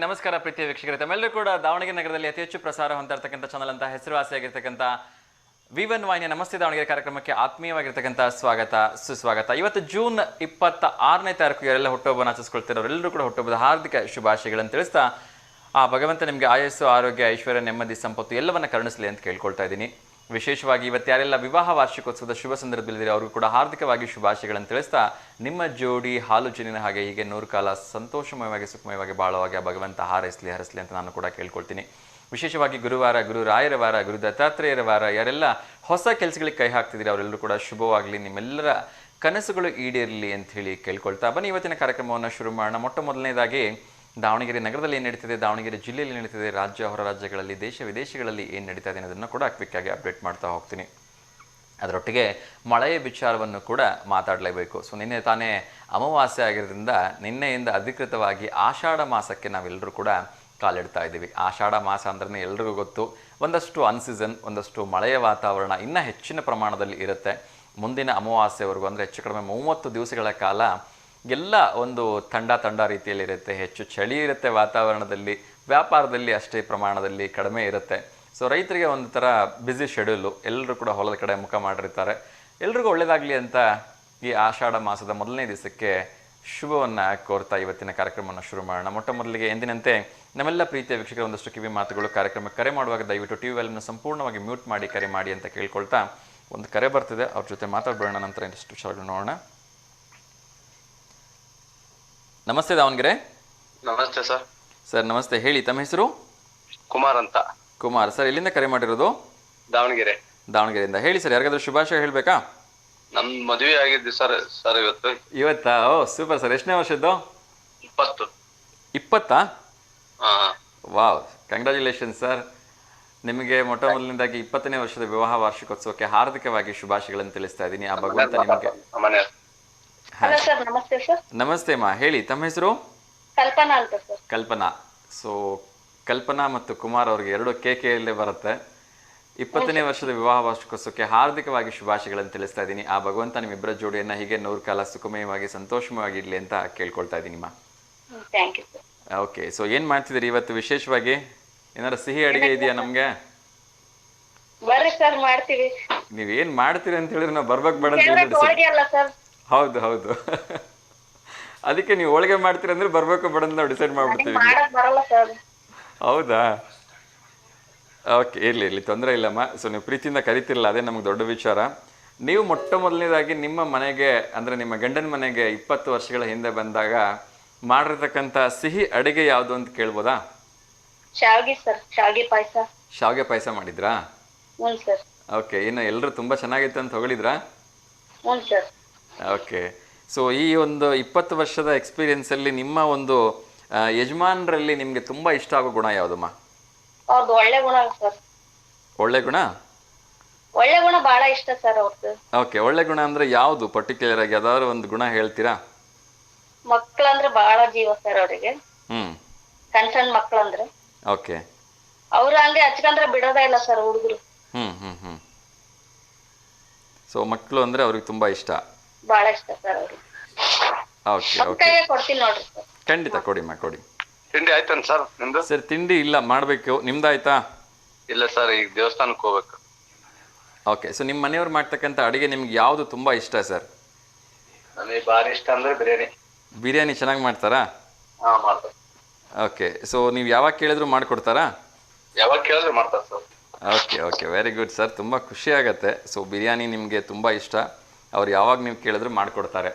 ನಮಸ್ಕಾರ ಪ್ರೀತಿಯ ವೀಕ್ಷಕರೇ, ತಮ್ಮೆಲ್ಲರೂ ಕೂಡ ದಾವಣಗೆರೆ ನಗರದಲ್ಲಿ ಅತಿ ಹೆಚ್ಚು ಪ್ರಸಾರ ಹೊಂದಿರತಕ್ಕಂಥ ಚಾನಲ್ ಅಂತ ಹೆಸರುವಾಸಿಯಾಗಿರ್ತಕ್ಕಂಥ V1 ವಾಹಿನಿಯ ನಮಸ್ತೆ ದಾವಣಗೆರೆ ಕಾರ್ಯಕ್ರಮಕ್ಕೆ ಆತ್ಮೀಯವಾಗಿರ್ತಕ್ಕಂಥ ಸುಸ್ವಾಗತ. ಇವತ್ತು ಜೂನ್ 26ನೇ ತಾರೀಕು ಯಾರೆಲ್ಲ ಹುಟ್ಟುಹಬ್ಬವನ್ನು ಆಚರಿಸ್ಕೊಳ್ತಿರೋರೆಲ್ಲರೂ ಕೂಡ ಹುಟ್ಟುಹಬ್ಬದ ಹಾರ್ದಿಕ ಶುಭಾಶಯಗಳನ್ನು ತಿಳಿಸ್ತಾ ಆ ಭಗವಂತ ನಿಮಗೆ ಆಯಸ್ಸು, ಆರೋಗ್ಯ, ಐಶ್ವರ್ಯ, ನೆಮ್ಮದಿ, ಸಂಪತ್ತು ಎಲ್ಲವನ್ನ ಕರುಣಿಸಲಿ ಅಂತ ಕೇಳ್ಕೊಳ್ತಾ ಇದ್ದೀನಿ. ವಿಶೇಷವಾಗಿ ಇವತ್ತು ಯಾರೆಲ್ಲ ವಿವಾಹ ವಾರ್ಷಿಕೋತ್ಸವದ ಶುಭ ಸಂದರ್ಭದಲ್ಲಿದೆ ಅವ್ರಿಗೂ ಕೂಡ ಹಾರ್ದಿಕವಾಗಿ ಶುಭಾಶಯಗಳನ್ನು ತಿಳಿಸ್ತಾ ನಿಮ್ಮ ಜೋಡಿ ಹಾಲು ಜೇನಿನ ಹಾಗೆ ಹೀಗೆ 100 ಕಾಲ ಸಂತೋಷಮಯವಾಗಿ ಸುಖಮಯವಾಗಿ ಬಾಳುವಾಗ ಭಗವಂತ ಹರಸಲಿ ಅಂತ ನಾನು ಕೂಡ ಕೇಳ್ಕೊಳ್ತೀನಿ. ವಿಶೇಷವಾಗಿ ಗುರುವಾರ, ಗುರು ರಾಯರ ವಾರ, ಗುರು ದತ್ತಾತ್ರೇಯರ ವಾರ, ಯಾರೆಲ್ಲ ಹೊಸ ಕೆಲಸಗಳಿಗೆ ಕೈ ಹಾಕ್ತಿದ್ದೀರಿ ಅವರೆಲ್ಲರೂ ಕೂಡ ಶುಭವಾಗಲಿ, ನಿಮ್ಮೆಲ್ಲರ ಕನಸುಗಳು ಈಡೇರಲಿ ಅಂತ ಹೇಳಿ ಕೇಳ್ಕೊಳ್ತಾ ಬನ್ನಿ ಇವತ್ತಿನ ಕಾರ್ಯಕ್ರಮವನ್ನು ಶುರು ಮಾಡೋಣ. ಮೊಟ್ಟ ಮೊದಲನೇದಾಗಿ ದಾವಣಗೆರೆ ನಗರದಲ್ಲಿ ಏನು ನಡೀತಿದೆ, ದಾವಣಗೆರೆ ಜಿಲ್ಲೆಯಲ್ಲಿ ನಡೀತಿದೆ, ರಾಜ್ಯ ಹೊರ ರಾಜ್ಯಗಳಲ್ಲಿ, ದೇಶ ವಿದೇಶಗಳಲ್ಲಿ ಏನು ನಡೀತಾ ಇದೆ ಅನ್ನೋದನ್ನು ಕೂಡ ಕ್ವಿಕ್ಕಾಗಿ ಅಪ್ಡೇಟ್ ಮಾಡ್ತಾ ಹೋಗ್ತೀನಿ. ಅದರೊಟ್ಟಿಗೆ ಮಳೆಯ ವಿಚಾರವನ್ನು ಕೂಡ ಮಾತಾಡಲೇಬೇಕು. ಸೊ ನಿನ್ನೆ ತಾನೇ ಅಮಾವಾಸ್ಯೆ ಆಗಿರೋದ್ರಿಂದ ನಿನ್ನೆಯಿಂದ ಅಧಿಕೃತವಾಗಿ ಆಷಾಢ ಮಾಸಕ್ಕೆ ನಾವೆಲ್ಲರೂ ಕೂಡ ಕಾಲಿಡ್ತಾ ಇದ್ದೀವಿ. ಆಷಾಢ ಮಾಸ ಅಂದ್ರೆ ಎಲ್ರಿಗೂ ಗೊತ್ತು, ಒಂದಷ್ಟು ಅನ್ಸೀಸನ್, ಒಂದಷ್ಟು ಮಳೆಯ ವಾತಾವರಣ ಇನ್ನೂ ಹೆಚ್ಚಿನ ಪ್ರಮಾಣದಲ್ಲಿ ಇರುತ್ತೆ. ಮುಂದಿನ ಅಮಾವಾಸ್ಯೆವರೆಗೂ ಅಂದರೆ ಹೆಚ್ಚು ಕಡಿಮೆ 30 ದಿವಸಗಳ ಕಾಲ ಎಲ್ಲ ಒಂದು ತಂಡ ರೀತಿಯಲ್ಲಿರುತ್ತೆ. ಹೆಚ್ಚು ಚಳಿ ಇರುತ್ತೆ ವಾತಾವರಣದಲ್ಲಿ, ವ್ಯಾಪಾರದಲ್ಲಿ ಅಷ್ಟೇ ಪ್ರಮಾಣದಲ್ಲಿ ಕಡಿಮೆ ಇರುತ್ತೆ. ಸೊ ರೈತರಿಗೆ ಒಂದು ಥರ ಬ್ಯುಸಿ ಶೆಡ್ಯೂಲು, ಎಲ್ಲರೂ ಕೂಡ ಹೊಲದ ಕಡೆ ಮುಖ ಮಾಡಿರ್ತಾರೆ. ಎಲ್ರಿಗೂ ಒಳ್ಳೆಯದಾಗಲಿ ಅಂತ ಈ ಆಷಾಢ ಮಾಸದ ಮೊದಲನೇ ದಿವಸಕ್ಕೆ ಶುಭವನ್ನು ಕೋರ್ತಾ ಇವತ್ತಿನ ಕಾರ್ಯಕ್ರಮವನ್ನು ಶುರು ಮಾಡೋಣ. ಮೊಟ್ಟ ಮೊದಲಿಗೆ ಎಂದಿನಂತೆ ನಮ್ಮೆಲ್ಲ ಪ್ರೀತಿಯ ವೀಕ್ಷಕರ ಒಂದಷ್ಟು ಕಿವಿ ಮಾತುಗಳು. ಕಾರ್ಯಕ್ರಮಕ್ಕೆ ಕರೆ ಮಾಡುವಾಗ ದಯವಿಟ್ಟು ಟಿ ವಿಯನ್ನು ಸಂಪೂರ್ಣವಾಗಿ ಮ್ಯೂಟ್ ಮಾಡಿ ಕರೆ ಮಾಡಿ ಅಂತ ಕೇಳ್ಕೊಳ್ತಾ ಒಂದು ಕರೆ ಬರ್ತಿದೆ, ಅವ್ರ ಜೊತೆ ಮಾತಾಡಬೇಡ. ನಂತರ ಇನ್ನಷ್ಟು ವಿಚಾರಗಳು ನೋಡೋಣ. ನಮಸ್ತೆ ದಾವಣಗೆರೆ. ನಮಸ್ತೆ ಸರ್. ಸರ್ ನಮಸ್ತೆ, ಹೇಳಿ ತಮ್ಮ ಹೆಸರು? ಕುಮಾರ್ ಅಂತ. ಕುಮಾರ್ ಸರ್, ಎಲ್ಲಿಂದ ಕರೆ ಮಾಡಿರೋದು? ದಾವಣಗೆರೆಯಿಂದ. ಹೇಳಿ ಸರ್, ಯಾರಿಗಾದ್ರೂ ಶುಭಾಶಯ ಹೇಳಬೇಕಾ? ನಮ್ ಮದುವೆ ಆಗಿದ್ದು ಸರ್ ಇವತ್ತಾ? ಓ ಸೂಪರ್ ಸರ್. ಎಷ್ಟನೇ ವರ್ಷದ್ದು? 20. Wow, congratulation sir. ನಿಮಗೆ ಮೊಟ್ಟ ಮೊದಲನೇದಾಗಿ 20ನೇ ವರ್ಷದ ವಿವಾಹ ವಾರ್ಷಿಕೋತ್ಸವಕ್ಕೆ ಹಾರ್ದಿಕವಾಗಿ ಶುಭಾಶಯಗಳನ್ನು ತಿಳಿಸ್ತಾ ಇದ್ದೀನಿ. ಆ ಭಗವಂತ ನಿಮಗೆ. ನಮಸ್ತೆ ಮಾ, ಹೇಳಿ ತಮ್ಮ ಹೆಸರು? ಕಲ್ಪನಾ ಅಂತ ಸರ್. ಕಲ್ಪನಾ. ಸೊ ಕಲ್ಪನಾ ಮತ್ತು ಕುಮಾರ್ ಅವ್ರಿಗೆ ಎರಡು KKಯಲ್ಲೇ ಬರುತ್ತೆ. 20ನೇ ವರ್ಷದ ವಿವಾಹ ವಾರ್ಷಿಕೋತ್ಸವಕ್ಕೆ ಹಾರ್ದಿಕವಾಗಿ ಶುಭಾಶಯಗಳನ್ನು ತಿಳಿಸ್ತಾ ಇದ್ದೀನಿ. ಆ ಭಗವಂತ ನಿಮ್ಮಿಬ್ಬರ ಜೋಡಿಯನ್ನ ಹೀಗೆ 100 ಕಾಲ ಸುಖಮಯವಾಗಿ ಸಂತೋಷವಾಗಿ ಇಡ್ಲಿ ಅಂತ ಕೇಳ್ಕೊಳ್ತಾ ಇದ್ದೀನಿ ಮಾ. ಓಕೆ, ಸೊ ಏನ್ ಮಾಡ್ತಿದ್ದೀರಿ ಇವತ್ತು ವಿಶೇಷವಾಗಿ? ಏನಾದ್ರು ಸಿಹಿ ಅಡಿಗೆ ಇದೆಯಾ ನಮ್ಗೆ? ಬರ್ರಿ ಸರ್, ಮಾಡ್ತೀವಿ. ನೀವ್ ಏನ್ ಮಾಡ್ತೀರಿ ಅಂತ ಹೇಳಿದ್ರೆ ನಾವು ಬರ್ಬೇಕು ಬೇಡ ಅಂತ. ಹೌದು ಹೌದು ಅದಕ್ಕೆ ನೀವು ಹೋಳಿಗೆ ಮಾಡ್ತೀರಿ ಅಂದ್ರೆ ಬರ್ಬೇಕು ಬೇಡ ಅಂತ ನಾವು ಡಿಸೈಡ್ ಮಾಡ್ಬಿಡ್ತೀವಿ. ಹೌದಾ? ಓಕೆ, ಇರ್ಲಿ ತೊಂದರೆ ಇಲ್ಲಮ್ಮ. ಸೊ ನೀವು ಪ್ರೀತಿಯಿಂದ ಕರಿತಿರಲ್ಲ, ಅದೇ ನಮ್ಗೆ ದೊಡ್ಡ ವಿಚಾರ. ನೀವು ಮೊಟ್ಟ ಮೊದಲನೇದಾಗಿ ನಿಮ್ಮ ಮನೆಗೆ ಅಂದ್ರೆ ನಿಮ್ಮ ಗಂಡನ ಮನೆಗೆ 20 ವರ್ಷಗಳ ಹಿಂದೆ ಬಂದಾಗ ಮಾಡಿರ್ತಕ್ಕಂಥ ಸಿಹಿ ಅಡಿಗೆ ಯಾವುದು ಅಂತ ಕೇಳ್ಬೋದಾ? ಶಾವಿಗೆ ಪಾಯಸ ಮಾಡಿದ್ರಾ? ಓಕೆ, ಇನ್ನು ಎಲ್ಲರೂ ತುಂಬಾ ಚೆನ್ನಾಗಿತ್ತು ಅಂತ ಹೊಗಳಿದ್ರಾ? ಓಕೆ, ಸೊ ಈ ಒಂದು 20 ವರ್ಷದ ಎಕ್ಸ್ಪೀರಿಯನ್ಸ್ ಅಲ್ಲಿ ನಿಮ್ಮ ಒಂದು ಯಜಮಾನರಲ್ಲಿ ನಿಮ್ಗೆ ತುಂಬಾ ಇಷ್ಟ ಆಗೋ ಗುಣ ಯಾವುದಮ್ಮ? ಒಳ್ಳೆ ಗುಣ ಸರ್. ಒಳ್ಳೆ ಗುಣ? ಒಳ್ಳೆ ಗುಣ ಬಹಳ ಇಷ್ಟ ಸರ್ ಅವ್ರದ್ದು. ಓಕೆ, ಒಳ್ಳೆ ಗುಣ ಅಂದ್ರೆ ಯಾವುದು ಪರ್ಟಿಕ್ಯುಲರ್ ಆಗಿ ಯಾವ್ದಾದ್ರು ಒಂದು ಗುಣ ಹೇಳ್ತೀರಾ? ಮಕ್ಕಳಂದ್ರೆ ಬಹಳ ಜೀವ ಸರ್ ಅವರಿಗೆ. ಸಣ್ಣ ಮಕ್ಕಳಂದ್ರೆ. ಓಕೆ, ಅವ್ರ ಹಂಗೆ ಹಚ್ಕಂದ್ರೆ ಬಿಡೋದೇ ಇಲ್ಲ ಸರ್ ಹುಡುಗರು. ಸೊ ಮಕ್ಕಳು ಅಂದ್ರೆ ಅವ್ರಿಗೆ ತುಂಬಾ ಇಷ್ಟ? ಬಹಳ ಇಷ್ಟ ಸರ್ ಅವ್ರಿಗೆ. ಓಕೆ ಓಕೆ, ಕೊಡ್ತೀನಿ ನೋಡ್ರಿ ಸರ್. ಖಂಡಿತ ಕೊಡಿಮ್ಮ, ಕೊಡಿ. ತಿಂಡಿ ಆಯ್ತಾನ ಸರ್ ನಿಮ್ದು? ಸರ್ ತಿಂಡಿ ಇಲ್ಲ, ಮಾಡ್ಬೇಕು. ನಿಮ್ದಾಯ್ತಾ? ಇಲ್ಲ ಸರ್, ಈಗ ದೇವಸ್ಥಾನಕ್ಕೆ ಹೋಗ್ಬೇಕು. ಓಕೆ, ಸೊ ನಿಮ್ಮ ಮನೆಯವ್ರು ಮಾಡ್ತಕ್ಕಂಥ ಅಡಿಗೆ ನಿಮ್ಗೆ ಯಾವುದು ತುಂಬಾ ಇಷ್ಟ ಸರ್? ನನಗೆ ಭಾರಿ ಇಷ್ಟ ಅಂದ್ರೆ ಬಿರಿಯಾನಿ. ಬಿರಿಯಾನಿ ಚೆನ್ನಾಗಿ ಮಾಡ್ತಾರಾ? ಮಾಡ್ತಾರೆ. ಓಕೆ, ಸೊ ನೀವು ಯಾವಾಗ ಕೇಳಿದ್ರು ಮಾಡ್ಕೊಡ್ತಾರಾ? ಯಾವಾಗ ಕೇಳಿದ್ರು ಮಾಡ್ತಾರೆ sir. Okay okay, very good sir, ತುಂಬ ಖುಷಿ ಆಗತ್ತೆ. ಸೊ ಬಿರಿಯಾನಿ ನಿಮಗೆ ತುಂಬ ಇಷ್ಟ, ಅವ್ರು ಯಾವಾಗ ನೀವು ಕೇಳಿದ್ರು ಮಾಡಿಕೊಡ್ತಾರೆ.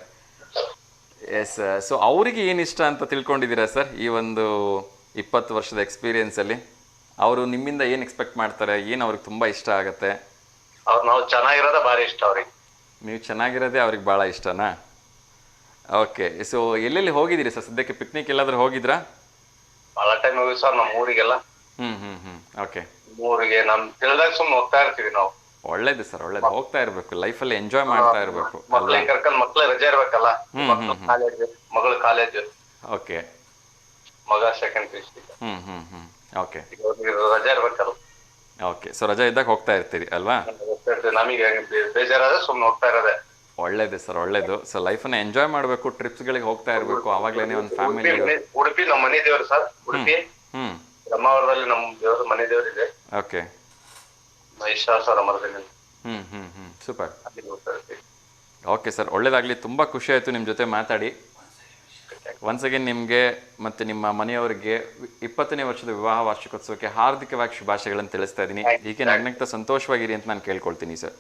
ಎಸ್, ಸೊ ಅವರಿಗೆ ಏನು ಇಷ್ಟ ಅಂತ ತಿಳ್ಕೊಂಡಿದ್ದೀರಾ ಸರ್ ಈ ಒಂದು 20 ವರ್ಷದ ಎಕ್ಸ್ಪೀರಿಯನ್ಸಲ್ಲಿ? ಅವರು ನಿಮ್ಮಿಂದ ಏನು ಎಕ್ಸ್ಪೆಕ್ಟ್ ಮಾಡ್ತಾರೆ, ಏನು ಅವ್ರಿಗೆ ತುಂಬ ಇಷ್ಟ ಆಗುತ್ತೆ? ನಾವು ಚೆನ್ನಾಗಿರೋದೇ ಭಾರಿ ಇಷ್ಟ ಅವ್ರಿಗೆ. ನೀವು ಚೆನ್ನಾಗಿರೋದೇ ಅವ್ರಿಗೆ ಭಾಳ ಇಷ್ಟನಾ? ಓಕೆ, ಸೊ ಎಲ್ಲೆಲ್ಲಿ ಹೋಗಿದ್ದೀರಿ ಸರ್ ಸದ್ಯಕ್ಕೆ? ಪಿಕ್ನಿಕ್ ಎಲ್ಲಾದ್ರೂ ಹೋಗಿದ್ರಾ? ಭಾಳ ಟೈಮ್ ಹೋಗಿ ಸರ್ ನಮ್ಮ ಊರಿಗೆಲ್ಲ. ಓಕೆ, ಊರಿಗೆ ನಮ್ ತಿಳಿದಾಗ ಸುಮ್ಮನೆ ಹೋಗ್ತಾ ಇರ್ತೀವಿ ನಾವು. ಒಳ್ಳೇದು ಸರ್, ಒಳ್ಳೇದು. ಹೋಗ್ತಾ ಇರ್ಬೇಕು, ಲೈಫಲ್ಲಿ ಎಂಜಾಯ್ ಮಾಡ್ತಾ ಇರ್ಬೇಕು. ಮಕ್ಳಿಗೆ ಕರ್ಕೊಂಡ್ ಮಕ್ಳ ರಜೆ ಇರ್ಬೇಕಲ್ಲ. ಮಗಳು ಕಾಲೇಜ್. ಓಕೆ, ಮಗ ಸೆಕೆಂಡ್ PUC. ಓಕೆ, ರಜೆ ಇರ್ಬೇಕಲ್ಲ. ಓಕೆ, ಸೊ ರಜೆ ಇದ್ದಾಗ ಹೋಗ್ತಾ ಇರ್ತೀರಿ ಅಲ್ವಾ? ನಮಗೆ ಬೇಜಾರಾದ್ರೆ ಸುಮ್ನೆ ಹೋಗ್ತಾ ಇರೋದೆ. ಒಳ್ಳೇದು ಸರ್, ಒಳ್ಳೇದು. ಸೊ ಲೈಫನ್ನ ಎಂಜಾಯ್ ಮಾಡಬೇಕು, ಟ್ರಿಪ್ಸ್ಗಳಿಗೆ ಹೋಗ್ತಾ ಇರಬೇಕು, ಆವಾಗಲೇ ಒಂದು ಫ್ಯಾಮಿಲಿ. ಉಡುಪಿ ನಮ್ಮ ಮನೆ ದೇವರು ಸರ್. ಉಡುಪಿ ಹ್ಮ್ ಬ್ರಹ್ಮಾವರದಲ್ಲಿ ನಮ್ಮ ದೇವರು ಮನೆ ದೇವರಿದೆ. ಓಕೆ. ಮಹಿಷಾಸುರ ಮರದಲ್ಲಿ ಸೂಪರ್. ಅಲ್ಲಿ ಹೋಗ್ತಾ ಇರ್ತೀವಿ. ಓಕೆ ಸರ್, ಒಳ್ಳೇದಾಗಲಿ. ತುಂಬ ಖುಷಿ ಆಯಿತು ನಿಮ್ಮ ಜೊತೆ ಮಾತಾಡಿ. ಒನ್ಸ್ ಅಗೇನ್ ನಿಮಗೆ ಮತ್ತು ನಿಮ್ಮ ಮನೆಯವರಿಗೆ 20ನೇ ವರ್ಷದ ವಿವಾಹ ವಾರ್ಷಿಕೋತ್ಸವಕ್ಕೆ ಹಾರ್ದಿಕವಾಗಿ ಶುಭಾಶಯಗಳನ್ನು ತಿಳಿಸ್ತಾ ಇದ್ದೀನಿ. ಹೀಗೆ ನಗ್ನಗ್ತಾ ಸಂತೋಷವಾಗಿರಿ ಅಂತ ನಾನು ಕೇಳ್ಕೊಳ್ತೀನಿ sir.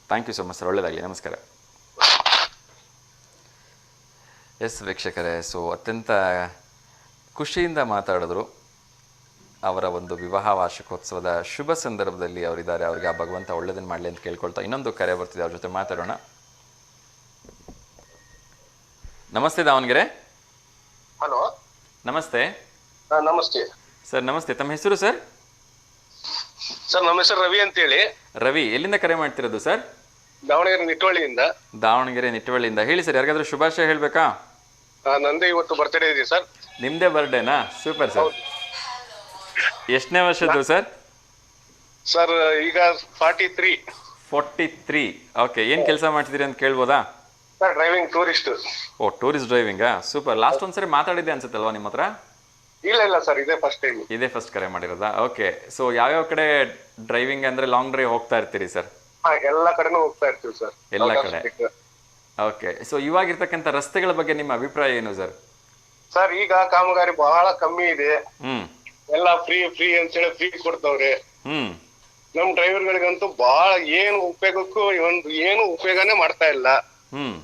Thank you so much sir, ಒಳ್ಳೇದಾಗಲಿ. ನಮಸ್ಕಾರ. ಎಸ್ ವೀಕ್ಷಕರೇ, ಸೊ ಅತ್ಯಂತ ಖುಷಿಯಿಂದ ಮಾತಾಡಿದ್ರು. ಅವರ ಒಂದು ವಿವಾಹ ವಾರ್ಷಿಕೋತ್ಸವದ ಶುಭ ಸಂದರ್ಭದಲ್ಲಿ ಅವರಿದ್ದಾರೆ. ಅವರಿಗೆ ಆ ಭಗವಂತ ಒಳ್ಳೆಯದನ್ನು ಮಾಡಲಿ ಅಂತ ಕೇಳ್ಕೊಳ್ತಾ ಇನ್ನೊಂದು ಕರೆ ಬರ್ತಿದೆ, ಅವ್ರ ಜೊತೆ ಮಾತಾಡೋಣ. ನಮಸ್ತೆ ದಾವಣಗೆರೆ. ಹಲೋ, ನಮಸ್ತೆ. ನಮಸ್ತೆ ಸರ್. ನಮಸ್ತೆ, ತಮ್ಮ ಹೆಸರು ಸರ್? ಸರ್, ನಮ್ಮ ಹೆಸರು ರವಿ ಅಂತೇಳಿ. ರವಿ, ಎಲ್ಲಿಂದ ಕರೆ ಮಾಡ್ತಿರೋದು ಸರ್? ದಾವಣಗೆರೆ ನಿಟ್ಟವಳ್ಳಿಯಿಂದ. ದಾವಣಗೆರೆ ನಿಟ್ಟವಳ್ಳಿಯಿಂದ. ಹೇಳಿ ಸರ್, ಯಾರಿಗಾದ್ರೂ ಶುಭಾಶಯ ಹೇಳಬೇಕಾ? ನಂದೇ ಇವತ್ತು ಬರ್ತ್ಡೇ ಇದೆ ಸರ್. ನಿಮ್ಮದೇ ಬರ್ಡೇನಾ? Super sir. ಎಷ್ಟನೇ ವರ್ಷದ್ದು ಸರ್? ಸರ್ ಈಗ 43. 43. ಓಕೆ. ಏನು ಕೆಲಸ ಮಾಡ್ತಿದ್ದೀರಿ ಅಂತ ಕೇಳ್ಬೋದಾ? Sir driving, tourist. ಓ, ಟೂರಿಸ್ಟ್ ಡ್ರೈವಿಂಗಾ? ಸೂಪರ್. ಲಾಸ್ಟ್ ಒಂದ್ಸರಿ ಮಾತಾಡಿದ್ದೆ ಅನ್ಸುತ್ತಲ್ವಾ ನಿಮ್ಮ ಹತ್ರ? ಇಲ್ಲ ಸರ್, ಇದೇ ಫಸ್ಟ್ ಟೈಮ್. ಇದೇ ಫಸ್ಟ್ ಕರೆ ಮಾಡಿರೋದಾ? ಓಕೆ. ಸೊ ಯಾವ್ಯಾವ ಕಡೆ ಡ್ರೈವಿಂಗ್ ಅಂದರೆ ಲಾಂಗ್ ಡ್ರೈವ್ ಹೋಗ್ತಾ ಇರ್ತೀರಿ ಸರ್? ಎಲ್ಲ ಕಡೆನೂ ಹೋಗ್ತಾ ಇರ್ತೀವಿ ಸರ್. ಎಲ್ಲ ಕಡೆ. ಓಕೆ. ಸೊ ಇವಾಗಿರ್ತಕ್ಕಂಥ ರಸ್ತೆಗಳ ಬಗ್ಗೆ ನಿಮ್ಮ ಅಭಿಪ್ರಾಯ ಏನು ಸರ್? ಸರ್ ಈಗ ಕಾಮಗಾರಿ ಬಹಳ ಕಮ್ಮಿ ಇದೆ. ಹ್ಮ್. ಎಲ್ಲ ಫ್ರೀ ಅಂತೇಳಿ ಫ್ರೀ ಕೊಡ್ತಾವ್ರೆ. ಹ್ಮ್. ನಮ್ ಡ್ರೈವರ್ಗಳಿಗಂತೂ ಬಹಳ ಏನು ಉಪಯೋಗಕ್ಕೂ ಏನು ಉಪಯೋಗನೇ ಮಾಡ್ತಾ ಇಲ್ಲ. ಹ್ಮ್.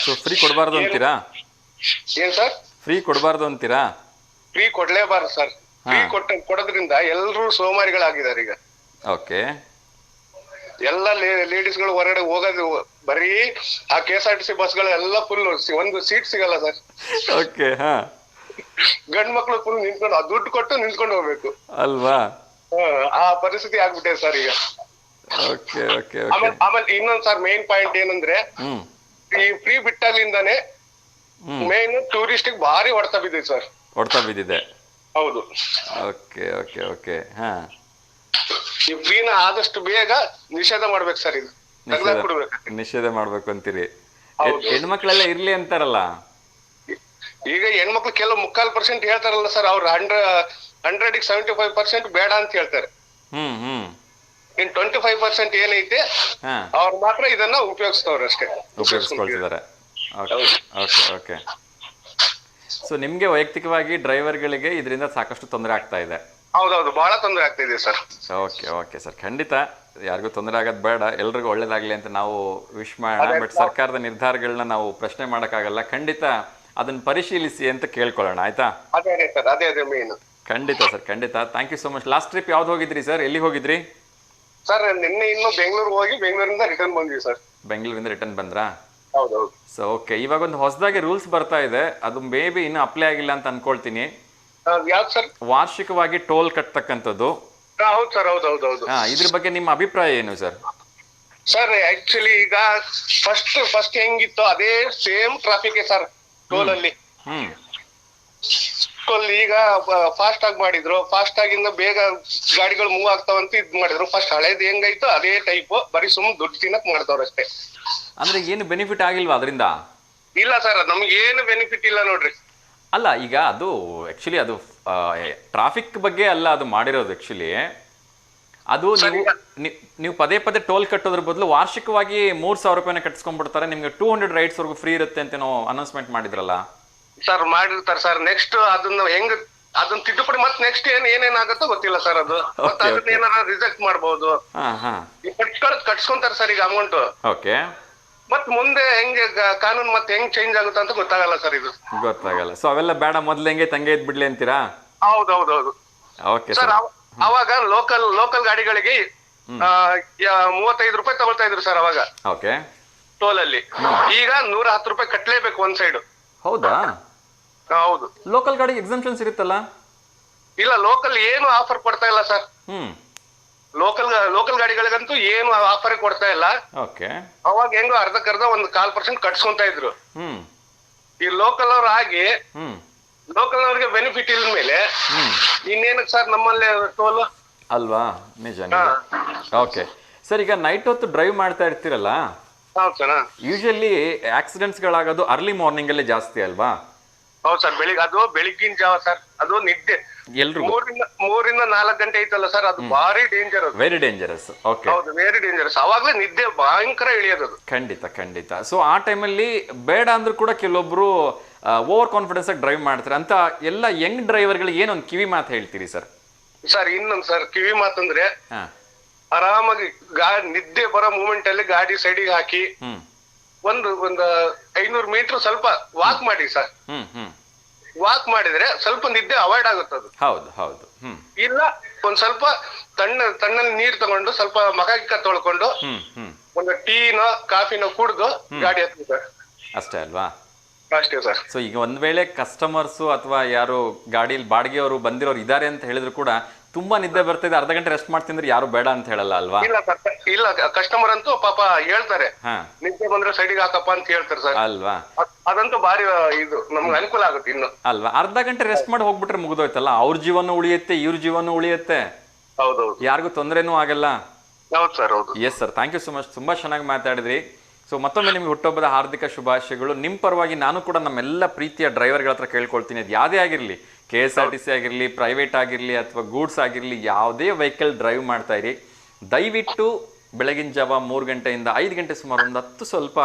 ಸೊ ಫ್ರೀ ಕೊಡಬಾರ್ದು ಅಂತೀರಾ? ಏನ್ ಸರ್? ಫ್ರೀ ಕೊಡಬಾರ್ದು ಅಂತೀರಾ? Free ಕೊಡ್ಲೇಬಾರ್ದು sir. ಫ್ರೀ ಕೊಡೋದ್ರಿಂದ ಎಲ್ಲರೂ ಸೋಮಾರಿಗಳಾಗಿದ್ದಾರೆ ಈಗ. ಓಕೆ. ಎಲ್ಲ ಲೇಡೀಸ್ಗಳು ಹೊರಗಡೆ ಹೋಗೋದು ಬರೀ ಆ KSRTC ಬಸ್ಗಳು ಎಲ್ಲ ಫುಲ್, ಒಂದು ಸೀಟ್ ಸಿಗಲ್ಲ ಸರ್. ಓಕೆ. ಹಾ. ಗಂಡ್ ಮಕ್ಳು ಫುಲ್ ನಿಂತ್ಕೊಂಡು ದುಡ್ಡು ಕೊಟ್ಟು ನಿಂತ್ಕೊಂಡು ಹೋಗ್ಬೇಕು ಅಲ್ವಾ? ಆ ಪರಿಸ್ಥಿತಿ ಆಗ್ಬಿಟ್ಟೆ ಸರ್ ಈಗ. Okay okay. ಆಮೇಲೆ ಇನ್ನೊಂದ್ ಸರ್ ಮೇನ್ ಪಾಯಿಂಟ್ ಏನಂದ್ರೆ, ಈ ಫ್ರೀ ಬಿಟ್ಟಾಗ್ಲಿಂದಾನೆ ಮೇನ್ ಟೂರಿಸ್ಟ್ ಭಾರಿ ಹೊಡ್ತಾ ಬಿದ್ದಿದೆ ಸರ್. ಹೊಡ್ತಾ ಬಿದ್ದಿದೆ. ಹೌದು. Okay okay okay. ಹಾ. ಈ ಫ್ರೀನ ಆದಷ್ಟು ಬೇಗ ನಿಷೇಧ ಮಾಡ್ಬೇಕು ಸರ್. ಇದು ನಿಷೇಧ ಮಾಡ್ಬೇಕು ಅಂತೀರಿ? ಹೆಣ್ಮಕ್ಳೆಲ್ಲ ಇರ್ಲಿ ಅಂತಾರಲ್ಲ. ಈಗ ಹೆಣ್ಮಕ್ಳು ಕೆಲವು 3/4% ಹೇಳ್ತಾರಲ್ಲ ಸರ್. ಅವ್ರು 100ಗೆ 75% ಬೇಡ ಅಂತ ಹೇಳ್ತಾರೆ. ಇನ್ 25% ಏನೈತೆ ಅವ್ರು ಮಾತ್ರ ಇದನ್ನ ಉಪಯೋಗಿಸ್ತವ್ರೆ ಅಷ್ಟೇ. ಉಪಯೋಗಿಸ್ಕೊಳ್ತಿದ್ದಾರೆ. Okay okay. ಸೊ ನಿಮ್ಗೆ ವೈಯಕ್ತಿಕವಾಗಿ ಡ್ರೈವರ್ಗಳಿಗೆ ಇದರಿಂದ ಸಾಕಷ್ಟು ತೊಂದರೆ ಆಗ್ತಾ ಇದೆ? ಹೌದೌದು, ಬಹಳ ತೊಂದರೆ ಆಗ್ತಾ ಇದೆ ಸರ್. Okay okay sir. ಖಂಡಿತ ಯಾರಿಗೂ ತೊಂದರೆ ಆಗೋದು ಬೇಡ, ಎಲ್ರಿಗೂ ಒಳ್ಳೇದಾಗ್ಲಿ ಅಂತ ನಾವು ವಿಶ್ ಮಾಡೋಣ. ಬಟ್ ಸರ್ಕಾರದ ನಿರ್ಧಾರಗಳನ್ನ ನಾವು ಪ್ರಶ್ನೆ ಮಾಡೋಕ್ಕಾಗಲ್ಲ. ಖಂಡಿತ ಅದನ್ನ ಪರಿಶೀಲಿಸಿ ಅಂತ ಕೇಳ್ಕೊಳ್ಳೋಣ, ಆಯ್ತಾ? ಅದೇ ಮೇನ್. ಖಂಡಿತ ಸರ್, ಖಂಡಿತ. Thank you so much. Last trip ಯಾವ್ದು ಹೋಗಿದ್ರಿ ಸರ್? ಎಲ್ಲಿ ಹೋಗಿದ್ರಿ ಸರ್? ನಿನ್ನೆ ಇನ್ನು ಬೆಂಗಳೂರಿಗೆ ಹೋಗಿ ಬೆಂಗಳೂರಿಂದ ರಿಟರ್ನ್ ಬಂದ್ವಿ ಸರ್. ಬೆಂಗಳೂರಿಂದ ರಿಟರ್ನ್ ಬಂದ್ರಾ? ಹೌದೌದು. So okay. ಇವಾಗ ಒಂದು ಹೊಸದಾಗಿ ರೂಲ್ಸ್ ಬರ್ತಾ ಇದೆ, ಅದು ಮೇ ಬಿ ಇನ್ನೂ ಅಪ್ಲೈ ಆಗಿಲ್ಲ ಅಂತ ಅನ್ಕೊಳ್ತೀನಿ. ಯಾವ್ದು ಸರ್? ವಾರ್ಷಿಕವಾಗಿ ಟೋಲ್ ಕಟ್ಟತಕ್ಕಂಥದ್ದು. ಹೌದು ಸರ್, ಹೌದೌದು. ಇದ್ರ ಬಗ್ಗೆ ನಿಮ್ಮ ಅಭಿಪ್ರಾಯ ಏನು ಸರ್? ಸರ್ ಆಕ್ಚುಲಿ ಈಗ ಫಸ್ಟ್ ಹೆಂಗಿತ್ತು ಅದೇ ಸೇಮ್ ಟ್ರಾಫಿಕ್ ಸರ್ ಟೋಲ್ ಅಲ್ಲಿ. ಈಗ ಫಾಸ್ಟ್ ಆಗಿ ಮಾಡಿದ್ರು. ಫಾಸ್ಟ್ ಆಗಿಂದ ಬೇಗ ಗಾಡಿಗಳು ಮೂವ್ ಆಗ್ತಾವಂತ ಇದ್ ಮಾಡಿದ್ರು. ಫಸ್ಟ್ ಹಳೇದ್ ಹೆಂಗಾಯ್ತು ಅದೇ ಟೈಪ್, ಬರೀ ದುಡ್ಡು ತಿನ್ನಕ್ ಮಾಡ್ತಾವ್ರ ಅಷ್ಟೇ. ಅಂದ್ರೆ ಏನು ಬೆನಿಫಿಟ್ ಆಗಿಲ್ವಾ ಅದರಿಂದ? ಇಲ್ಲ ಸರ್, ನಮ್ಗೆ ಏನು ಬೆನಿಫಿಟ್ ಇಲ್ಲ ನೋಡ್ರಿ. ಅಲ್ಲ, ಈಗ ಅದು ಆಕ್ಚುಲಿ ಅದು ಟ್ರಾಫಿಕ್ ಬಗ್ಗೆ ಅಲ್ಲ ಅದು ಮಾಡಿರೋದು. ಆಕ್ಚುಲಿ ಅದು ನೀವು ಪದೇ ಪದೇ ಟೋಲ್ ಕಟ್ಟೋದ್ರ ಬದಲು ವಾರ್ಷಿಕವಾಗಿ 3,000 ರೂಪಾಯಿನ ಕಟ್ಸ್ಕೊಂಡ್ಬಿಡ್ತಾರೆ. ನಿಮ್ಗೆ 200 ರೈಡ್ಸ್ ವರ್ಗು ಫ್ರೀ ಇರುತ್ತೆ ಅಂತ ಅನೌನ್ಸ್ಮೆಂಟ್ ಮಾಡಿದ್ರಲ್ಲ ಸರ್. ಮಾಡಿರ್ತಾರೆ ಸರ್. ನೆಕ್ಸ್ಟ್ ಅದನ್ನ ತಿದ್ದುಪಡಿ ಮತ್ತೆ ನೆಕ್ಸ್ಟ್ ಏನೇನಾಗುತ್ತೋ ಗೊತ್ತಿಲ್ಲ ಸರ್. ಅದು ಅದನ್ನ ಏನಾರ ರಿಜೆಕ್ಟ್ ಮಾಡ್ಬೋದು. ಕಟ್ಸ್ಕೊಂತಾರೆ ಸರ್ ಈಗ ಅಮೌಂಟ್. ಓಕೆ. ಮತ್ ಮುಂದೆ ಹೆಂಗೆ ಕಾನೂನು ಮತ್ತೆ ಹೆಂಗ್ ಚೇಂಜ್ ಆಗುತ್ತೆ ಅಂತ ಗೊತ್ತಾಗಲ್ಲ ಸರ್. ಇದು ಗೊತ್ತಾಗಲ್ಲ. ಸೊ ಅವೆಲ್ಲ ಬೇಡ, ಮೊದ್ಲು ಹೆಂಗೆ ತಂಗೆ ಇದ್ ಬಿಡ್ಲಿ ಅಂತೀರಾ? ಹೌದೌದೌದು. Okay sir. ಅವಾಗ ಲೋಕಲ್ ಗಾಡಿಗಳಿಗೆ 35 ರೂಪಾಯಿ ತಗೊಳ್ತಾ ಇದ್ರು ಸರ್ ಅವಾಗ. ಓಕೆ. ಟೋಲ್ ಅಲ್ಲಿ ಈಗ 110 ರೂಪಾಯಿ ಕಟ್ಲೇಬೇಕು ಒಂದ್ ಸೈಡ್. ಹೌದಾ? ಹೌದು. ಲೋಕಲ್ ಗಾಡಿ ಎಕ್ಸಂಪ್ಷನ್ಸ್ ಇರುತ್ತಲ್ಲ? ಇಲ್ಲ, ಲೋಕಲ್ ಏನು ಆಫರ್ ಕೊಡ್ತಾ ಇಲ್ಲ ಸರ್. ಲೋಕಲ್ ಗಾಡಿಗಳಿಗಂತೂ ಏನು ಆಫರ್ ಕೊಡ್ತಾ ಇಲ್ಲ. ಓಕೆ. ಅವಾಗ ಹೆಂಗೋ ಅರ್ಧಕ್ಕರ್ಧ 1/4% ಕಟ್ಸ್ಕೊಂತ ಇದ್ರು. ಈ ಲೋಕಲ್ ಅವ್ರ ಆಗಿ ಲೋಕಲ್ ಅವ್ರಿಗೆ ಬೆನಿಫಿಟ್ ಇಲ್ ಮೇಲೆ ಇನ್ನೇನಕ್ಕೆ ಸರ್ ನಮ್ಮಲ್ಲಿ ಟೋಲ್ ಅಲ್ವಾ? ನಿಜ. ಓಕೆ. ಸರ್ ಈಗ ನೈಟ್ ಹೊತ್ತು ಡ್ರೈವ್ ಮಾಡ್ತಾ ಇರ್ತೀರಲ್ಲ, ಹೌದು ಸರ್. ಯೂಶಲಿ ಆಕ್ಸಿಡೆಂಟ್ಸ್ಗಳಾಗೋದು ಅರ್ಲಿ ಮಾರ್ನಿಂಗಲ್ಲೇ ಜಾಸ್ತಿ ಅಲ್ವಾ? ಹೌದು ಸರ್, ಅದು ಬೆಳಿಗ್ಗಿನ ಜಾವ ಸರ್. ಅದು ನಿದ್ದೆ ಎಲ್ರಿಗೂ 3-4 ಗಂಟೆ ಐತಲ್ಲ ಸರ್, ಅದು ಭಾರಿ ಡೇಂಜರ್. Very dangerous. ಓಕೆ, ಹೌದು, ವೆರಿ ಡೇಂಜರಸ್. ಅವಾಗ್ಲೇ ನಿದ್ದೆ ಭಯಂಕರ ಇಳಿಯೋದು. ಖಂಡಿತ ಖಂಡಿತ. ಸೊ ಆ ಟೈಮಲ್ಲಿ ಬೇಡ ಅಂದ್ರೂ ಕೂಡ ಕೆಲವೊಬ್ರು ಓವರ್ ಕಾನ್ಫಿಡೆನ್ಸ್ ಆಗಿ ಡ್ರೈವ್ ಮಾಡ್ತಾರೆ ಅಂತ ಎಲ್ಲ ಯಂಗ್ ಡ್ರೈವರ್ಗಳಿಗೆ ಏನೊಂದು ಕಿವಿ ಮಾತು ಹೇಳ್ತೀರಿ ಸರ್? ಸರ್ ಇನ್ನೊಂದು ಸರ್ ಕಿವಿ ಮಾತಂದ್ರೆ, ಹಾ, ಆರಾಮಾಗಿ ನಿದ್ದೆ ಬರೋ ಮೂಮೆಂಟ್ ಅಲ್ಲಿ ಗಾಡಿ ಸೈಡಿಗೆ ಹಾಕಿ ಒಂದು 500 ಮೀಟರ್ ಸ್ವಲ್ಪ ವಾಕ್ ಮಾಡಿ ಸರ್. ವಾಕ್ ಮಾಡಿದ್ರೆ ಸ್ವಲ್ಪ ನಿದ್ದೆ ಅವಾಯ್ಡ್ ಆಗುತ್ತದು. ಹೌದು ಹೌದು. ಇಲ್ಲ ಒಂದ್ ಸ್ವಲ್ಪ ತಣ್ಣಲ್ಲಿ ನೀರ್ ತಗೊಂಡು ಸ್ವಲ್ಪ ಮಖ ತೊಳ್ಕೊಂಡು ಒಂದು ಟೀನೋ ಕಾಫಿನೋ ಕುಡ್ದು ಗಾಡಿ ಹತ್ತಿ ಸರ್. ಅಷ್ಟೇ ಅಲ್ವಾ? ಅಷ್ಟೇ ಸರ್. ಸೊ ಈಗ ಒಂದ್ ವೇಳೆ ಕಸ್ಟಮರ್ಸು ಅಥವಾ ಯಾರು ಗಾಡಿಯಲ್ಲಿ ಬಾಡಿಗೆಯವರು ಬಂದಿರೋರು ಇದಾರೆ ಅಂತ ಹೇಳಿದ್ರು ಕೂಡ ತುಂಬಾ ನಿದ್ದೆ ಬರ್ತಿದೆ, ಅರ್ಧ ಗಂಟೆ ರೆಸ್ಟ್ ಮಾಡ್ತಿದ್ರೆ ಯಾರು ಬೇಡ ಅಂತ ಹೇಳಲ್ಲ ಅಲ್ವಾ? ಇಲ್ಲ ಕಸ್ಟಮರ್ ಅಂತೂ ಪಾಪ ಹೇಳ್ತಾರೆ, ನಿದ್ದೆ ಬಂದ್ರೆ ಸೈಡಿಗೆ ಹಾಕಪ್ಪ ಅಂತ ಹೇಳ್ತಾರೆ ಸರ್. ಅಲ್ವಾ? ಅದಂತೂ ಭಾರಿ ಇದು ನಮ್ಗೆ ಅನುಕೂಲ ಆಗುತ್ತೆ ಇನ್ನು. ಅಲ್ವಾ? ಅರ್ಧ ಗಂಟೆ ರೆಸ್ಟ್ ಮಾಡಿ ಹೋಗ್ಬಿಟ್ರೆ ಮುಗಿದೋಯ್ತಲ್ಲ, ಅವ್ರ ಜೀವನ ಉಳಿಯುತ್ತೆ, ಇವ್ರ ಜೀವನ ಉಳಿಯುತ್ತೆ, ಹೌದೌದು, ಯಾರಿಗೂ ತೊಂದರೆನೂ ಆಗಲ್ಲ. ಹೌದು ಸರ್, ಹೌದು. Yes sir, thank you so much, ತುಂಬಾ ಚೆನ್ನಾಗಿ ಮಾತಾಡಿದ್ರಿ. ಸೊ ಮತ್ತೊಮ್ಮೆ ನಿಮ್ಗೆ ಹುಟ್ಟುಹಬ್ಬದ ಹಾರ್ದಿಕ ಶುಭಾಶಯಗಳು. ನಿಮ್ಮ ಪರವಾಗಿ ನಾನು ಕೂಡ ನಮ್ಮೆಲ್ಲ ಪ್ರೀತಿಯ ಡ್ರೈವರ್ಗಳ ಹತ್ರ ಕೇಳ್ಕೊಳ್ತೀನಿ, ಅದು ಯಾವುದೇ ಆಗಿರಲಿ, KSRTC ಆಗಿರಲಿ, ಪ್ರೈವೇಟ್ ಆಗಿರಲಿ ಅಥವಾ ಗೂಡ್ಸ್ ಆಗಿರಲಿ, ಯಾವುದೇ ವೆಹಿಕಲ್ ಡ್ರೈವ್ ಮಾಡ್ತಾ ಇರಿ, ದಯವಿಟ್ಟು ಬೆಳಗಿನ ಜಾವ 3 ಗಂಟೆಯಿಂದ 5 ಗಂಟೆ ಸುಮಾರು ಒಂದು 10 ಸ್ವಲ್ಪ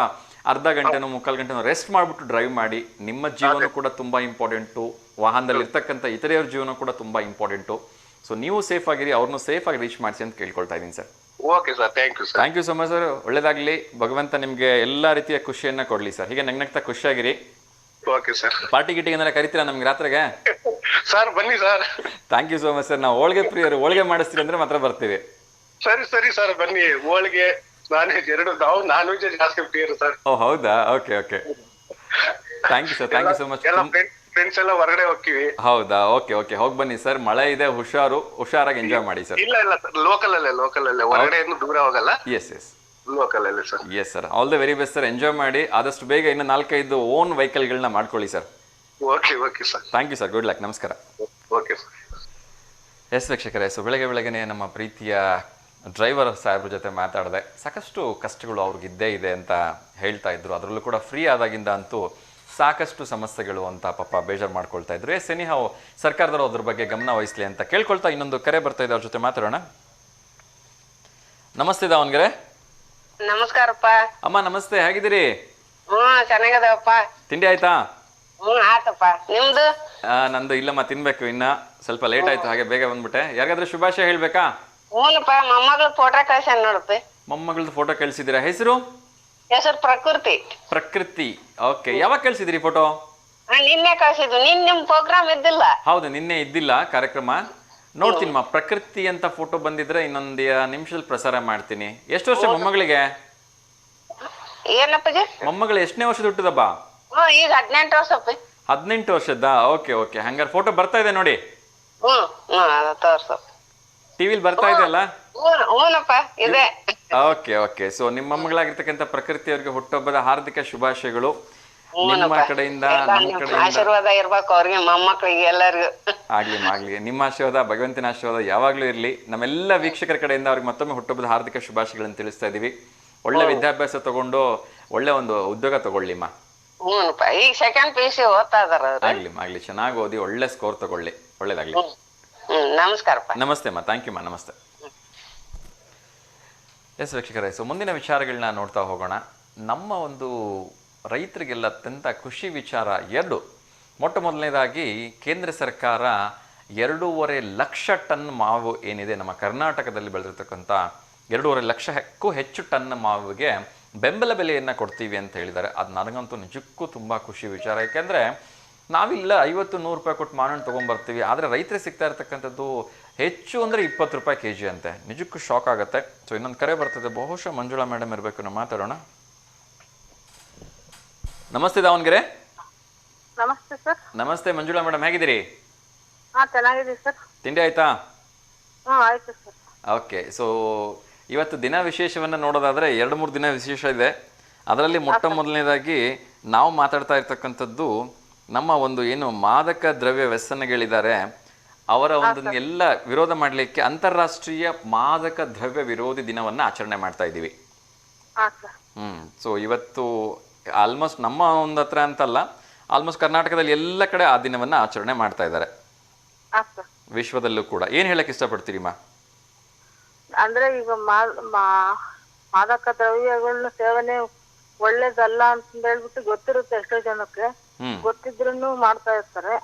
ಅರ್ಧ ಗಂಟೆನೋ 3/4 ಗಂಟೆನೋ ರೆಸ್ಟ್ ಮಾಡಿಬಿಟ್ಟು ಡ್ರೈವ್ ಮಾಡಿ. ನಿಮ್ಮ ಜೀವನ ಕೂಡ ತುಂಬ ಇಂಪಾರ್ಟೆಂಟು, ವಾಹನದಲ್ಲಿ ಇರ್ತಕ್ಕಂಥ ಇತರೆಯವ್ರ ಜೀವನ ಕೂಡ ತುಂಬ ಇಂಪಾರ್ಟೆಂಟು. ಸೊ ನೀವು ಸೇಫ್ ಆಗಿರಿ, ಅವ್ರನ್ನೂ ಸೇಫ್ ಆಗಿ ರೀಚ್ ಮಾಡಿಸಿ ಅಂತ ಕೇಳ್ಕೊಳ್ತಾ ಇದ್ದೀನಿ sir. Okay sir, thank you sir. Thank you so much sir, ಒಳ್ಳೇದಾಗಲಿ, ಭಗವಂತ ನಿಮಗೆ ಎಲ್ಲ ರೀತಿಯ ಖುಷಿಯನ್ನು ಕೊಡಲಿ ಸರ್. ಹೀಗೆ ನಗ್ನಗ್ತಾ ಖುಷಿಯಾಗಿರಿ. Okay sir. ಪಾರ್ಟಿ ಗಿಟಿಗೆ ಕರಿತೀರಾ ನಮ್ಗೆ ರಾತ್ರಿಗೆ? ಸರ್ ಬನ್ನಿ sir. Thank you so much sir. ನಾವು ಹೋಳಿಗೆ ಪ್ರಿಯರು, ಹೋಳಿಗೆ ಮಾಡಿಸ್ತೀರಿ ಅಂದ್ರೆ ಮಾತ್ರ ಬರ್ತೀವಿ. ಸರಿ ಸರ್, ಬನ್ನಿ. ಹೋಳಿಗೆ ನಾನ್ ವೆಜ್ ಎರಡು, ನಾವು ನಾನ್ ವೆಜ್ ಜಾಸ್ತಿ ಪ್ರಿಯರು ಸರ್. ಓ ಹೌದಾ? Okay okay, thank you sir, thank you so much. Friends ಎಲ್ಲ ಹೊರಗಡೆ ಹೋಗ್ತೀವಿ. ಹೌದಾ? ಓಕೆ ಓಕೆ, ಹೋಗಿ ಬನ್ನಿ ಸರ್, ಮಳೆ ಇದೆ, ಹುಷಾರಾಗಿ ಎಂಜಾಯ್ ಮಾಡಿ ಸರ್. ಇಲ್ಲ ಸರ್, ಲೋಕಲ್ ಅಲ್ಲೇ ಹೊರಗಡೆ ಏನು ದೂರ ಹೋಗಲ್ಲ. ಎಸ್ ಎಸ್, ಲೋಕಲ್ ಅಲ್ಲೇ sir. Yes sir, all the very best sir, enjoy ಮಾಡಿ. ಆದಷ್ಟು ಬೇಗ ಇನ್ನು 4-5 ಓನ್ ವೆಹಿಕಲ್ಗಳನ್ನ ಮಾಡ್ಕೊಳ್ಳಿ sir. Okay sir, thank you sir, good luck, ನಮಸ್ಕಾರ. Okay sir. ಎಸ್ ವೀಕ್ಷಕರೇ, ಸೊ ಬೆಳಗ್ಗೆನೆ ನಮ್ಮ ಪ್ರೀತಿಯ ಡ್ರೈವರ್ ಸಾಹೇಬ್ರ ಜೊತೆ ಮಾತಾಡಿದೆ. ಸಾಕಷ್ಟು ಕಷ್ಟಗಳು ಅವ್ರಿಗಿದ್ದೇ ಇದೆ ಅಂತ ಹೇಳ್ತಾ ಇದ್ರು. ಅದರಲ್ಲೂ ಕೂಡ ಫ್ರೀ ಆದಾಗಿಂದ ಅಂತೂ ಸಾಕಷ್ಟು ಸಮಸ್ಯೆಗಳು ಅಂತ ಪಾಪ ಬೇಜಾರು ಮಾಡ್ಕೊಳ್ತಾ ಇದ್ರು. ಎನಿಹೌ ಸರ್ಕಾರದವರು ಅದ್ರ ಬಗ್ಗೆ ಗಮನ ವಹಿಸ್ಲಿ ಅಂತ ಕೇಳ್ಕೊಳ್ತಾ ಇನ್ನೊಂದು ಕರೆ ಬರ್ತಾ ಇದೆ, ಅವ್ರ ಜೊತೆ ಮಾತಾಡೋಣ. ನಮಸ್ತೆ ದಾವಣಗೆರೆ. ನಮಸ್ಕಾರಪ್ಪ. ಅಮ್ಮ ನಮಸ್ತೆ, ಹೇಗಿದ್ದೀರಿ? ಚೆನ್ನಾಗದಪ್ಪ. ತಿಂಡಿ ಆಯ್ತಾ? ಆತಪ್ಪ, ನಿಮ್ದು? ನಂದು ಇಲ್ಲಮ್ಮ, ತಿನ್ಬೇಕು, ಇನ್ನ ಸ್ವಲ್ಪ ಲೇಟ್ ಆಯ್ತು, ಹಾಗೆ ಬೇಗ ಬಂದ್ಬಿಟ್ಟೆ. ಯಾರಿಗಾದ್ರೂ ಶುಭಾಶಯ ಹೇಳ್ಬೇಕಾ? ಹ್ಞೂನಪ್ಪ, ಮೊಮ್ಮಗಳ ಫೋಟೋ ಕಳ್ಸ್ಯಾನ ನೋಡಪ್ಪ. ಮೊಮ್ಮಗಳದ್ದು ಫೋಟೋ ಕಳ್ಸಿದ್ದೀರಾ? ಹೆಸರು ಪ್ರಕೃತಿ. ಪ್ರಕೃತಿ, ಓಕೆ. ಯಾವಾಗ ಕಳ್ಸಿದ್ರಿ ಫೋಟೋ? ನಿನ್ನೆ ಕಳ್ಸಿದ್ವಿ. ನಿಮ್ ಪ್ರೋಗ್ರಾಮ್ ಇದ್ದಿಲ್ಲ? ಹೌದು, ನಿನ್ನೆ ಇದ್ದಿಲ್ಲ ಕಾರ್ಯಕ್ರಮ. ನೋಡ್ತೀನಿ ಮಾ, ಪ್ರಕೃತಿ ಅಂತ ಫೋಟೋ ಬಂದಿದ್ರೆ ಇನ್ನೊಂದು ನಿಮಿಷದಲ್ಲಿ ಪ್ರಸಾರ ಮಾಡ್ತೀನಿ. ಎಷ್ಟು ವರ್ಷ ಮೊಮ್ಮಗಳಿಗೆ? ಏನಪ್ಪಜಿ? ಮೊಮ್ಮಗಳು ಎಷ್ಟನೇ ವರ್ಷದ ಹುಟ್ಟಿದಬ್ಬ? ಈಗ 18 ವರ್ಷಪ್ಪ. 18 ವರ್ಷದ? ಓಕೆ ಓಕೆ, ಹಂಗಾರೆ ಫೋಟೋ ಬರ್ತಾ ಇದೆ ನೋಡಿ. ಟಿವಿಲಿ ಬರ್ತಾ ಇದೆ ಅಲ್ಲ? ಹ್ಞೂನಪ್ಪ, ಇದೆ. ಓಕೆ ಓಕೆ, ಸೊ ನಿಮ್ಮ ಮೊಮ್ಮಗಳಾಗಿರ್ತಕ್ಕಂಥ ಪ್ರಕೃತಿ ಅವರಿಗೆ ಹುಟ್ಟುಹಬ್ಬದ ಹಾರ್ದಿಕ ಶುಭಾಶಯಗಳು. ನಿಮ್ಮ ಕಡೆಯಿಂದ, ನಮ್ಮ ಕಡೆಯಿಂದ ಆಶೀರ್ವಾದ ಇರ್ಬೇಕು ಅವ್ರಿಗೆ, ಮೊಮ್ಮಕ್ಕಳಿಗೆ ಎಲ್ಲರಿಗೂ. ಆಗ್ಲಿ, ನಿಮ್ಮ ಆಶೀರ್ವಾದ, ಭಗವಂತನ ಆಶೀರ್ವಾದ ಯಾವಾಗ್ಲೂ ಇರ್ಲಿ. ನಮ್ಮೆಲ್ಲ ವೀಕ್ಷಕರ ಕಡೆಯಿಂದ ಅವ್ರಿಗೆ ಮತ್ತೊಮ್ಮೆ ಹುಟ್ಟುಹಬ್ಬದ ಹಾರ್ದಿಕ ಶುಭಾಶಯಗಳನ್ನು ತಿಳಿಸ್ತಾ ಇದೀವಿ. ಒಳ್ಳೆ ವಿದ್ಯಾಭ್ಯಾಸ ತಗೊಂಡು ಒಳ್ಳೆ ಒಂದು ಉದ್ಯೋಗ ತಗೊಳ್ಳಿಮ್ಮ. ಹ್ಞೂನಪ್ಪ, ಈಗ ಸೆಕೆಂಡ್ PUC ಓದ್ತಾ ಇದಾರ. ಆಗ್ಲಿ, ಚೆನ್ನಾಗಿ ಓದಿ ಒಳ್ಳೆ ಸ್ಕೋರ್ ತಗೊಳ್ಳಿ, ಒಳ್ಳೇದಾಗ್ಲಿ. ನಮಸ್ಕಾರಪ್ಪ. ನಮಸ್ತೆ ಅಮ್ಮ, ಥ್ಯಾಂಕ್ ಯು ಅಮ್ಮ, ನಮಸ್ತೆ. ಎಸ್ ವೀಕ್ಷಕರೇ, ಸೊ ಮುಂದಿನ ವಿಚಾರಗಳನ್ನ ನೋಡ್ತಾ ಹೋಗೋಣ. ನಮ್ಮ ಒಂದು ರೈತರಿಗೆಲ್ಲ ಅತ್ಯಂತ ಖುಷಿ ವಿಚಾರ ಎರಡು. ಮೊದಲನೇದಾಗಿ ಕೇಂದ್ರ ಸರ್ಕಾರ 2.5 ಲಕ್ಷ ಟನ್ ಮಾವು ಏನಿದೆ ನಮ್ಮ ಕರ್ನಾಟಕದಲ್ಲಿ ಬೆಳೆದಿರ್ತಕ್ಕಂಥ 2.5 ಲಕ್ಷಕ್ಕೂ ಹೆಚ್ಚು ಟನ್ ಮಾವಿಗೆ ಬೆಂಬಲ ಬೆಲೆಯನ್ನು ಕೊಡ್ತೀವಿ ಅಂತ ಹೇಳಿದ್ದಾರೆ. ಅದು ನನಗಂತೂ ನಿಜಕ್ಕೂ ತುಂಬ ಖುಷಿ ವಿಚಾರ. ಯಾಕೆಂದರೆ ನಾವಿಲ್ಲ 50-100 ರೂಪಾಯಿ ಕೊಟ್ಟು ಮಾವಿನ ತೊಗೊಂಬರ್ತೀವಿ, ಆದರೆ ರೈತರಿಗೆ ಸಿಗ್ತಾ ಇರ್ತಕ್ಕಂಥದ್ದು ಹೆಚ್ಚು ಅಂದರೆ 20 ರೂಪಾಯಿ kg ಅಂತೆ. ನಿಜಕ್ಕೂ ಶಾಕ್ ಆಗುತ್ತೆ. ಸೊ ಇನ್ನೊಂದು ಕರೆ ಬರ್ತದೆ, ಬಹುಶಃ ಮಂಜುಳಾ ಮೇಡಮ್ ಇರಬೇಕು, ನಾವು ಮಾತಾಡೋಣ. ನಮಸ್ತೆ ದಾವಣಗೆರೆ. ನಮಸ್ತೆ ಸರ್. ನಮಸ್ತೆ ಮಂಜುಳಾ ಮೇಡಮ್, ಹೇಗಿದ್ದೀರಿ? ಚೆನ್ನಾಗಿದ್ದೀವಿ ಸರ್. ತಿಂಡಿ ಆಯ್ತಾ? ಆಯ್ತು ಸರ್. ಓಕೆ, ಸೊ ಇವತ್ತು ದಿನ ವಿಶೇಷವನ್ನು ನೋಡೋದಾದರೆ 2-3 ದಿನ ವಿಶೇಷ ಇದೆ. ಅದರಲ್ಲಿ ಮೊದಲನೇದಾಗಿ ನಾವು ಮಾತಾಡ್ತಾ ಇರ್ತಕ್ಕಂಥದ್ದು ನಮ್ಮ ಒಂದು ಏನು ಮಾದಕ ದ್ರವ್ಯ ವ್ಯಸನಗಳಿದ್ದಾರೆ ಅವರ ಒಂದು ಎಲ್ಲ ವಿರೋಧ ಮಾಡಲಿಕ್ಕೆ ಅಂತಾರಾಷ್ಟ್ರೀಯ ಮಾದಕ ದ್ರವ್ಯ ವಿರೋಧಿ ದಿನವನ್ನ ಆಚರಣೆ ಮಾಡ್ತಾ ಇದ್ದೀವಿ. ಹಾ ಸರ್. ಸೊ ಇವತ್ತು ಆಲ್ಮೋಸ್ಟ್ ನಮ್ಮ ಒಂದು ಹತ್ರ ಅಂತಲ್ಲ, ಆಲ್ಮೋಸ್ಟ್ ಕರ್ನಾಟಕದಲ್ಲಿ ಎಲ್ಲ ಕಡೆ ಆ ದಿನವನ್ನ ಆಚರಣೆ ಮಾಡ್ತಾ ಇದ್ದಾರೆ, ಹಾ ಸರ್. ವಿಶ್ವದಲ್ಲೂ ಕೂಡ. ಏನ್ ಹೇಳಕ್ ಇಷ್ಟಪಡ್ತೀರಿಮ್ಮ? ಅಂದ್ರೆ ಈಗ ಮಾದಕ ದ್ರವ್ಯಗಳನ್ನ ಸೇವನೆ ಒಳ್ಳೇದಲ್ಲ ಅಂತ ಹೇಳ್ಬಿಟ್ಟು ಗೊತ್ತಿರುತ್ತೆ ಎಷ್ಟೋ ಜನಕ್ಕೆ, ಗೊತ್ತಿದ್ರೂ ಮಾಡ್ತಾ ಇರ್ತಾರೆ.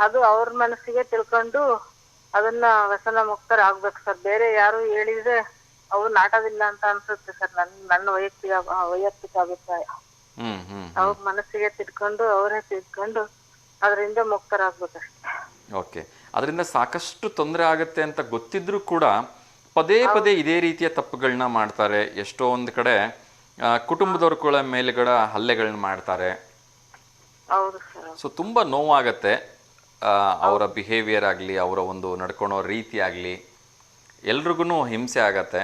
ಅದು ಅವ್ರ ಮನಸ್ಸಿಗೆ ತಿಳ್ಕೊಂಡು ಅದನ್ನ ವ್ಯಸನ ಮುಕ್ತರಾಗ್ಬೇಕು ಸರ್. ಬೇರೆ ಯಾರು ಹೇಳಿದ್ರೆ ಅವು ನಾಟವಿಲ್ಲ ಅಂತ ಅನ್ಸುತ್ತೆ ಸರ್. ನನ್ನ ವೈಯಕ್ತಿಕ ಅಭಿಪ್ರಾಯ. ಅವ್ರ ಮನಸ್ಸಿಗೆ ತಿಳ್ಕೊಂಡು ಅವರೇ ತಿಳ್ಕೊಂಡು ಅದರಿಂದ ಮುಕ್ತರಾಗ್ಬೇಕಷ್ಟೇ. ಓಕೆ. ಅದರಿಂದ ಸಾಕಷ್ಟು ತೊಂದರೆ ಆಗುತ್ತೆ ಅಂತ ಗೊತ್ತಿದ್ರು ಕೂಡ ಪದೇ ಪದೇ ಇದೇ ರೀತಿಯ ತಪ್ಪುಗಳನ್ನ ಮಾಡ್ತಾರೆ. ಎಷ್ಟೋ ಒಂದು ಕಡೆ ಕುಟುಂಬದವ್ರ ಮೇಲೆಗಡ ಹಲ್ಲೆಗಳನ್ನ ಮಾಡ್ತಾರೆ. ಸೊ ತುಂಬಾ ನೋವಾಗತ್ತೆ. ಅವರ ಬಿಹೇವಿಯರ್ ಆಗಲಿ, ಅವರ ಒಂದು ನಡ್ಕೊಳೋ ರೀತಿ ಆಗಲಿ, ಎಲ್ರಿಗೂ ಹಿಂಸೆ ಆಗತ್ತೆ.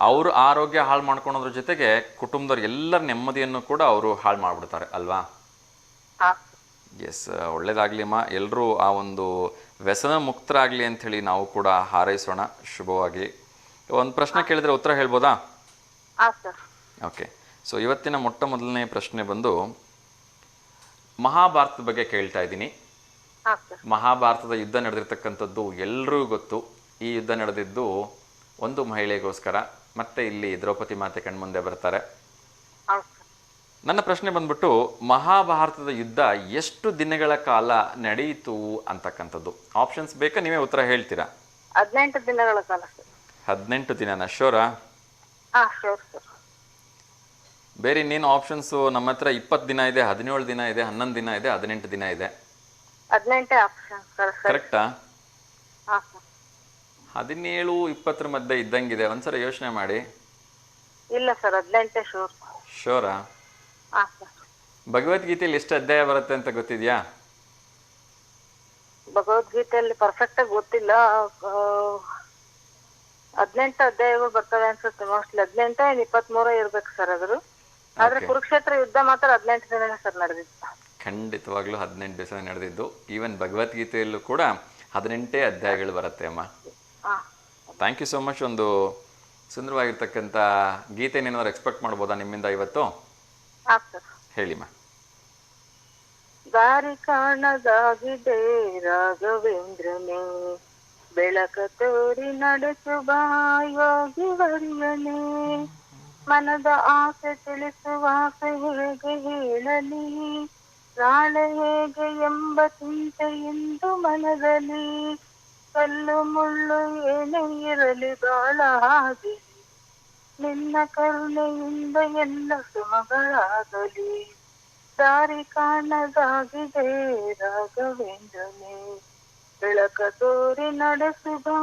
ಅವ್ರ ಆರೋಗ್ಯ ಹಾಳು ಮಾಡ್ಕೊಳೋದ್ರ ಜೊತೆಗೆ ಕುಟುಂಬದವ್ರ ಎಲ್ಲರ ನೆಮ್ಮದಿಯನ್ನು ಕೂಡ ಅವರು ಹಾಳು ಮಾಡ್ಬಿಡ್ತಾರೆ ಅಲ್ವಾ? ಎಸ್, ಒಳ್ಳೇದಾಗ್ಲಿಮ್ಮ. ಎಲ್ಲರೂ ಆ ಒಂದು ವ್ಯಸನ ಮುಕ್ತರಾಗ್ಲಿ ಅಂತ ಹೇಳಿ ನಾವು ಕೂಡ ಹಾರೈಸೋಣ. ಶುಭವಾಗಿ. ಒಂದು ಪ್ರಶ್ನೆ ಕೇಳಿದ್ರೆ ಉತ್ತರ ಹೇಳ್ಬೋದಾ? ಓಕೆ. ಸೊ ಇವತ್ತಿನ ಮೊಟ್ಟ ಮೊದಲನೇ ಪ್ರಶ್ನೆ ಬಂದು ಮಹಾಭಾರತದ ಬಗ್ಗೆ ಕೇಳ್ತಾ ಇದ್ದೀನಿ. ಮಹಾಭಾರತದ ಯುದ್ಧ ನಡೆದಿರ್ತಕ್ಕಂಥದ್ದು ಎಲ್ರಿಗೂ ಗೊತ್ತು. ಈ ಯುದ್ಧ ನಡೆದಿದ್ದು ಒಂದು ಮಹಿಳೆಗೋಸ್ಕರ. ಮತ್ತೆ ಇಲ್ಲಿ ದ್ರೌಪದಿ ಮಾತೆ ಕಣ್ಮುಂದೆ ಬರ್ತಾರೆ. ನನ್ನ ಪ್ರಶ್ನೆ ಬಂದ್ಬಿಟ್ಟು, ಮಹಾಭಾರತದ ಯುದ್ಧ ಎಷ್ಟು ದಿನಗಳ ಕಾಲ ನಡೆಯಿತು ಅಂತಕ್ಕಂಥದ್ದು. ಆಪ್ಷನ್ಸ್ ಬೇಕಾ, ನೀವೇ ಉತ್ತರ ಹೇಳ್ತೀರಾ? 18 ದಿನಗಳ ಕಾಲ. 18 ದಿನನ? ಶೋರಾ? ಬೇರೆ ಇನ್ನೇನು ಆಪ್ಷನ್ಸ್ ನಮ್ಮ ಹತ್ರ? 20 ದಿನ ಇದೆ, 17 ದಿನ ಇದೆ, 11 ದಿನ ಇದೆ, 18 ದಿನ ಇದೆ. 18 ಆಪ್ಷನ್ ಸರ್. ಕರೆಕ್ಟಾ? 17, 20 ಮಧ್ಯೆ ಇದ್ದಂಗಿದೆ. ಒಂದ್ಸಲ ಯೋಚನೆ ಮಾಡಿ. ಇಲ್ಲ ಸರ್, 18 ಶೋರ್. ಶೋರಾ? ಭಗವದ್ಗೀತೆಯಲ್ಲಿ ಎಷ್ಟು ಅಧ್ಯಾಯ ಬರುತ್ತೆ ಅಂತ ಗೊತ್ತಿದ್ಯಾ? ಭಗವದ್ಗೀತೆಯಲ್ಲಿ ಪರ್ಫೆಕ್ಟ್ ಆಗಿ ಗೊತ್ತಿಲ್ಲ. 18 ಅಧ್ಯಾಯಗಳು ಬರ್ತವೆ ಅನ್ಸುತ್ತೆ. ಮೋಸ್ಟ್ಲಿ 18, 23 ಇರ್ಬೇಕು ಸರ್ ಅದ್ರು. ಆದ್ರೆ ಕುರುಕ್ಷೇತ್ರ ಯುದ್ಧ ಮಾತ್ರ 18 ದಿನ ಸರ್ ನಡೆದಿತ್ತು. ಖಂಡಿತವಾಗ್ಲೂ 18 ದಿವಸ ನಡೆದಿದ್ದು. ಈವನ್ ಭಗವದ್ಗೀತೆಯಲ್ಲೂ ಕೂಡ 18 ಅಧ್ಯಾಯಗಳು ಬರುತ್ತೆ ಅಮ್ಮ. Thank you so much. ಒಂದು ಸುಂದರವಾಗಿರ್ತಕ್ಕಂಥ ಗೀತೆ ಏನಾದ್ರು ಎಕ್ಸ್ಪೆಕ್ಟ್ ಮಾಡ್ಬೋದಾ ನಿಮ್ಮಿಂದ ಇವತ್ತು? ಹೇಳಿಮ್ಮ. ದಾರಿ ಕಾಣದಾಗಿದೆ ರಾಘವೇಂದ್ರನೇ, ಬೆಳಕ ತೋರಿ ನಡೆಸುವ ಯೋಗಿ ವರ್ಯನೇ, ಮನದ ಆಸೆ ತಿಳಿಸುವ ಆಸೆ ಹೇಗೆ ಹೇಳಲಿ, ನಾಳೆ ಹೇಗೆ ಎಂಬ ಚಿಂತೆ ಎಂದು ಮನದಲ್ಲಿ, ಕಲ್ಲು ಮುಳ್ಳು ಏನೇ ಇರಲಿ ಬಾಳ ಹಾಗೆ, ನಿನ್ನ ಕರುಣೆಯಿಂದ ಎಲ್ಲ ಸುಮಗಳಾಗಲಿ, ದಾರಿ ಕಾಣದಾಗಿದೆ ರಾಘವೇಂದ್ರನೇ, ಬೆಳಕ ತೋರಿ ನಡೆಸುವ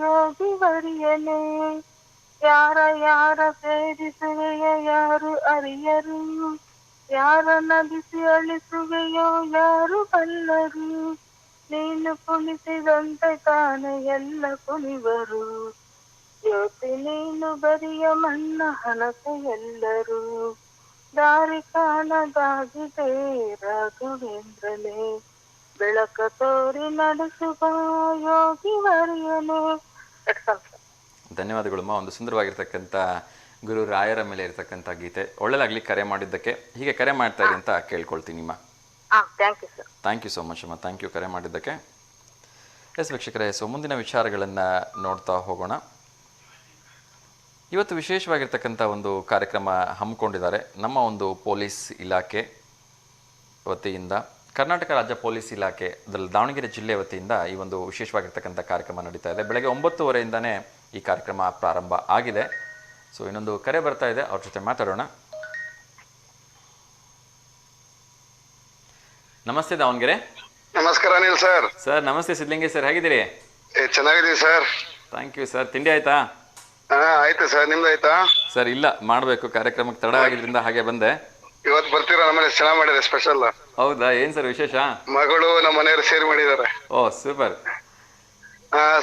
ಯೋಗಿ ವರಿಯನೇ, ಯಾರ ಯಾರ ಸೇರಿಸುವೆಯ ಯಾರು ಅರಿಯರು, ಯಾರ ನಗಿಸಿ ಅಳಿಸುವೆಯೋ ಯಾರು ಬಲ್ಲರು, ನೀನು ಕುಣಿಸಿದಂತೆ ತಾನೆ ಎಲ್ಲ ಕುಣಿವರು, ಜ್ಯೋತಿ ನೀನು ಬರಿಯ ಮಣ್ಣ ಹಣತೆ ಎಲ್ಲರೂ, ದಾರಿ ಕಾಣದಾಗಿದೆ ರಾಘವೇಂದ್ರನೇ, ಬೆಳಕ ತೋರಿ ನಡೆಸುವ ಯೋಗಿ ವರಿಯನೇ. ಧನ್ಯವಾದಗಳಮ್ಮ. ಒಂದು ಸುಂದರವಾಗಿರ್ತಕ್ಕಂಥ ಗುರು ರಾಯರ ಮೇಲೆ ಇರತಕ್ಕಂಥ ಗೀತೆ. ಒಳ್ಳೆದಾಗ್ಲಿ ಕರೆ ಮಾಡಿದ್ದಕ್ಕೆ. ಹೀಗೆ ಕರೆ ಮಾಡ್ತಾ ಇರಿ ಅಂತ ಕೇಳ್ಕೊಳ್ತೀನಿಮ್ಮ. ಥ್ಯಾಂಕ್ ಯು ಸೋ ಮಚ್ ಅಮ್ಮ. ಥ್ಯಾಂಕ್ ಯು ಕರೆ ಮಾಡಿದ್ದಕ್ಕೆ. ಎಸ್ ವೀಕ್ಷಕರೇ, ಸೊ ಮುಂದಿನ ವಿಚಾರಗಳನ್ನು ನೋಡ್ತಾ ಹೋಗೋಣ. ಇವತ್ತು ವಿಶೇಷವಾಗಿರ್ತಕ್ಕಂಥ ಒಂದು ಕಾರ್ಯಕ್ರಮ ಹಮ್ಮಿಕೊಂಡಿದ್ದಾರೆ ನಮ್ಮ ಒಂದು ಪೊಲೀಸ್ ಇಲಾಖೆ ವತಿಯಿಂದ. ಕರ್ನಾಟಕ ರಾಜ್ಯ ಪೊಲೀಸ್ ಇಲಾಖೆ ಅದರಲ್ಲಿ ದಾವಣಗೆರೆ ಜಿಲ್ಲೆ ವತಿಯಿಂದ ಈ ಒಂದು ವಿಶೇಷವಾಗಿರ್ತಕ್ಕಂಥ ಕಾರ್ಯಕ್ರಮ ನಡೀತಾ ಇದೆ. ಬೆಳಗ್ಗೆ 9:30 ಈ ಕಾರ್ಯಕ್ರಮ ಪ್ರಾರಂಭ ಆಗಿದೆ. ಸೊ ಇನ್ನೊಂದು ಕರೆ ಬರ್ತಾ ಇದೆ, ಅವ್ರ ಜೊತೆ ಮಾತಾಡೋಣ. ನಮಸ್ತೆ ದಾವಣಗೆರೆ. ನಮಸ್ಕಾರ ಅನಿಲ್ ಸರ್. ಸರ್ ನಮಸ್ತೆ. ಸಿದ್ಲಿಂಗೇಶ್ ಸರ್, ಹೇಗಿದ್ದೀರಿ? ಚೆನ್ನಾಗಿದ್ದೀವಿ ಸರ್. Thank you sir. ತಿಂಡಿ ಆಯ್ತಾ? ಆಯ್ತು ಸರ್, ನಿಮ್ದು ಆಯ್ತಾ? ಸರ್ ಇಲ್ಲ, ಮಾಡಬೇಕು. ಕಾರ್ಯಕ್ರಮಕ್ಕೆ ತಡ ಆಗಿದ್ರಿಂದ ಹಾಗೆ ಬಂದೆ. ಇವತ್ತು ಬರ್ತೀರಾ? ನಮ್ಮನೆ ಚೆನ್ನಾಗಿ ಮಾಡಿದೆ ಸ್ಪೆಷಲ್. ಹೌದಾ? ಏನ್ ಸರ್ ವಿಶೇಷ? ಮಗಳು ನಮ್ಮ ಮನೆಯವರು ಸೇರಿ ಮಾಡಿದ್ದಾರೆ. Oh super.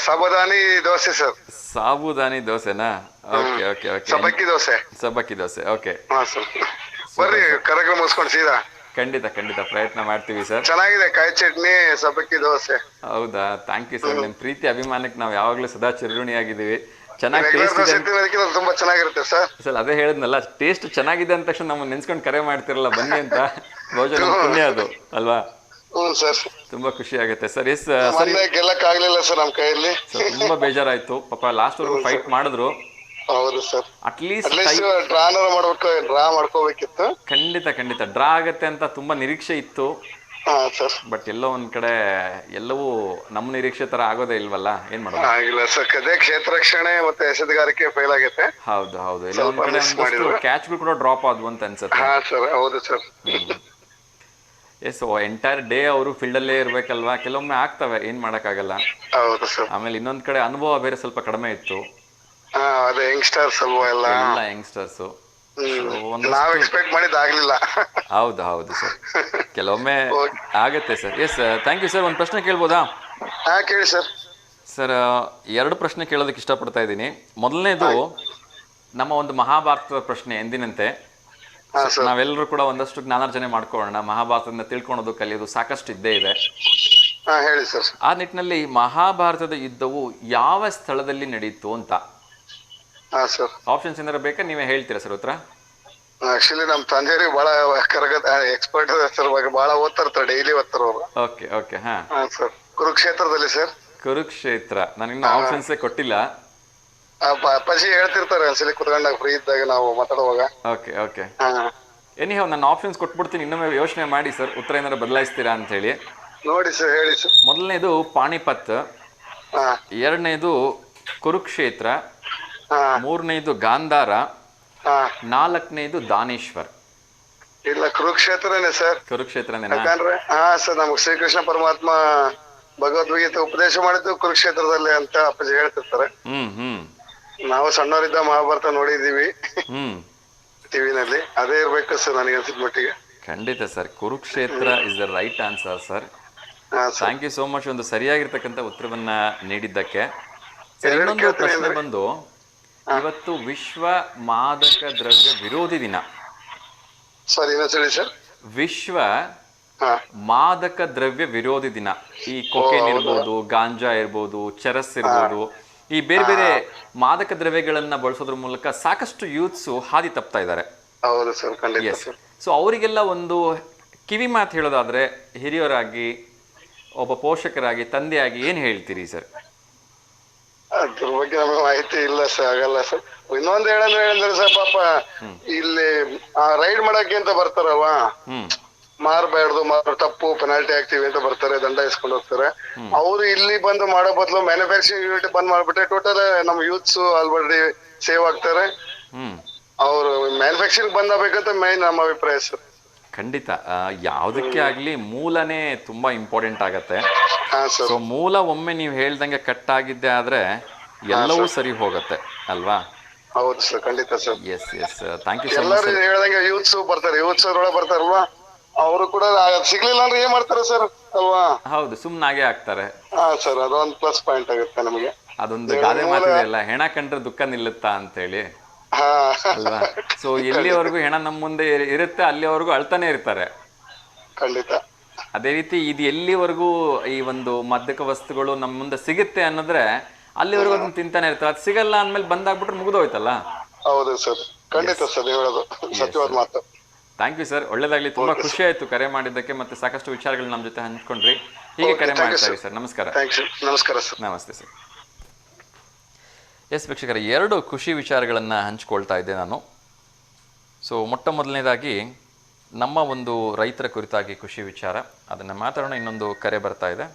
Sabudana dosa sir. Sabudana ದೋಸೆನಾ? Okay okay okay. ಸಬ್ಬಕ್ಕಿ ದೋಸೆ. ಸಬ್ಬಕ್ಕಿ ದೋಸೆ. ಓಕೆ. ಹಾ ಸರ್, ಬರ್ರಿ ಕಾರ್ಯಕ್ರಮ ಮುಗಿಸ್ಕೊಂಡು ಸೀದಾ. ಖಂಡಿತ ಖಂಡಿತ ಪ್ರಯತ್ನ ಮಾಡ್ತೀವಿ ಸರ್. ಚೆನ್ನಾಗಿದೆ ಕಾಯಿ ಚಟ್ನಿ, ಸಬ್ಬಕ್ಕಿ ದೋಸೆ. ಹೌದಾ, ಥ್ಯಾಂಕ್ ಯು ಸರ್. ನಿಮ್ಮ ಪ್ರೀತಿ ಅಭಿಮಾನಕ್ಕೆ ನಾವು ಯಾವಾಗಲೂ ಸದಾ ಚಿರಋಣಿಯಾಗಿದ್ದೀವಿ. ಚೆನ್ನಾಗಿ ರೆಗ್ಯುಲರ್ ಟೇಸ್ಟ್ ದೋಸೆ ಇದೆ ತಿನ್ನೋದಕ್ಕಿಂತ ತುಂಬಾ ಚೆನ್ನಾಗಿರುತ್ತೆ ಸರ್. ಸರ್, ಅದೇ ಹೇಳಿದ್ನಲ್ಲ, ಟೇಸ್ಟ್ ಚೆನ್ನಾಗಿದೆ ಅಂದ ತಕ್ಷಣ ನಮ್ಮನ್ನ ನೆನ್ಸ್ಕೊಂಡು ಕರೆ ಮಾಡ್ತಿರಲ್ಲ ಬನ್ನಿ ಅಂತ. ಬಹುಶಃ ನಮ್ಮ ಪುಣ್ಯ ಅದು ಅಲ್ವಾ? ಹ್ಞೂ ಸರ್. ತುಂಬಾ ಖುಷಿ ಆಗುತ್ತೆ ಸರ್. ಎಸ್ ಸರಿ ಮೊನ್ನೆ ಗೆಲ್ಲಕ್ ಆಗ್ಲಿಲ್ಲ ಸರ್ ನಮ್ಮ ಕೈಯಲ್ಲಿ. ಸರ್, ತುಂಬಾ ಬೇಜಾರಾಯ್ತು ಪಾಪ. ಲಾಸ್ಟ್ ವರ್ಗು ಫೈಟ್ ಮಾಡಿದ್ರು. ಹೌದು ಸರ್. ಅಟ್ಲೀಸ್ಟ್ ಡ್ರಾನರ್ ಮಾಡ್ಬೇಕು, ಡ್ರಾ ಮಾಡ್ಕೋಬೇಕಿತ್ತು. ಖಂಡಿತ ಖಂಡಿತ ಡ್ರಾ ಆಗತ್ತೆ ಅಂತ ತುಂಬಾ ನಿರೀಕ್ಷೆ ಇತ್ತು. ಹಾ ಸರ್. ಬಟ್ ಎಲ್ಲೋ ಒಂದ್ ಕಡೆ ಎಲ್ಲವೂ ನಮ್ಮ ನಿರೀಕ್ಷೆ ತರ ಆಗೋದೇ ಇಲ್ವಲ್ಲ, ಏನ್ ಮಾಡೋದು? ಆಗಿಲ್ಲ ಸರ್. ಅದೇ ಕ್ಷೇತ್ರ ರಕ್ಷಣೆ ಮತ್ತೆ ಎಸೆತಗಾರಿಕೆ ಫೇಲ್ ಆಗೈತೆ. ಹೌದು ಹೌದು, ಎಲ್ಲ ಒಂದ್ ಕಡೆ ಒಂದಷ್ಟು ಕ್ಯಾಚ್ಗಳು ಕೂಡ ಡ್ರಾಪ್ ಆದ್ವು ಅಂತ ಅನ್ಸುತ್ತೆ. ಹಾ ಸರ್, ಹೌದು ಸರ್. ಎಸ್, ಎಂಟೈರ್ ಡೇ ಅವರು ಫೀಲ್ಡ್ ಅಲ್ಲೇ ಇರ್ಬೇಕಲ್ವಾ, ಕೆಲವೊಮ್ಮೆ ಆಗ್ತವೆ, ಏನ್ ಮಾಡಕ್ಕಾಗಲ್ಲ. ಹೌದು ಸರ್. ಆಮೇಲೆ ಇನ್ನೊಂದ್ ಕಡೆ ಅನುಭವ ಬೇರೆ ಸ್ವಲ್ಪ ಕಡಿಮೆ ಇತ್ತು. ಹಾ, ಅದೇ ಯಂಗ್ಸ್ಟರ್ಸ್ ಅಲ್ವಾ ಎಲ್ಲ ಯಂಗ್ಸ್ಟರ್ಸ್. ನಾವ್ ಎಕ್ಸ್ಪೆಕ್ಟ್ ಮಾಡಿದ್ ಆಗ್ಲಿಲ್ಲ. ಹೌದು ಹೌದು ಸರ್, ಕೆಲವೊಮ್ಮೆ ಆಗತ್ತೆ sir. Yes, thank you sir. ಒಂದು ಪ್ರಶ್ನೆ ಕೇಳ್ಬೋದಾ? ಹಾ, ಕೇಳಿ ಸರ್. ಸರ್, 2 ಪ್ರಶ್ನೆ ಕೇಳೋದಕ್ಕೆ ಇಷ್ಟಪಡ್ತಾ ಇದ್ದೀನಿ. ಮೊದಲನೇದು ನಮ್ಮ ಒಂದು ಮಹಾಭಾರತದ ಪ್ರಶ್ನೆ. ಎಂದಿನಂತೆ ನಾವೆಲ್ಲರೂ ಕೂಡ ಒಂದಷ್ಟು ಜ್ಞಾನಾರ್ಜನೆ ಮಾಡ್ಕೊಳ್ಳೋಣ. ಮಹಾಭಾರತದಿಂದ ತಿಳ್ಕೊಳೋದು, ಕಲಿಯೋದು ಸಾಕಷ್ಟು ಇದ್ದೇ ಇದೆ. ಹೇಳಿ ಸರ್. ಆ ನಿಟ್ಟಿನಲ್ಲಿ ಮಹಾಭಾರತದ ಯುದ್ಧವು ಯಾವ ಸ್ಥಳದಲ್ಲಿ ನಡೀತು ಅಂತ ಆಪ್ಷನ್ಸ್ ಏನಾರ ಬೇಕಾ? ನೀವೇ ಹೇಳ್ತೀರಾ ಸರ್ ಉತ್ತರ? ಆಕ್ಚುಲಿ ನಮ್ ತಂದೆಯವ್ರಿಗೆ ಬಹಳ ಎಕ್ಸ್ಪರ್ಟ್ ಸರ್, ಬಹಳ ಓದ್ತಾರ, ಡೈಲಿ ಓದ್ತಾರ ಅವರು. Okay okay. ಹಾ ಸರ್. ಕುರುಕ್ಷೇತ್ರದಲ್ಲಿ ಸರ್. ಕುರುಕ್ಷೇತ್ರ. ನಾನು ಇನ್ನು ಆಪ್ಷನ್ಸೇ ಕೊಟ್ಟಿಲ್ಲ. ಅಪ್ಪಾಜಿ ಹೇಳ್ತಿರ್ತಾರೆ ಒಂದ್ಸಲಿ ಕುತ್ಕೊಂಡಾಗ ಫ್ರೀ ಇದ್ದಾಗ ನಾವು ಮಾತಾಡುವಾಗ. Okay okay. ಎನಿಹೌ, ನಾನು ಆಪ್ಷನ್ಸ್ ಕೊಟ್ಬಿಡ್ತೀನಿ, ಇನ್ನೊಮ್ಮೆ ಯೋಚನೆ ಮಾಡಿ ಸರ್, ಉತ್ತರ ಏನಾರ ಬದಲಾಯಿಸ್ತೀರಾ ಅಂತ ಹೇಳಿ. ನೋಡಿ ಸರ್, ಹೇಳಿ ಸರ್. ಮೊದಲನೇದು ಪಾಣಿಪತ್, ಎರಡನೇದು ಕುರುಕ್ಷೇತ್ರ, ಮೂರನೇದು ಗಾಂಧಾರ, ನಾಲ್ಕನೇದು ದಾನೇಶ್ವರ್. ಇಲ್ಲ, ಕುರುಕ್ಷೇತ್ರನೇ ಸರ್. ಕುರುಕ್ಷೇತ್ರನೇ. ಯಾಕಂದ್ರೆ ಸರ್, ನಮ್ಗೆ ಶ್ರೀಕೃಷ್ಣ ಪರಮಾತ್ಮ ಭಗವದ್ಗೀತೆ ಉಪದೇಶ ಮಾಡಿದ್ದು ಕುರುಕ್ಷೇತ್ರದಲ್ಲಿ ಅಂತ ಅಪ್ಪಾಜಿ ಹೇಳ್ತಿರ್ತಾರೆ. ನಾವು ಸಣ್ಣವರಿದ್ದ ಮಹಾಭಾರತ ನೋಡಿದೀವಿ ಟಿವಿನಲ್ಲಿ. ಅದೇ ಇರ್ಬೇಕು ಸರ್ ನನಗೆ ಅನ್ಸಿದ ಮಟ್ಟಿಗೆ. ಖಂಡಿತ sir, Kurukshetra is the right answer sir. Thank you so much ಒಂದು ಸರಿಯಾಗಿರ್ತಕ್ಕಂಥ ಉತ್ತರವನ್ನ ನೀಡಿದ್ದಕ್ಕೆ. ಸರ್, ಇನ್ನೊಂದು ಪ್ರಶ್ನೆ ಬಂದು, ಇವತ್ತು ವಿಶ್ವ ಮಾದಕ ದ್ರವ್ಯ ವಿರೋಧಿ ದಿನ. ಸರಿ, ಸರ್. ವಿಶ್ವ ಮಾದಕ ದ್ರವ್ಯ ವಿರೋಧಿ ದಿನ. ಈ ಕೊಕೇನ್ ಇರ್ಬೋದು, ಗಾಂಜಾ ಇರ್ಬೋದು, ಚರಸ್ ಇರ್ಬೋದು, ಈ ಬೇರೆ ಬೇರೆ ಮಾದಕ ದ್ರವ್ಯಗಳನ್ನ ಬಳಸೋದ್ರ ಮೂಲಕ ಸಾಕಷ್ಟು ಯೂತ್ಸು ಹಾದಿ ತಪ್ತಾ ಇದ್ದಾರೆ. ಹೌದು ಸರ್, ಖಂಡಿತ ಸರ್. ಸೊ ಅವರಿಗೆಲ್ಲ ಒಂದು ಕಿವಿ ಮಾತು ಹೇಳೋದಾದ್ರೆ, ಹಿರಿಯರಾಗಿ, ಒಬ್ಬ ಪೋಷಕರಾಗಿ, ತಂದೆಯಾಗಿ ಏನ್ ಹೇಳ್ತೀರಿ ಸರ್? ಅದ್ರ ಬಗ್ಗೆ ನಮಗೆ ಮಾಹಿತಿ ಇಲ್ಲ ಸರ್, ಆಗಲ್ಲ ಸರ್. ಇನ್ನೊಂದು ಹೇಳಿದ್ರೆ ಸರ್, ಪಾಪ ಇಲ್ಲಿ ರೈಡ್ ಮಾಡಕ್ಕೆ ಅಂತ ಬರ್ತಾರಲ್ವಾ, ಮಾರಬಾರ್ದು, ತಪ್ಪು, ಪೆನಾಲ್ಟಿ ಹಾಕ್ತಿವಿ ಅಂತ ಬರ್ತಾರೆ, ದಂಡ ಇಸ್ಕೊಂಡು ಹೋಗ್ತಾರೆ. ಅವ್ರು ಇಲ್ಲಿ ಬಂದು ಮಾಡೋ ಬದಲು ಮ್ಯಾನುಫ್ಯಾಕ್ಚರಿಂಗ್ ಯೂನಿಟ್ ಬಂದ್ ಮಾಡ್ಬಿಟ್ರೆ ಟೋಟಲ್ ನಮ್ ಯೂತ್ಸ್ ಆಲ್ರೆಡಿ ಸೇವ್ ಆಗ್ತಾರೆ. ಅವ್ರು ಮ್ಯಾನುಫ್ಯಾಕ್ಚರಿಂಗ್ ಬಂದಾಗಬೇಕಂತ ಮೇನ್ ನಮ್ಮ ಅಭಿಪ್ರಾಯ ಸರ್. ಖಂಡಿತ. ಯಾವುದಕ್ಕೆ ಆಗ್ಲಿ ಮೂಲನೇ ತುಂಬಾ ಇಂಪಾರ್ಟೆಂಟ್ ಆಗತ್ತೆ. ಸೊ ಮೂಲ ಒಮ್ಮೆ ನೀವು ಹೇಳ್ದಂಗೆ ಕಟ್ ಆಗಿದ್ದೆ ಆದ್ರೆ ಎಲ್ಲವೂ ಸರಿ ಹೋಗತ್ತೆ ಅಲ್ವಾ? ಹೌದು ಸರ್, ಖಂಡಿತ sir. Yes yes, thank you so much. ಎಲ್ಲರೂ ಹೇಳ್ದಂಗೆ ಯೂತ್ಸ್ ಬರ್ತಾರೆ, ಯೂತ್ಸ್ ಒಳಗೆ ಬರ್ತಾರಲ್ವಾ, ಅವರು ಕೂಡ ಸಿಗ್ಲಿಲ್ಲ ಅಂದ್ರೆ ಏನ್ ಮಾಡ್ತಾರೆ ಸರ್ ಅಲ್ವಾ? ಹೌದು, ಸುಮ್ನಾಗೆ ಆಗ್ತಾರೆ. ಸರ್, ಅದೊಂದು ಪ್ಲಸ್ ಪಾಯಿಂಟ್ ಆಗುತ್ತೆ ನಮಗೆ. ಅದೊಂದು ಗಾದೆ ಮಾತಿದೆಯಲ್ಲ, ಹೆಣ ಕಂಡ್ರೆ ದುಃಖ ನಿಲ್ಲುತ್ತಾ ಅಂತ ಹೇಳಿ ಅಲ್ವಾ? ಸೊ ಎಲ್ಲಿವರೆಗೂ ಹೆಣ ನಮ್ಮ ಮುಂದೆ ಇರುತ್ತೆ ಅಲ್ಲಿವರೆಗೂ ಅಳ್ತಾನೆ ಇರ್ತಾರೆ. ಖಂಡಿತ. ಅದೇ ರೀತಿ ಇದು ಎಲ್ಲಿವರೆಗೂ ಈ ಒಂದು ಮಾದಕ ವಸ್ತುಗಳು ನಮ್ಮ ಮುಂದೆ ಸಿಗುತ್ತೆ ಅನ್ನೋದ್ರೆ ಅಲ್ಲಿವರೆಗೂ ಅದನ್ನ ತಿಂತಾನೆ ಇರ್ತಾರೆ. ಅದು ಸಿಗಲ್ಲ ಅಂದ್ಮೇಲೆ ಬಂದಾಗ್ಬಿಟ್ರೆ ಮುಗಿದೋಯ್ತಲ್ಲ. ಹೌದು ಸರ್, ಖಂಡಿತ ಸರ್, ಹೇಳೋದು ಸತ್ಯವಾದ ಮಾತು. ಥ್ಯಾಂಕ್ ಯು ಸರ್, ಒಳ್ಳೇದಾಗ್ಲಿ. ತುಂಬಾ ಖುಷಿ ಆಯ್ತು ಕರೆ ಮಾಡಿದ್ದಕ್ಕೆ, ಮತ್ತೆ ಸಾಕಷ್ಟು ವಿಚಾರಗಳು ನಮ್ಮ ಜೊತೆ ಹಂಚ್ಕೊಂಡ್ರಿ. ಹೀಗೆ ಕರೆ ಮಾಡ್ತಾರೆ ಸರ್. ನಮಸ್ಕಾರ. ನಮಸ್ಕಾರ ಸರ್. ನಮಸ್ತೆ ಸರ್. ಎಸ್ ವೀಕ್ಷಕರೇ, 2 ಖುಷಿ ವಿಚಾರಗಳನ್ನು ಹಂಚ್ಕೊಳ್ತಾ ಇದ್ದೆ ನಾನು. ಸೊ ಮೊಟ್ಟ ಮೊದಲನೇದಾಗಿ ನಮ್ಮ ಒಂದು ರೈತರ ಕುರಿತಾಗಿ ಖುಷಿ ವಿಚಾರ, ಅದನ್ನು ಮಾತಾಡೋಣ. ಇನ್ನೊಂದು ಕರೆ ಬರ್ತಾ ಇದೆ.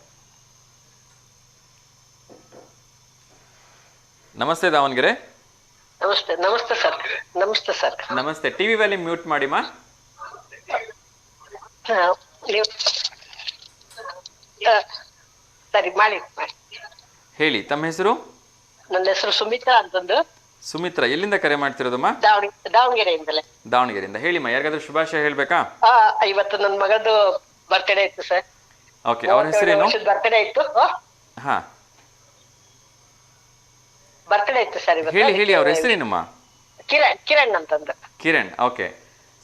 ನಮಸ್ತೆ ದಾವಣಗೆರೆ. ನಮಸ್ತೆ. ನಮಸ್ತೆ ಸರ್. ನಮಸ್ತೆ ಸರ್. ನಮಸ್ತೆ. ಟಿವಿ ವ್ಯಾಲ್ಯೂಮ್ ಮ್ಯೂಟ್ ಮಾಡಿ ಮಾ. ಸರಿ, ಮಾಡಿ. ಹೇಳಿ, ತಮ್ಮ ಹೆಸರು? ನನ್ನ ಹೆಸರು ಸುಮಿತ್ರಾ ಅಂತಂದು. ಸುಮಿತ್ರಾ, ಎಲ್ಲಿಂದ ಕರೆ ಮಾಡ್ತಿರೋದಮ್ಮ? ದಾವಣಗೆರೆಯಿಂದಲೇ. ದಾವಣಗೆರೆಯಿಂದ. ಹೇಳಿಮ್ಮ, ಯಾರಿಗಾದ್ರೂ ಶುಭಾಶಯ ಹೇಳ್ಬೇಕಾ? ಇವತ್ತು ನನ್ನ ಮಗದು ಬರ್ತ್ಡೇ ಇತ್ತು ಸರ್. ಓಕೆ, ಅವ್ರ ಹೆಸರೇನು? ಬರ್ತ್ಡೇ ಇತ್ತು. ಹಾ, ಬರ್ತ್ಡೇ ಇತ್ತು ಸರ್ ಇವತ್ತು. ಹೇಳಿ ಅವ್ರ ಹೆಸರೇನಮ್ಮ? ಕಿರಣ್ ಅಂತಂದು. ಕಿರಣ್. ಓಕೆ.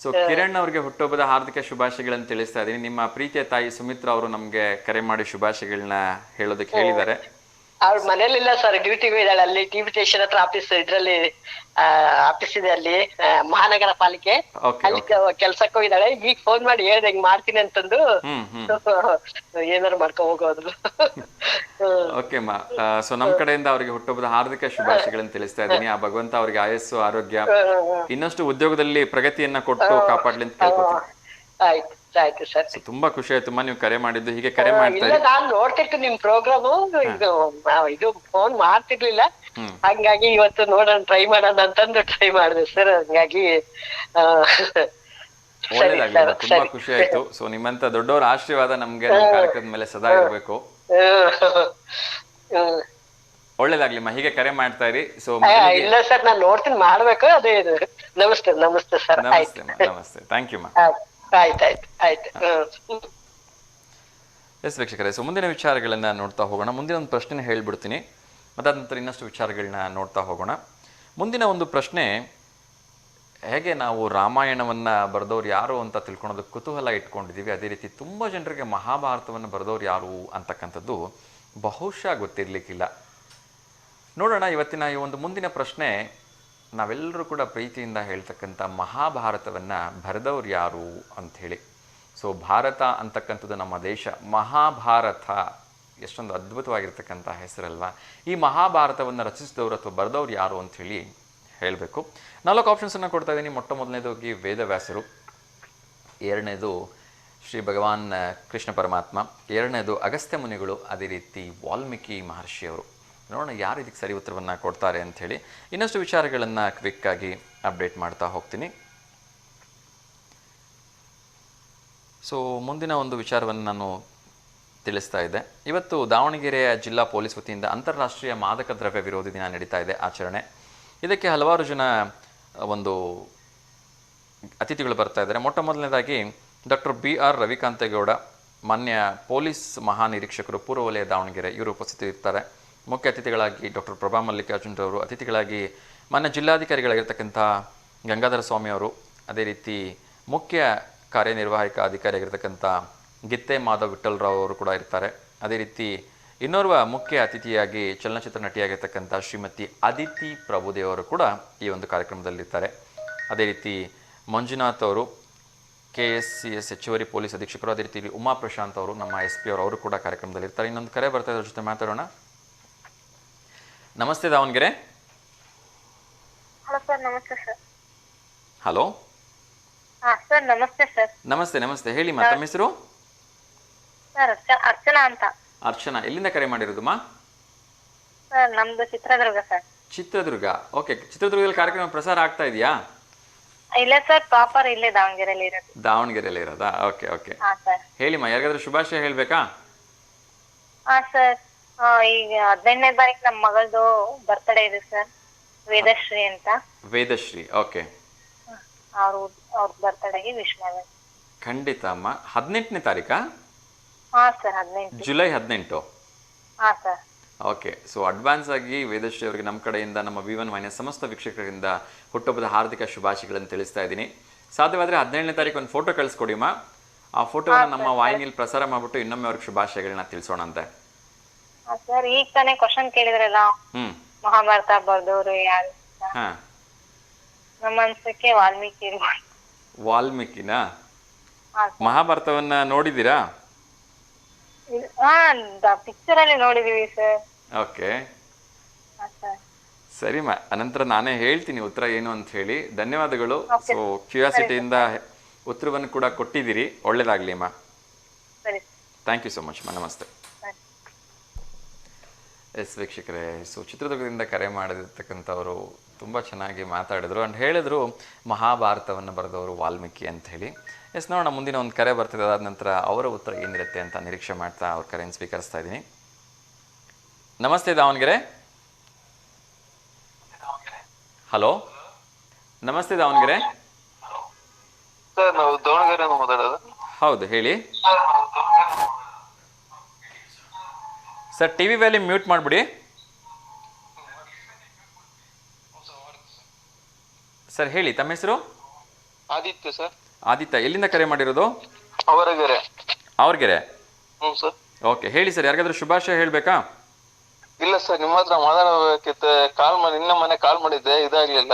ಸೊ ಕಿರಣ್ ಅವ್ರಿಗೆ ಹುಟ್ಟುಹಬ್ಬದ ಹಾರ್ದಿಕ ಶುಭಾಶಯಗಳನ್ನು ತಿಳಿಸ್ತಾ ಇದ್ದೀನಿ. ನಿಮ್ಮ ಪ್ರೀತಿಯ ತಾಯಿ ಸುಮಿತ್ರಾ ಅವರು ನಮ್ಗೆ ಕರೆ ಮಾಡಿ ಶುಭಾಶಯಗಳನ್ನ ಹೇಳೋದಕ್ಕೆ ಹೇಳಿದ್ದಾರೆ. ಅವ್ರ ಮನೇಲಿಲ್ಲ ಸರ್, ಡ್ಯೂಟಿಗೆ ಇದ್ದಾಳೆ ಅಲ್ಲಿ ಟಿ ಬಿ ಸ್ಟೇಷನ್ ಹತ್ರ ಆಫೀಸ್ ಇದ್ರಲ್ಲಿ ಆಫೀಸ್ ಇದೆ ಅಲ್ಲಿ ಮಹಾನಗರ ಪಾಲಿಕೆ, ಅಲ್ಲಿ ಕೆಲ್ಸಕ್ಕೆ ಹೋಗಿದ್ದಾಳೆ. ಈಗ ಫೋನ್ ಮಾಡಿ ಹೇಳ್ದೆ ಹಿಂಗ್ ಮಾಡ್ತೀನಿ ಅಂತಂದು ಏನಾರು ಮಾಡ್ಕೊ ಹೋಗೋದ್ರು. ಓಕೆ ಅಮ್ಮ, ಸೊ ನಮ್ ಕಡೆಯಿಂದ ಅವ್ರಿಗೆ ಹುಟ್ಟುಹಬ್ಬದ ಹಾರ್ದಿಕ ಶುಭಾಶಯಗಳನ್ನು ತಿಳಿಸ್ತಾ ಇದ್ದೀನಿ. ಆ ಭಗವಂತ ಅವ್ರಿಗೆ ಆಯಸ್ಸು ಆರೋಗ್ಯ ಇನ್ನಷ್ಟು ಉದ್ಯೋಗದಲ್ಲಿ ಪ್ರಗತಿಯನ್ನ ಕೊಟ್ಟು ಕಾಪಾಡ್ಲಿ ಅಂತ ಕೇಳ್ಕೊತೀನಿ. ಆಯ್ತು ಆಯ್ತು ಸರ್. ತುಂಬಾ ಖುಷಿ ಆಯ್ತು ನೀವು ಕರೆ ಮಾಡಿದ್ದು. ಹೀಗೆ ಕರೆ ಮಾಡ್ತಾ ಇಲ್ಲ ನಾನ್ ನೋಡ್ತಿರ್ತೀನಿ ನಿಮ್ ಪ್ರೋಗ್ರಾಮ್, ಇದು ಫೋನ್ ಮಾಡ್ತಿರ್ಲಿಲ್ಲ, ಹಂಗಾಗಿ ಇವತ್ತು ನೋಡೋಣ ಟ್ರೈ ಮಾಡೋಣ ಅಂತಂದು ಟ್ರೈ ಮಾಡಿದೆ ಸರ್. ಹಂಗಾಗಿ ಒಳ್ಳೇದಾಗ್ಲಿ, ತುಂಬಾ ಖುಷಿ ಆಯ್ತು. ಸೊ ನಿಮ್ಮಂತ ದೊಡ್ಡವರ ಆಶೀರ್ವಾದ ನಮ್ಗೆ ನಮ್ಮ ಕಾರ್ಯಕ್ರಮದ ಮೇಲೆ ಸದಾ ಇರಬೇಕು. ಒಳ್ಳೇದಾಗ್ಲಿಮ್ಮ, ಹೀಗೆ ಕರೆ ಮಾಡ್ತಾ ಇರಿ. ಸೊ ಇಲ್ಲ ಸರ್ ನಾನ್ ನೋಡ್ತೀನಿ ಮಾಡ್ಬೇಕು. ಅದೇ ನಮಸ್ತೆ ನಮಸ್ತೆ ಸರ್. ನಮಸ್ತೆ ನಮಸ್ತೆ, ಥ್ಯಾಂಕ್ ಯು ಮಾ. ಆಯ್ತು. ಎಸ್ ವೀಕ್ಷಕರೇ, ಸೊ ಮುಂದಿನ ವಿಚಾರಗಳನ್ನ ನೋಡ್ತಾ ಹೋಗೋಣ. ಮುಂದಿನ ಒಂದು ಪ್ರಶ್ನೆ ಹೇಳ್ಬಿಡ್ತೀನಿ, ಅದಾದ ನಂತರ ಇನ್ನಷ್ಟು ವಿಚಾರಗಳನ್ನ ನೋಡ್ತಾ ಹೋಗೋಣ. ಮುಂದಿನ ಒಂದು ಪ್ರಶ್ನೆ, ಹೇಗೆ ನಾವು ರಾಮಾಯಣವನ್ನು ಬರೆದವ್ರು ಯಾರು ಅಂತ ತಿಳ್ಕೊಳೋದಕ್ಕೆ ಕುತೂಹಲ ಇಟ್ಕೊಂಡಿದ್ದೀವಿ, ಅದೇ ರೀತಿ ತುಂಬ ಜನರಿಗೆ ಮಹಾಭಾರತವನ್ನು ಬರೆದವ್ರು ಯಾರು ಅಂತಕ್ಕಂಥದ್ದು ಬಹುಶಃ ಗೊತ್ತಿರಲಿಕ್ಕಿಲ್ಲ. ನೋಡೋಣ ಇವತ್ತಿನ ಈ ಒಂದು ಮುಂದಿನ ಪ್ರಶ್ನೆ, ನಾವೆಲ್ಲರೂ ಕೂಡ ಪ್ರೀತಿಯಿಂದ ಹೇಳ್ತಕ್ಕಂಥ ಮಹಾಭಾರತವನ್ನು ಬರೆದವ್ರು ಯಾರು ಅಂಥೇಳಿ. ಸೊ ಭಾರತ ಅಂತಕ್ಕಂಥದ್ದು ನಮ್ಮ ದೇಶ, ಮಹಾಭಾರತ ಎಷ್ಟೊಂದು ಅದ್ಭುತವಾಗಿರ್ತಕ್ಕಂಥ ಹೆಸರಲ್ವಾ. ಈ ಮಹಾಭಾರತವನ್ನು ರಚಿಸಿದವರು ಅಥವಾ ಬರೆದವ್ರು ಯಾರು ಅಂಥೇಳಿ ಹೇಳಬೇಕು. 4 ಆಪ್ಷನ್ಸನ್ನು ಕೊಡ್ತಾ ಇದ್ದೀನಿ. ಮೊಟ್ಟ ಮೊದಲನೇದಾಗಿ ವೇದವ್ಯಾಸರು, ಎರಡನೇದು ಶ್ರೀ ಭಗವಾನ್ ಕೃಷ್ಣ ಪರಮಾತ್ಮ, ಎರಡನೇದು ಅಗಸ್ತ್ಯ ಮುನಿಗಳು, ಅದೇ ರೀತಿ ವಾಲ್ಮೀಕಿ ಮಹರ್ಷಿಯವರು. ನೋಡೋಣ ಯಾರು ಇದಕ್ಕೆ ಸರಿ ಉತ್ತರವನ್ನು ಕೊಡ್ತಾರೆ ಅಂಥೇಳಿ. ಇನ್ನಷ್ಟು ವಿಚಾರಗಳನ್ನು ಕ್ವಿಕ್ಕಾಗಿ ಅಪ್ಡೇಟ್ ಮಾಡ್ತಾ ಹೋಗ್ತೀನಿ. ಸೊ ಮುಂದಿನ ಒಂದು ವಿಚಾರವನ್ನು ನಾನು ತಿಳಿಸ್ತಾ ಇದ್ದೆ. ಇವತ್ತು ದಾವಣಗೆರೆಯ ಜಿಲ್ಲಾ ಪೊಲೀಸ್ ವತಿಯಿಂದ ಅಂತಾರಾಷ್ಟ್ರೀಯ ಮಾದಕ ದ್ರವ್ಯ ವಿರೋಧಿ ದಿನ ನಡೀತಾ ಇದೆ ಆಚರಣೆ. ಇದಕ್ಕೆ ಹಲವಾರು ಜನ ಒಂದು ಅತಿಥಿಗಳು ಬರ್ತಾ ಇದ್ದಾರೆ. ಮೊಟ್ಟ ಮೊದಲನೇದಾಗಿ ಡಾಕ್ಟರ್ BR ರವಿಕಾಂತೇಗೌಡ, ಮಾನ್ಯ ಪೊಲೀಸ್ ಮಹಾನಿರೀಕ್ಷಕರು ಪೂರ್ವ ವಲಯ ದಾವಣಗೆರೆ, ಇವರು ಉಪಸ್ಥಿತರಿರ್ತಾರೆ. ಮುಖ್ಯ ಅತಿಥಿಗಳಾಗಿ ಡಾಕ್ಟರ್ ಪ್ರಭಾ ಮಲ್ಲಿಕಾರ್ಜುನರವರು, ಅತಿಥಿಗಳಾಗಿ ಮಾನ್ಯ ಜಿಲ್ಲಾಧಿಕಾರಿಗಳಾಗಿರ್ತಕ್ಕಂಥ ಗಂಗಾಧರ ಸ್ವಾಮಿ ಅವರು, ಅದೇ ರೀತಿ ಮುಖ್ಯ ಕಾರ್ಯನಿರ್ವಾಹಕ ಅಧಿಕಾರಿಯಾಗಿರ್ತಕ್ಕಂಥ ಗಿತ್ತೆ ಮಾಧವ್ ವಿಠ್ಠಲರಾವ್ ಅವರು ಕೂಡ ಇರ್ತಾರೆ. ಅದೇ ರೀತಿ ಇನ್ನೋರ್ವ ಮುಖ್ಯ ಅತಿಥಿಯಾಗಿ ಚಲನಚಿತ್ರ ನಟಿಯಾಗಿರ್ತಕ್ಕಂಥ ಶ್ರೀಮತಿ ಅದಿತಿ ಪ್ರಭುದೇವರು ಕೂಡ ಈ ಒಂದು ಕಾರ್ಯಕ್ರಮದಲ್ಲಿರ್ತಾರೆ. ಅದೇ ರೀತಿ ಮಂಜುನಾಥ್ ಅವರು, KSCS ಹೆಚ್ಚುವರಿ ಪೊಲೀಸ್ ಅಧೀಕ್ಷಕರು, ಅದೇ ರೀತಿ ಉಮಾ ಪ್ರಶಾಂತ್ ಅವರು, ನಮ್ಮ SP ಅವರು ಕೂಡ ಕಾರ್ಯಕ್ರಮದಲ್ಲಿರ್ತಾರೆ. ಇನ್ನೊಂದು ಕರೆ ಬರ್ತಾ ಇದ್ರ ಜೊತೆ ಮಾತಾಡೋಣ. ನಮಸ್ತೆ ದಾವಣಗೆರೆ. ಹಲೋ ಸರ್, ನಮಸ್ತೆ ಸರ್. ಹಲೋ ಸರ್ ನಮಸ್ತೆ ಸರ್. ನಮಸ್ತೆ ನಮಸ್ತೆ, ಹೇಳಿ ಮಾ, ತಮ್ಮ ಹೆಸರು? ಸರ್ ಅರ್ಚನಾ ಅಂತ. ಅರ್ಚನಾ, ಎಲ್ಲಿಂದ ಕರೆ ಮಾಡಿರೋದಮ್ಮ? ಸರ್ ನಮ್ದು ಚಿತ್ರದುರ್ಗ ಸರ್. ಚಿತ್ರದುರ್ಗ, ಓಕೆ. ಚಿತ್ರದುರ್ಗದಲ್ಲಿ ಕಾರ್ಯಕ್ರಮ ಪ್ರಸಾರ ಆಗ್ತಾ ಇದೆಯಾ? ಇಲ್ಲ ಸರ್, ಪ್ರಾಪರ್ ಇಲ್ಲೇ ದಾವಣಗೆರೆಯಲ್ಲಿ ಇರೋದು. ದಾವಣಗೆರೆಯಲ್ಲಿ ಇರೋದಾ? Okay okay, sir. ಹೇಳಿಮ್ಮ, ಯಾರಿಗಾದ್ರೂ ಶುಭಾಶಯ ಹೇಳ್ಬೇಕಾ? ಸರ್ ಈಗ 15ನೇ ತಾರೀಕು ನಮ್ಮ ಮಗಳದು ಬರ್ತ್ಡೇ ಇದೆ ಸರ್, ವೇದಶ್ರೀ ಅಂತ. ವೇದಶ್ರೀ, ಓಕೆ. ಅವ್ರ ಬರ್ತ್ಡೇಗೆ ವಿಶ್ ಮಾಡಿ. ಖಂಡಿತ ಅಮ್ಮ. 18ನೇ ತಾರೀಕಾ? Sir 18 July 18. Sir. Okay. So advance ಆಗಿ ವೇದಶ್ರೀ ಅವರಿಗೆ ನಮ್ಮ ಕಡೆಯಿಂದ, ನಮ್ಮ V1 ವಾಹಿನಿಯ ಸಮಸ್ತ ವೀಕ್ಷಕರಿಂದ ಹುಟ್ಟುಹಬ್ಬದ ಹಾರ್ದಿಕ ಶುಭಾಶಯಗಳನ್ನು ತಿಳಿಸ್ತಾ ಇದ್ದೀನಿ. ಸಾಧ್ಯವಾದರೆ 17ನೇ ತಾರೀಕು ಒಂದು ಫೋಟೋ ಕಳಿಸ್ಕೊಡಿಮ್ಮ. ಆ ಫೋಟೋವನ್ನು ನಮ್ಮ ವಾಹಿನಿಯಲ್ಲಿ ಪ್ರಸಾರ ಮಾಡಿಬಿಟ್ಟು ಇನ್ನೊಮ್ಮೆ ಅವ್ರಿಗೆ ಶುಭಾಶಯಗಳನ್ನ ತಿಳಿಸೋಣಂತೆ. ಸರ್ ಈಗ ತಾನೇ ಕ್ವಶನ್ ಕೇಳಿದ್ರಲ್ಲ, ಮಹಾಭಾರತ ಬರ್ದವ್ರು ಯಾರು? ನಮ್ಮ ಅನ್ಸಕ್ಕೆ ವಾಲ್ಮೀಕಿ. ವಾಲ್ಮೀಕಿನಾ? ಮಹಾಭಾರತವನ್ನ ನೋಡಿದ್ದೀರಾ? ಪಿಕ್ಚರ್ ಅಲ್ಲಿ ನೋಡಿದೀವಿ ಸರ್. ಓಕೆ, ಸರಿಮಾ. ಅನಂತರ ನಾನೇ ಹೇಳ್ತೀನಿ ಉತ್ತರ ಏನು ಅಂತ ಹೇಳಿ. ಧನ್ಯವಾದಗಳು. ಸೊ ಕ್ಯೂರಿಯಾಸಿಟಿಯಿಂದ ಉತ್ತರವನ್ನು ಕೂಡ ಕೊಟ್ಟಿದ್ದೀರಿ. ಒಳ್ಳೇದಾಗ್ಲಿ ಅಮ್ಮ. ಥ್ಯಾಂಕ್ ಯು ಸೊ ಮಚ್ ಅಮ್ಮ. ನಮಸ್ತೆ. ಎಸ್ ವೀಕ್ಷಕರೇ, ಸೊ ಚಿತ್ರದುರ್ಗದಿಂದ ಕರೆ ಮಾಡಿರ್ತಕ್ಕಂಥವರು ತುಂಬ ಚೆನ್ನಾಗಿ ಮಾತಾಡಿದ್ರು ಆ್ಯಂಡ್ ಹೇಳಿದ್ರು ಮಹಾಭಾರತವನ್ನು ಬರೆದವರು ವಾಲ್ಮೀಕಿ ಅಂತ ಹೇಳಿ. ಎಸ್, ನೋಡೋಣ ಮುಂದಿನ ಒಂದು ಕರೆ ಬರ್ತಿದೆ. ಅದಾದ ನಂತರ ಅವರ ಉತ್ತರ ಏನಿರುತ್ತೆ ಅಂತ ನಿರೀಕ್ಷೆ ಮಾಡ್ತಾ ಅವ್ರ ಕರೆಯನ್ನು ಸ್ವೀಕರಿಸ್ತಾ ಇದ್ದೀನಿ. ನಮಸ್ತೆ ದಾವಣಗೆರೆ. ಹಲೋ, ನಮಸ್ತೆ ದಾವಣಗೆರೆ. ಸರ್ ನಾವು ದಾವಣಗೆರೆಯಿಂದ ಮಾತಾಡೋದು. ಹೌದು, ಹೇಳಿ ಸರ್. TV ವ್ಯಾಲ್ಯೂಮ್ ಮ್ಯೂಟ್ ಮಾಡಿಬಿಡಿ ಸರ್. ಹೇಳಿ, ತಮ್ಮ ಹೆಸರು? ಆದಿತ್ಯ ಸರ್. ಆದಿತ್ಯ, ಎಲ್ಲಿಂದ ಕರೆ ಮಾಡಿರೋದು? ಅವರಗೆರೆ. ಅವ್ರಗೆರೆ. ಹ್ಞೂ ಸರ್. ಓಕೆ, ಹೇಳಿ ಸರ್, ಯಾರಿಗಾದ್ರೂ ಶುಭಾಶಯ ಹೇಳ್ಬೇಕಾ? ಇಲ್ಲ ಸರ್, ನಿಮ್ಮ ಹತ್ರ ಮಾತಾಡಬೇಕಿತ್ತು. ನಿನ್ನೆ ಮನೆ ಕಾಲ್ ಮಾಡಿದ್ದೆ, ಇದಾಗ್ಲಿಲ್ಲ.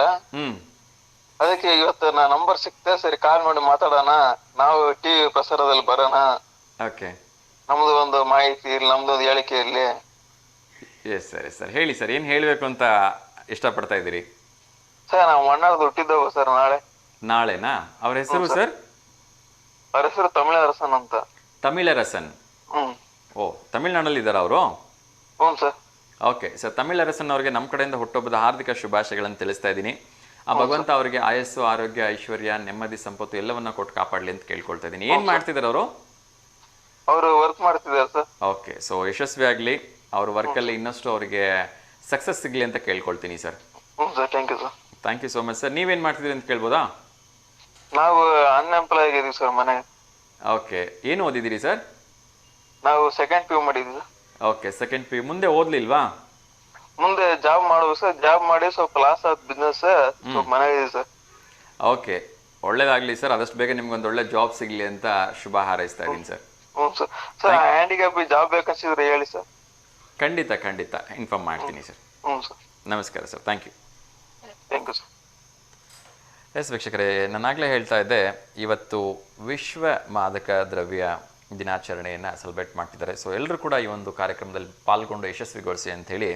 ಅದಕ್ಕೆ ಇವತ್ತು ನಾ ನಂಬರ್ ಸಿಕ್ತೆ, ಸರಿ ಕಾಲ್ ಮಾಡಿ ಮಾತಾಡೋಣ, ನಾವು ಟಿವಿ ಪ್ರಸಾರದಲ್ಲಿ ಬರೋಣ, ಓಕೆ, ನಮ್ದು ಒಂದು ಮಾಹಿತಿ ಇರ್ಲಿ, ನಮ್ದು ಒಂದು ಹೇಳಿಕೆ ಇರ್ಲಿ. ಎಸ್ ಸರಿ ಸರ್, ಹೇಳಿ ಸರ್, ಏನು ಹೇಳಬೇಕು ಅಂತ ಇಷ್ಟಪಡ್ತಾ ಇದ್ದೀರಿ? ಸರ್, ನಾವು ಮಣ್ಣಾರ್ದು ಹುಟ್ಟಿದ್ದವು ಸರ್. ನಾಳೆನಾ? ಅವ್ರ ಹೆಸರು ಸರ್? ಅವ್ರ ಹೆಸರು ತಮಿಳರಸನ್ ಅಂತ. ತಮಿಳರಸನ್? ಹ್ಮ್. ಓ, ತಮಿಳ್ನಾಡಲ್ಲಿ ಇದ್ದಾರಾ ಅವರು? ಹ್ಞೂ ಸರ್. ಓಕೆ ಸರ್, ತಮಿಳರಸನ್ ಅವರಿಗೆ ನಮ್ಮ ಕಡೆಯಿಂದ ಹುಟ್ಟುಹಬ್ಬದ ಹಾರ್ದಿಕ ಶುಭಾಶಯಗಳನ್ನು ತಿಳಿಸ್ತಾ ಇದ್ದೀನಿ. ಆ ಭಗವಂತ ಅವರಿಗೆ ಆಯಸ್ಸು, ಆರೋಗ್ಯ, ಐಶ್ವರ್ಯ, ನೆಮ್ಮದಿ, ಸಂಪತ್ತು ಎಲ್ಲವನ್ನ ಕೊಟ್ಟು ಕಾಪಾಡಲಿ ಅಂತ ಕೇಳ್ಕೊಳ್ತಾ ಇದ್ದೀನಿ. ಏನು ಮಾಡ್ತಿದ್ದಾರೆ ಅವರು? ಅವರು ವರ್ಕ್ ಮಾಡ್ತಿದ್ದಾರೆ ಸರ್. ಓಕೆ, ಸೊ ಯಶಸ್ವಿ ಆಗಲಿ, ಅವ್ರ ವರ್ಕಲ್ಲಿ ಇನ್ನಷ್ಟು ಅವರಿಗೆ ಸಕ್ಸಸ್ ಸಿಗಲಿ ಅಂತ ಕೇಳ್ಕೊಳ್ತೀನಿ ಸರ್. ಹ್ಞೂ sir, thank you sir. Thank you so much sir. ನೀವೇನು ಮಾಡ್ತಿದ್ದೀರಿ ಅಂತ ಕೇಳ್ಬೋದಾ? ನಾವು ಅನ್ಎಂಪ್ಲಾಯ್ ಆಗಿದ್ದೀವಿ ಸರ್ ಮನೆಗೆ. ಓಕೆ, ಏನು ಓದಿದ್ದೀರಿ ಸರ್? ನಾವು ಸೆಕೆಂಡ್ PU ಮಾಡಿದ್ವಿ. Okay, second PU. ಮುಂದೆ ಓದ್ಲಿಲ್ವಾ? ಮುಂದೆ ಜಾಬ್ ಮಾಡುವ ಸರ್. ಜಾಬ್ ಮಾಡಿ ಸ್ವಲ್ಪ ಲಾಸ್ ಆದ ಬಿಸ್ನೆಸ್, ಸ್ವಲ್ಪ ಮನೆಗೆ ಸರ್. ಓಕೆ, ಒಳ್ಳೇದಾಗ್ಲಿ ಸರ್, ಆದಷ್ಟು ಬೇಗ ನಿಮ್ಗೊಂದು ಒಳ್ಳೆ ಜಾಬ್ ಸಿಗ್ಲಿ ಅಂತ ಶುಭ ಹಾರೈಸ್ತಾ ಇದ್ದೀನಿ ಸರ್. ಹ್ಞೂ ಸರ್. ಸರ್, ಹ್ಯಾಂಡಿಕ್ಯಾಪ್ ಜಾಬ್ ಬೇಕನ್ಸಿದ್ರೆ ಹೇಳಿ ಸರ್. ಖಂಡಿತ ಖಂಡಿತ ಇನ್ಫಾರ್ಮ್ ಮಾಡ್ತೀನಿ ಸರ್. ಹ್ಞೂ ಸರ್. ನಮಸ್ಕಾರ sir, thank you. Thank you sir. Yes ವೀಕ್ಷಕರೇ, ನಾನಾಗಲೇ ಹೇಳ್ತಾ ಇದ್ದೆ, ಇವತ್ತು ವಿಶ್ವ ಮಾದಕ ದ್ರವ್ಯ ದಿನಾಚರಣೆಯನ್ನು ಸೆಲೆಬ್ರೇಟ್ ಮಾಡ್ತಿದ್ದಾರೆ. ಸೊ ಎಲ್ಲರೂ ಕೂಡ ಈ ಒಂದು ಕಾರ್ಯಕ್ರಮದಲ್ಲಿ ಪಾಲ್ಗೊಂಡು ಯಶಸ್ವಿಗೊಳಿಸಿ ಅಂಥೇಳಿ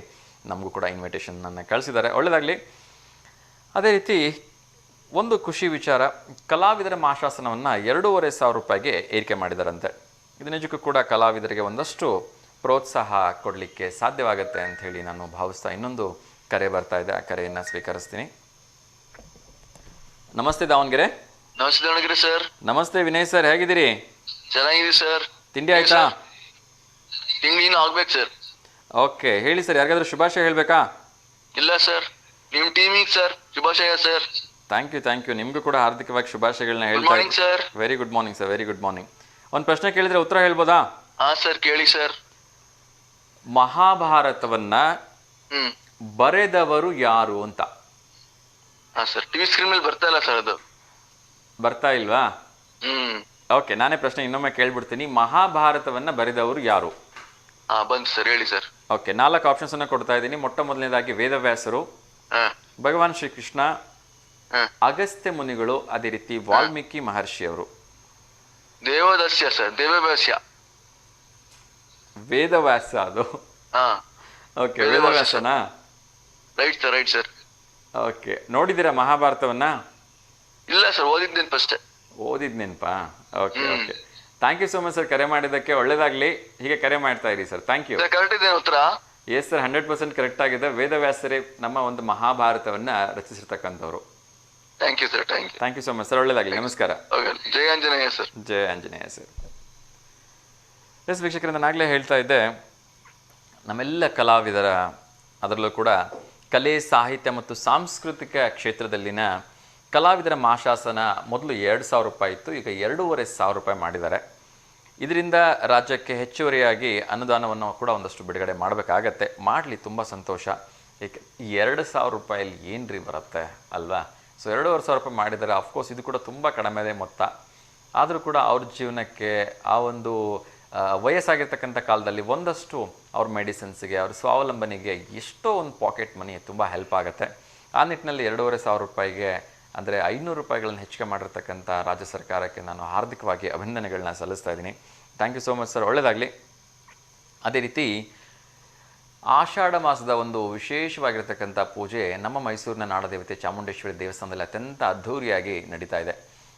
ನಮಗೂ ಕೂಡ ಇನ್ವಿಟೇಷನನ್ನು ಕಳಿಸಿದ್ದಾರೆ. ಒಳ್ಳೆಯದಾಗಲಿ. ಅದೇ ರೀತಿ ಒಂದು ಖುಷಿ ವಿಚಾರ, ಕಲಾವಿದರ ಮಾಶಾಸನವನ್ನು 2,500 ರೂಪಾಯಿಗೆ ಏರಿಕೆ ಮಾಡಿದಾರಂತೆ. ಇದು ನಿಜಕ್ಕೂ ಕೂಡ ಕಲಾವಿದರಿಗೆ ಒಂದಷ್ಟು ಪ್ರೋತ್ಸಾಹ ಕೊಡಲಿಕ್ಕೆ ಸಾಧ್ಯವಾಗುತ್ತೆ ಅಂತ ಹೇಳಿ ನಾನು ಭಾವಿಸ್ತಾ ಇನ್ನೊಂದು ಕರೆ ಬರ್ತಾ ಇದೆ, ಆ ಕರೆಯನ್ನು ಸ್ವೀಕರಿಸ್ತೀನಿ. ನಮಸ್ತೆ ದಾವಣಗೆರೆ. ನಮಸ್ತೆ ದಾವಣಗೆರೆ ಸರ್. ನಮಸ್ತೆ ವಿನಯ್ ಸರ್, ಹೇಗಿದ್ದೀರಿ? ಚೆನ್ನಾಗಿದೆ ಸರ್. ತಿಂಡಿ ಆಯ್ತಾ? ತಿಂಡಿ ಇನ್ನು ಆಗ್ಬೇಕು ಸರ್. ಓಕೆ, ಹೇಳಿ ಸರ್, ಯಾರಿಗಾದ್ರೂ ಶುಭಾಶಯ ಹೇಳಬೇಕಾ? ಇಲ್ಲ ಸರ್, ನಿಮ್ಮ ಟೀಮಿಗೆ ಸರ್ ಶುಭಾಶಯ ಸರ್. Thank you. ನಿಮಗೂ ಕೂಡ ಹಾರ್ದಿಕವಾಗಿ ಶುಭಾಶಯಗಳನ್ನ ಹೇಳ್ತಾ ಇದ್ದೀನಿ sir. Very good morning sir, very good morning. ಒಂದು ಪ್ರಶ್ನೆ ಕೇಳಿದ್ರೆ ಉತ್ತರ ಹೇಳ್ಬೋದಾ? ಹಾಂ ಸರ್, ಕೇಳಿ ಸರ್. ಮಹಾಭಾರತವನ್ನ ಬರೆದವರು ಯಾರು ಅಂತ? ಹಾಂ ಸರ್, ಟಿವಿ ಸ್ಕ್ರೀನ್ ಮೇಲೆ ಬರ್ತಾ ಇಲ್ಲ ಸರ್, ಅದು ಬರ್ತಾ ಇಲ್ವಾ? ಓಕೆ, ನಾನೇ ಪ್ರಶ್ನೆ ಇನ್ನೊಮ್ಮೆ ಕೇಳ್ಬಿಡ್ತೀನಿ. ಮಹಾಭಾರತವನ್ನ ಬರೆದವರು ಯಾರು? ಬಂತು ಸರ್, ಹೇಳಿ ಸರ್. ಓಕೆ, 4 ಆಪ್ಷನ್ಸ್ ಅನ್ನ ಕೊಡ್ತಾ ಇದ್ದೀನಿ. ಮೊಟ್ಟ ಮೊದಲನೇದಾಗಿ ವೇದವ್ಯಾಸರು, ಭಗವಾನ್ ಶ್ರೀಕೃಷ್ಣ, ಅಗಸ್ತ್ಯ ಮುನಿಗಳು, ಅದೇ ರೀತಿ ವಾಲ್ಮೀಕಿ ಮಹರ್ಷಿ ಅವರು. ದೇವದಸ್ಯ ಸರ್, ದೇವವ್ಯಾಸ್ಯ. ವೇದವ್ಯಾಸ ಅದು? ಓಕೆ, ವೇದವ್ಯಾಸನಾ? Right sir, right sir. Okay, ನೋಡಿದ್ದೀರಾ ಮಹಾಭಾರತವನ್ನ? ಇಲ್ಲ ಸರ್, ಓದಿದ್ದೇನೆ ಫಸ್ಟ್. ಓದಿದ್ ನೆನಪಾ? Okay okay, thank you so much sir, ಕರೆ ಮಾಡಿದ್ದಕ್ಕೆ. ಒಳ್ಳೇದಾಗ್ಲಿ, ಹೀಗೆ ಕರೆ ಮಾಡ್ತಾ ಇರಿ ಸರ್. Thank you. ಕರೆಕ್ಟ್ ಇದೆ ಉತ್ತರ? ಎಸ್ ಸರ್, 100% ಕರೆಕ್ಟ್ ಆಗಿದೆ. ವೇದವ್ಯಾಸರೇ ನಮ್ಮ ಒಂದು ಮಹಾಭಾರತವನ್ನ ರಚಿಸಿರ್ತಕ್ಕಂಥವ್ರು. Thank you sir, thank you so much sir, ಒಳ್ಳೇದಾಗಲಿ. ನಮಸ್ಕಾರ. ಜಯ ಆಂಜನೇಯ ಸರ್. ಜಯ ಆಂಜನೇಯ ಸರ್. ಎಸ್ ವೀಕ್ಷಕರಿಂದ ನಾಗಲೇ ಹೇಳ್ತಾ ಇದ್ದೆ, ನಮ್ಮೆಲ್ಲ ಕಲಾವಿದರ, ಅದರಲ್ಲೂ ಕೂಡ ಕಲೆ, ಸಾಹಿತ್ಯ ಮತ್ತು ಸಾಂಸ್ಕೃತಿಕ ಕ್ಷೇತ್ರದಲ್ಲಿನ ಕಲಾವಿದರ ಮಾಶಾಸನ ಮೊದಲು 2,000 ರೂಪಾಯಿ ಇತ್ತು, ಈಗ 2,500 ರೂಪಾಯಿ ಮಾಡಿದ್ದಾರೆ. ಇದರಿಂದ ರಾಜ್ಯಕ್ಕೆ ಹೆಚ್ಚುವರಿಯಾಗಿ ಅನುದಾನವನ್ನು ಕೂಡ ಒಂದಷ್ಟು ಬಿಡುಗಡೆ ಮಾಡಬೇಕಾಗತ್ತೆ. ಮಾಡಲಿ, ತುಂಬ ಸಂತೋಷ. ಏಕೆ 2,000 ರೂಪಾಯಲ್ಲಿ ಏನ್ರಿ ಬರುತ್ತೆ ಅಲ್ವಾ? ಸೊ 2,500 ರೂಪಾಯಿ ಮಾಡಿದ್ದಾರೆ. ಅಫ್ಕೋರ್ಸ್ ಇದು ಕೂಡ ತುಂಬ ಕಡಿಮೆ ಮೊತ್ತ, ಆದರೂ ಕೂಡ ಅವ್ರ ಜೀವನಕ್ಕೆ ಆ ಒಂದು ವಯಸ್ಸಾಗಿರ್ತಕ್ಕಂಥ ಕಾಲದಲ್ಲಿ ಒಂದಷ್ಟು ಅವ್ರ ಮೆಡಿಸಿನ್ಸ್ಗೆ, ಅವ್ರ ಸ್ವಾವಲಂಬನೆಗೆ ಎಷ್ಟೋ ಒಂದು ಪಾಕೆಟ್ ಮನಿ ತುಂಬ ಹೆಲ್ಪ್ ಆಗುತ್ತೆ. ಆ ನಿಟ್ಟಿನಲ್ಲಿ 2,500 ರೂಪಾಯಿಗೆ ಅಂದರೆ 500 ರೂಪಾಯಿಗಳನ್ನು ಹೆಚ್ಚಿಗೆ ಮಾಡಿರ್ತಕ್ಕಂಥ ರಾಜ್ಯ ಸರ್ಕಾರಕ್ಕೆ ನಾನು ಹಾರ್ದಿಕವಾಗಿ ಅಭಿನಂದನೆಗಳನ್ನ ಸಲ್ಲಿಸ್ತಾ ಇದ್ದೀನಿ. Thank you so much sir, ಒಳ್ಳೆಯದಾಗಲಿ. ಅದೇ ರೀತಿ ಆಷಾಢ ಮಾಸದ ಒಂದು ವಿಶೇಷವಾಗಿರ್ತಕ್ಕಂಥ ಪೂಜೆ ನಮ್ಮ ಮೈಸೂರಿನ ನಾಡದೇವತೆ ಚಾಮುಂಡೇಶ್ವರಿ ದೇವಸ್ಥಾನದಲ್ಲಿ ಅತ್ಯಂತ ಅದ್ಧೂರಿಯಾಗಿ ನಡೀತಾ ಇದೆ.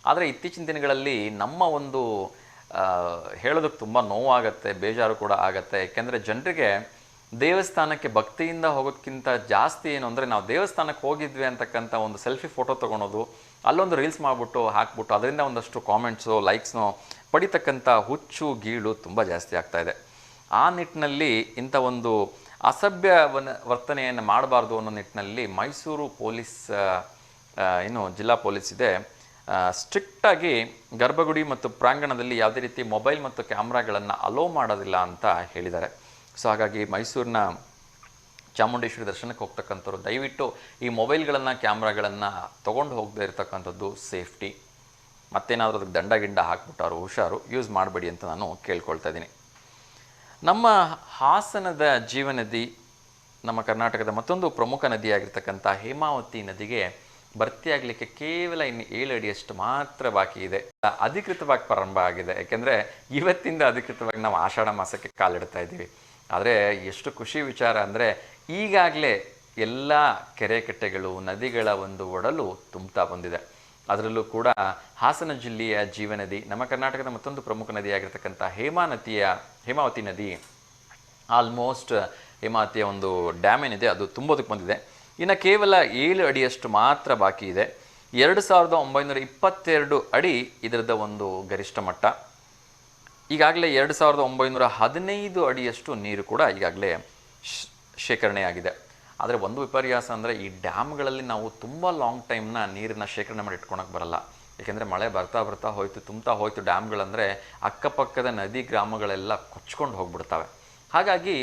ಆದರೆ ಇತ್ತೀಚಿನ ದಿನಗಳಲ್ಲಿ ನಮ್ಮ ಒಂದು ಹೇಳೋದಕ್ಕೆ ತುಂಬ ನೋವಾಗುತ್ತೆ, ಬೇಜಾರು ಕೂಡ ಆಗುತ್ತೆ. ಏಕೆಂದರೆ ಜನರಿಗೆ ದೇವಸ್ಥಾನಕ್ಕೆ ಭಕ್ತಿಯಿಂದ ಹೋಗೋದಕ್ಕಿಂತ ಜಾಸ್ತಿ ಏನು ಅಂದರೆ, ನಾವು ದೇವಸ್ಥಾನಕ್ಕೆ ಹೋಗಿದ್ವಿ ಅಂತಕ್ಕಂಥ ಒಂದು ಸೆಲ್ಫಿ ಫೋಟೋ ತೊಗೊಳೋದು, ಅಲ್ಲೊಂದು ರೀಲ್ಸ್ ಮಾಡಿಬಿಟ್ಟು ಹಾಕ್ಬಿಟ್ಟು ಅದರಿಂದ ಒಂದಷ್ಟು ಕಾಮೆಂಟ್ಸು, ಲೈಕ್ಸ್ನೋ ಪಡಿತಕ್ಕಂಥ ಹುಚ್ಚು ಗೀಳು ತುಂಬ ಜಾಸ್ತಿ ಆಗ್ತಾಯಿದೆ. ಆ ನಿಟ್ಟಿನಲ್ಲಿ ಇಂಥ ಒಂದು ಅಸಭ್ಯ ವರ್ತನೆಯನ್ನು ಮಾಡಬಾರ್ದು ಅನ್ನೋ ನಿಟ್ಟಿನಲ್ಲಿ ಮೈಸೂರು ಪೊಲೀಸ್, ಜಿಲ್ಲಾ ಪೊಲೀಸ್ ಇದೆ, ಸ್ಟ್ರಿಕ್ಟಾಗಿ ಗರ್ಭಗುಡಿ ಮತ್ತು ಪ್ರಾಂಗಣದಲ್ಲಿ ಯಾವುದೇ ರೀತಿ ಮೊಬೈಲ್ ಮತ್ತು ಕ್ಯಾಮ್ರಾಗಳನ್ನು ಅಲೋ ಮಾಡೋದಿಲ್ಲ ಅಂತ ಹೇಳಿದ್ದಾರೆ. ಸೊ ಹಾಗಾಗಿ ಮೈಸೂರಿನ ಚಾಮುಂಡೇಶ್ವರಿ ದರ್ಶನಕ್ಕೆ ಹೋಗ್ತಕ್ಕಂಥವ್ರು ದಯವಿಟ್ಟು ಈ ಮೊಬೈಲ್ಗಳನ್ನು, ಕ್ಯಾಮ್ರಾಗಳನ್ನು ತೊಗೊಂಡು ಹೋಗದೇ ಇರತಕ್ಕಂಥದ್ದು ಸೇಫ್ಟಿ. ಮತ್ತೇನಾದರೂ ಅದಕ್ಕೆ ದಂಡ ಗಿಂಡ ಹಾಕ್ಬಿಟ್ಟಾರು ಹುಷಾರು, ಯೂಸ್ ಮಾಡಬೇಡಿ ಅಂತ ನಾನು ಕೇಳ್ಕೊಳ್ತಾ ಇದ್ದೀನಿ. ನಮ್ಮ ಹಾಸನದ ಜೀವನದಿ, ನಮ್ಮ ಕರ್ನಾಟಕದ ಮತ್ತೊಂದು ಪ್ರಮುಖ ನದಿಯಾಗಿರ್ತಕ್ಕಂಥ ಹೇಮಾವತಿ ನದಿಗೆ ಭರ್ತಿಯಾಗಲಿಕ್ಕೆ ಕೇವಲ ಇನ್ನು 7 ಅಡಿಯಷ್ಟು ಮಾತ್ರ ಬಾಕಿ ಇದೆ. ಅಧಿಕೃತವಾಗಿ ಪ್ರಾರಂಭ ಆಗಿದೆ, ಯಾಕೆಂದರೆ ಇವತ್ತಿಂದ ಅಧಿಕೃತವಾಗಿ ನಾವು ಆಷಾಢ ಮಾಸಕ್ಕೆ ಕಾಲಿಡ್ತಾ ಇದ್ದೀವಿ. ಆದರೆ ಎಷ್ಟು ಖುಷಿ ವಿಚಾರ ಅಂದರೆ ಈಗಾಗಲೇ ಎಲ್ಲ ಕೆರೆ ಕಟ್ಟೆಗಳು, ನದಿಗಳ ಒಂದು ಒಡಲು ತುಂಬ್ತಾ ಬಂದಿದೆ. ಅದರಲ್ಲೂ ಕೂಡ ಹಾಸನ ಜಿಲ್ಲೆಯ ಜೀವನದಿ, ನಮ್ಮ ಕರ್ನಾಟಕದ ಮತ್ತೊಂದು ಪ್ರಮುಖ ನದಿಯಾಗಿರ್ತಕ್ಕಂಥ ಹೇಮಾವತಿ ನದಿ ಆಲ್ಮೋಸ್ಟ್ ಹೇಮಾವತಿಯ ಒಂದು ಡ್ಯಾಮ್ ಏನಿದೆ ಅದು ತುಂಬೋದಕ್ಕೆ ಬಂದಿದೆ. ಇನ್ನು ಕೇವಲ 7 ಅಡಿಯಷ್ಟು ಮಾತ್ರ ಬಾಕಿ ಇದೆ. 2922 ಅಡಿ ಇದರದ ಒಂದು ಗರಿಷ್ಠ ಮಟ್ಟ. ಈಗಾಗಲೇ 2915 ಅಡಿಯಷ್ಟು ನೀರು ಕೂಡ ಈಗಾಗಲೇ ಶೇಖರಣೆಯಾಗಿದೆ. ಆದರೆ ಒಂದು ವಿಪರ್ಯಾಸ ಅಂದರೆ ಈ ಡ್ಯಾಮ್ಗಳಲ್ಲಿ ನಾವು ತುಂಬ ಲಾಂಗ್ ಟೈಮ್ನ ನೀರನ್ನು ಶೇಖರಣೆ ಮಾಡಿ ಇಟ್ಕೊಳಕ್ಕೆ ಬರಲ್ಲ. ಏಕೆಂದರೆ ಮಳೆ ಬರ್ತಾ ಹೋಯ್ತು, ತುಂಬ್ತಾ ಹೋಯ್ತು ಡ್ಯಾಮ್ಗಳಂದರೆ ಅಕ್ಕಪಕ್ಕದ ನದಿ ಗ್ರಾಮಗಳೆಲ್ಲ ಕೊಚ್ಕೊಂಡು ಹೋಗ್ಬಿಡ್ತವೆ. ಹಾಗಾಗಿ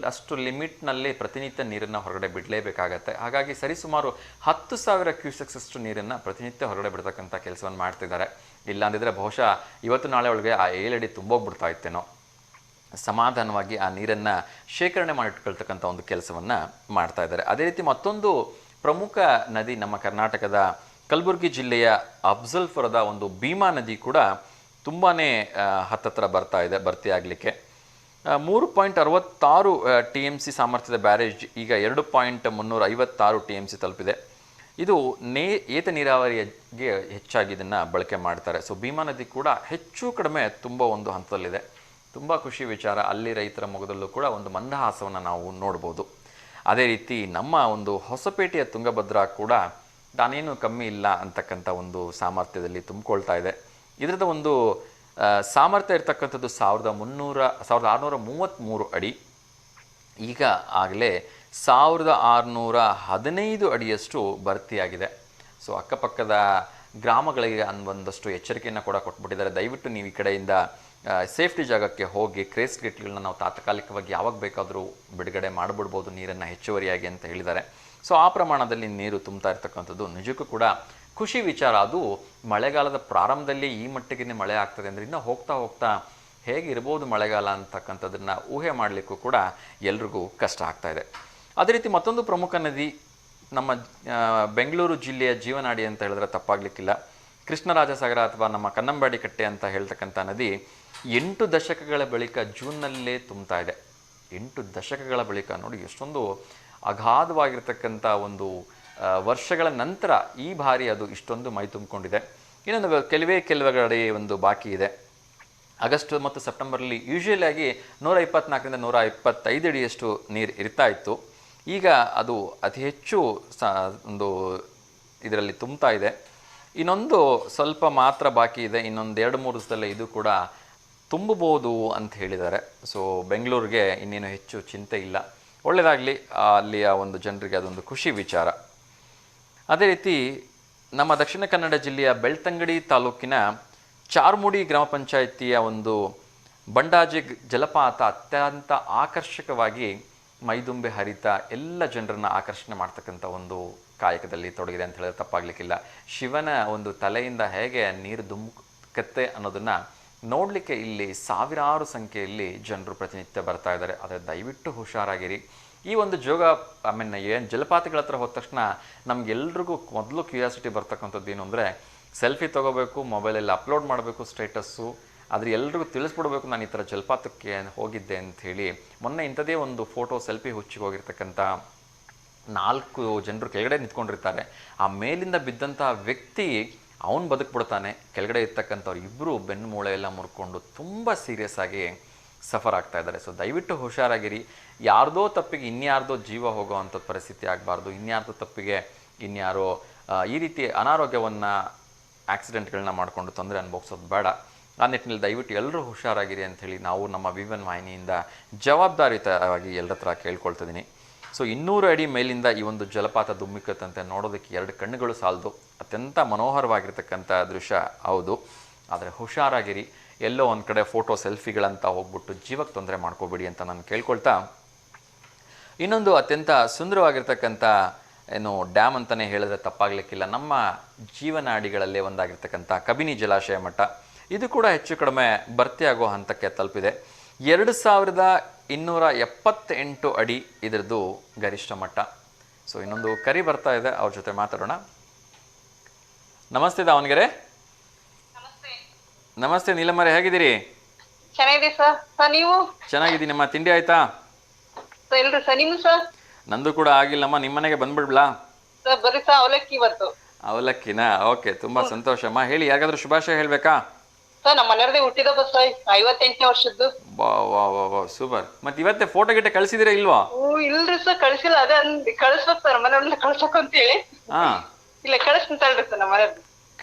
ಅಷ್ಟು ಲಿಮಿಟ್ನಲ್ಲಿ ಪ್ರತಿನಿತ್ಯ ನೀರನ್ನು ಹೊರಗಡೆ ಬಿಡಲೇಬೇಕಾಗತ್ತೆ. ಹಾಗಾಗಿ ಸರಿಸುಮಾರು 10,000 ಕ್ಯೂಸೆಕ್ಸಷ್ಟು ನೀರನ್ನು ಪ್ರತಿನಿತ್ಯ ಹೊರಗಡೆ ಬಿಡ್ತಕ್ಕಂಥ ಕೆಲಸವನ್ನು ಮಾಡ್ತಿದ್ದಾರೆ. ಇಲ್ಲಾಂದಿದ್ರೆ ಬಹುಶಃ ಇವತ್ತು ನಾಳೆ ಒಳಗೆ ಆ 7 ಅಡಿ ತುಂಬೋಗ್ಬಿಡ್ತಾ ಇತ್ತೇನೋ. ಸಮಾಧಾನವಾಗಿ ಆ ನೀರನ್ನು ಶೇಖರಣೆ ಮಾಡಿಟ್ಕೊಳ್ತಕ್ಕಂಥ ಒಂದು ಕೆಲಸವನ್ನು ಮಾಡ್ತಾ ಇದ್ದಾರೆ. ಅದೇ ರೀತಿ ಮತ್ತೊಂದು ಪ್ರಮುಖ ನದಿ ನಮ್ಮ ಕರ್ನಾಟಕದ ಕಲಬುರಗಿ ಜಿಲ್ಲೆಯ ಅಫ್ಜಲ್ಪುರದ ಒಂದು ಭೀಮಾ ನದಿ ಕೂಡ ತುಂಬಾ ಹತ್ತತ್ರ ಬರ್ತಾ ಇದೆ ಭರ್ತಿಯಾಗಲಿಕ್ಕೆ. 3.66 TMC ಸಾಮರ್ಥ್ಯದ ಬ್ಯಾರೇಜ್ ಈಗ 2.356 TMC ತಲುಪಿದೆ. ಇದು ಏತ ನೀರಾವರಿಗೆ ಹೆಚ್ಚಾಗಿ ಇದನ್ನು ಬಳಕೆ ಮಾಡ್ತಾರೆ. ಸೊ ಭೀಮಾ ನದಿ ಕೂಡ ಹೆಚ್ಚು ಕಡಿಮೆ ತುಂಬ ಒಂದು ಹಂತದಲ್ಲಿದೆ. ತುಂಬ ಖುಷಿ ವಿಚಾರ. ಅಲ್ಲಿ ರೈತರ ಮೊಗದಲ್ಲೂ ಕೂಡ ಒಂದು ಮಂದಹಾಸವನ್ನು ನಾವು ನೋಡ್ಬೋದು. ಅದೇ ರೀತಿ ನಮ್ಮ ಒಂದು ಹೊಸಪೇಟೆಯ ತುಂಗಭದ್ರಾ ಕೂಡ ತಾನೇನು ಕಮ್ಮಿ ಇಲ್ಲ ಅಂತಕ್ಕಂಥ ಒಂದು ಸಾಮರ್ಥ್ಯದಲ್ಲಿ ತುಂಬಿಕೊಳ್ತಾ ಇದೆ. ಇದರದ ಒಂದು ಸಾಮರ್ಥ್ಯ ಇರ್ತಕ್ಕಂಥದ್ದು 1633 ಅಡಿ. ಈಗ ಆಗಲೇ 1615 ಅಡಿಯಷ್ಟು ಭರ್ತಿಯಾಗಿದೆ. ಸೊ ಅಕ್ಕಪಕ್ಕದ ಗ್ರಾಮಗಳಿಗೆ ಒಂದಷ್ಟು ಎಚ್ಚರಿಕೆಯನ್ನು ಕೂಡ ಕೊಟ್ಬಿಟ್ಟಿದ್ದಾರೆ. ದಯವಿಟ್ಟು ನೀವು ಈ ಕಡೆಯಿಂದ ಸೇಫ್ಟಿ ಜಾಗಕ್ಕೆ ಹೋಗಿ ಕ್ರೇಸ್ ಗೇಟ್ಗಳನ್ನ ನಾವು ತಾತ್ಕಾಲಿಕವಾಗಿ ಯಾವಾಗ ಬೇಕಾದರೂ ಬಿಡುಗಡೆ ಮಾಡಿಬಿಡ್ಬೋದು ನೀರನ್ನು ಹೆಚ್ಚುವರಿಯಾಗಿ ಅಂತ ಹೇಳಿದ್ದಾರೆ. ಸೊ ಆ ಪ್ರಮಾಣದಲ್ಲಿ ನೀರು ತುಂಬ್ತಾ ಇರ್ತಕ್ಕಂಥದ್ದು ನಿಜಕ್ಕೂ ಕೂಡ ಖುಷಿ ವಿಚಾರ. ಅದು ಮಳೆಗಾಲದ ಪ್ರಾರಂಭದಲ್ಲಿ ಈ ಮಟ್ಟಿಗೆ ಮಳೆ ಆಗ್ತದೆ ಅಂದರೆ ಇನ್ನು ಹೋಗ್ತಾ ಹೇಗಿರ್ಬೋದು ಮಳೆಗಾಲ ಅಂತಕ್ಕಂಥದ್ದನ್ನು ಊಹೆ ಮಾಡಲಿಕ್ಕೂ ಕೂಡ ಎಲ್ರಿಗೂ ಕಷ್ಟ ಆಗ್ತಾ ಇದೆ. ಅದೇ ರೀತಿ ಮತ್ತೊಂದು ಪ್ರಮುಖ ನದಿ ನಮ್ಮ ಬೆಂಗಳೂರು ಜಿಲ್ಲೆಯ ಜೀವನಾಡಿ ಅಂತ ಹೇಳಿದ್ರೆ ತಪ್ಪಾಗಲಿಕ್ಕಿಲ್ಲ. ಕೃಷ್ಣರಾಜಸಾಗರ ಅಥವಾ ನಮ್ಮ ಕನ್ನಂಬಾಡಿ ಕಟ್ಟೆ ಅಂತ ಹೇಳ್ತಕ್ಕಂಥ ನದಿ 8 ದಶಕಗಳ ಬಳಿಕ ಜೂನ್ನಲ್ಲೇ ತುಂಬ್ತಾ ಇದೆ. 8 ದಶಕಗಳ ಬಳಿಕ ನೋಡಿ ಎಷ್ಟೊಂದು ಅಗಾಧವಾಗಿರ್ತಕ್ಕಂಥ ಒಂದು ವರ್ಷಗಳ ನಂತರ ಈ ಬಾರಿ ಅದು ಇಷ್ಟೊಂದು ಮೈ ತುಂಬಿಕೊಂಡಿದೆ. ಇನ್ನೊಂದು ಕೆಲವೇ ಕಡೆ ಒಂದು ಬಾಕಿ ಇದೆ. ಆಗಸ್ಟ್ ಮತ್ತು ಸೆಪ್ಟೆಂಬರಲ್ಲಿ ಯೂಶುವಲಾಗಿ 124ರಿಂದ 125 ಅಡಿಯಷ್ಟು ನೀರು ಇರ್ತಾ ಇತ್ತು. ಈಗ ಅದು ಅತಿ ಹೆಚ್ಚು ಒಂದು ಇದರಲ್ಲಿ ತುಂಬ್ತಾ ಇದೆ. ಇನ್ನೊಂದು ಸ್ವಲ್ಪ ಮಾತ್ರ ಬಾಕಿ ಇದೆ. ಇನ್ನೊಂದು 2-3 ದಿವಸದಲ್ಲೇ ಇದು ಕೂಡ ತುಂಬಬಹುದು ಅಂತ ಹೇಳಿದ್ದಾರೆ. ಸೊ ಬೆಂಗಳೂರಿಗೆ ಇನ್ನೇನು ಹೆಚ್ಚು ಚಿಂತೆ ಇಲ್ಲ. ಒಳ್ಳೆಯದಾಗಲಿ, ಅಲ್ಲಿಯ ಒಂದು ಜನರಿಗೆ ಅದೊಂದು ಖುಷಿ ವಿಚಾರ. ಅದೇ ರೀತಿ ನಮ್ಮ ದಕ್ಷಿಣ ಕನ್ನಡ ಜಿಲ್ಲೆಯ ಬೆಳ್ತಂಗಡಿ ತಾಲೂಕಿನ ಚಾರ್ಮುಡಿ ಗ್ರಾಮ ಪಂಚಾಯಿತಿಯ ಒಂದು ಬಂಡಾಜೆ ಜಲಪಾತ ಅತ್ಯಂತ ಆಕರ್ಷಕವಾಗಿ ಮೈದುಂಬೆ ಹರಿತಾ ಎಲ್ಲ ಜನರನ್ನು ಆಕರ್ಷಣೆ ಮಾಡ್ತಕ್ಕಂಥ ಒಂದು ಕಾಯಕದಲ್ಲಿ ತೊಡಗಿದೆ ಅಂತ ಹೇಳಿದ್ರೆ ತಪ್ಪಾಗಲಿಕ್ಕಿಲ್ಲ. ಶಿವನ ಒಂದು ತಲೆಯಿಂದ ಹೇಗೆ ನೀರು ಧುಮುಕತ್ತೆ ಅನ್ನೋದನ್ನು ನೋಡಲಿಕ್ಕೆ ಇಲ್ಲಿ ಸಾವಿರಾರು ಸಂಖ್ಯೆಯಲ್ಲಿ ಜನರು ಪ್ರತಿನಿತ್ಯ ಬರ್ತಾ ಇದ್ದಾರೆ. ಆದರೆ ದಯವಿಟ್ಟು ಹುಷಾರಾಗಿರಿ. ಈ ಒಂದು ಏನು ಜಲಪಾತಗಳ ಹತ್ರ ಹೋದ ತಕ್ಷಣ ನಮಗೆಲ್ರಿಗೂ ಮೊದಲು ಕ್ಯೂರಿಯಾಸಿಟಿ ಬರ್ತಕ್ಕಂಥದ್ದು ಏನು ಅಂದರೆ ಸೆಲ್ಫಿ ತೊಗೋಬೇಕು, ಮೊಬೈಲಲ್ಲಿ ಅಪ್ಲೋಡ್ ಮಾಡಬೇಕು ಸ್ಟೇಟಸ್ಸು, ಆದರೆ ಎಲ್ರಿಗೂ ತಿಳಿಸ್ಬಿಡ್ಬೇಕು ನಾನು ಈ ಥರ ಜಲಪಾತಕ್ಕೆ ಹೋಗಿದ್ದೆ ಅಂಥೇಳಿ. ಮೊನ್ನೆ ಇಂಥದೇ ಒಂದು ಫೋಟೋ ಸೆಲ್ಫಿ ಹುಚ್ಚಿಗೆ ಹೋಗಿರ್ತಕ್ಕಂಥ 4 ಜನರು ಕೆಳಗಡೆ ನಿಂತ್ಕೊಂಡಿರ್ತಾರೆ. ಆ ಮೇಲಿಂದ ಬಿದ್ದಂಥ ವ್ಯಕ್ತಿ ಅವನು ಬದುಕ್ಬಿಡ್ತಾನೆ. ಕೆಳಗಡೆ ಇರ್ತಕ್ಕಂಥವ್ರು ಇಬ್ಬರು ಬೆನ್ನು ಮೂಳೆ ಎಲ್ಲ ಮುರ್ಕೊಂಡು ತುಂಬ ಸೀರಿಯಸ್ ಆಗಿ ಸಫರ್ ಆಗ್ತಾ ಇದ್ದಾರೆ. ಸೊ ದಯವಿಟ್ಟು ಹುಷಾರಾಗಿರಿ. ಯಾರ್ದೋ ತಪ್ಪಿಗೆ ಇನ್ಯಾರ್ದೋ ಜೀವ ಹೋಗೋ ಅಂಥ ಪರಿಸ್ಥಿತಿ ಆಗಬಾರ್ದು. ಇನ್ಯಾರ್ದೋ ತಪ್ಪಿಗೆ ಇನ್ಯಾರೋ ಈ ರೀತಿ ಅನಾರೋಗ್ಯವನ್ನು ಆಕ್ಸಿಡೆಂಟ್ಗಳನ್ನ ಮಾಡಿಕೊಂಡು ತೊಂದರೆ ಅನುಭವಿಸೋದು ಬೇಡ. ಆ ನಿಟ್ಟಿನಲ್ಲಿ ದಯವಿಟ್ಟು ಎಲ್ಲರೂ ಹುಷಾರಾಗಿರಿ ಅಂಥೇಳಿ ನಾವು ನಮ್ಮ ವಿವನ್ ವಾಹಿನಿಯಿಂದ ಜವಾಬ್ದಾರಿಯುತವಾಗಿ ಎಲ್ಲರ ಹತ್ರ ಕೇಳ್ಕೊಳ್ತಿದ್ದೀನಿ. ಸೊ 200 ಅಡಿ ಮೇಲಿಂದ ಈ ಒಂದು ಜಲಪಾತ ಧುಮ್ಮಿಕತ್ತಂತೆ ನೋಡೋದಕ್ಕೆ 2 ಕಣ್ಣುಗಳು ಸಾಲದು. ಅತ್ಯಂತ ಮನೋಹರವಾಗಿರ್ತಕ್ಕಂಥ ದೃಶ್ಯ ಹೌದು. ಆದರೆ ಹುಷಾರಾಗಿರಿ. ಎಲ್ಲೋ ಒಂದು ಕಡೆ ಫೋಟೋ ಸೆಲ್ಫಿಗಳಂತ ಹೋಗ್ಬಿಟ್ಟು ಜೀವಕ್ಕೆ ತೊಂದರೆ ಮಾಡ್ಕೋಬೇಡಿ ಅಂತ ನಾನು ಕೇಳ್ಕೊಳ್ತಾ, ಇನ್ನೊಂದು ಅತ್ಯಂತ ಸುಂದರವಾಗಿರ್ತಕ್ಕಂಥ ಏನು ಡ್ಯಾಮ್ ಅಂತಲೇ ಹೇಳಿದ್ರೆ ತಪ್ಪಾಗಲಿಕ್ಕಿಲ್ಲ, ನಮ್ಮ ಜೀವನಾಡಿಗಳಲ್ಲೇ ಒಂದಾಗಿರ್ತಕ್ಕಂಥ ಕಬಿನಿ ಜಲಾಶಯ ಮಟ್ಟ ಇದು ಕೂಡ ಹೆಚ್ಚು ಕಡಿಮೆ ಭರ್ತಿಯಾಗೋ ಹಂತಕ್ಕೆ ತಲುಪಿದೆ. 2278 ಅಡಿ ಇದರದ್ದು ಗರಿಷ್ಠ ಮಟ್ಟ. ಸೊ ಇನ್ನೊಂದು ಕರಿ ಬರ್ತಾ ಇದೆ, ಅವ್ರ ಜೊತೆ ಮಾತಾಡೋಣ. ನಮಸ್ತೆ ದಾವಣಗೆರೆ. ನಮಸ್ತೆ ನೀಲಮ್ಮರೆ, ಹೇಗಿದ್ದೀರಿ? ಚೆನ್ನಾಗಿದೆ ಸರ್. ನೀವು? ಚೆನ್ನಾಗಿದ್ದೀನಮ್ಮ. ತಿಂಡಿ ಆಯ್ತಾ? ಇಲ್ರಿ ಸರ್, ನಿಮ್ದು ಸರ್? ನಂದು ಕೂಡ ಆಗಿಲ್ಲಮ್ಮ. ನಿಮ್ಮನೆಗೆ ಬಂದ್ಬಿಡ್ಲಾ? ಸರ್ ಬರೀ ಸರ್ ಅವಲಕ್ಕಿ ಬಂತು. ಅವಲಕ್ಕಿನಾ? ಓಕೆ, ತುಂಬಾ ಸಂತೋಷಮ್ಮ. ಹೇಳಿ, ಯಾರಿಗಾದ್ರೂ ಶುಭಾಶಯ ಹೇಳ್ಬೇಕಾ? ಸರ್ ನಮ್ಮ ಮನೆಯವ್ರದೇ ಹುಟ್ಟಿದಬ್ಬ ಸರ್, 58ನೇ ವರ್ಷದ್ದು. ವಾ ವಾ ವಾ ವಾ, ಸೂಪರ್. ಮತ್ತೆ ಇವತ್ತೇ ಫೋಟೋ ಗಿಟ್ಟ ಕಳ್ಸಿದಿರಾ ಇಲ್ವಾ? ಇಲ್ರಿ ಸರ್, ಕಳ್ಸಿಲ್ಲ. ಅದೇ ಕಳಿಸ್ಬೇಕು ಸರ್, ಮನೆಯವ್ರನ್ನ ಕಳ್ಸಕ್ ಅಂತೇಳಿ. ಹಾ, ಇಲ್ಲ ಕಳಿಸ್ತಾಳ್ರಿ ಸರ್ ನಮ್ಮ ಮನೆಯವ್ರದ್ದು.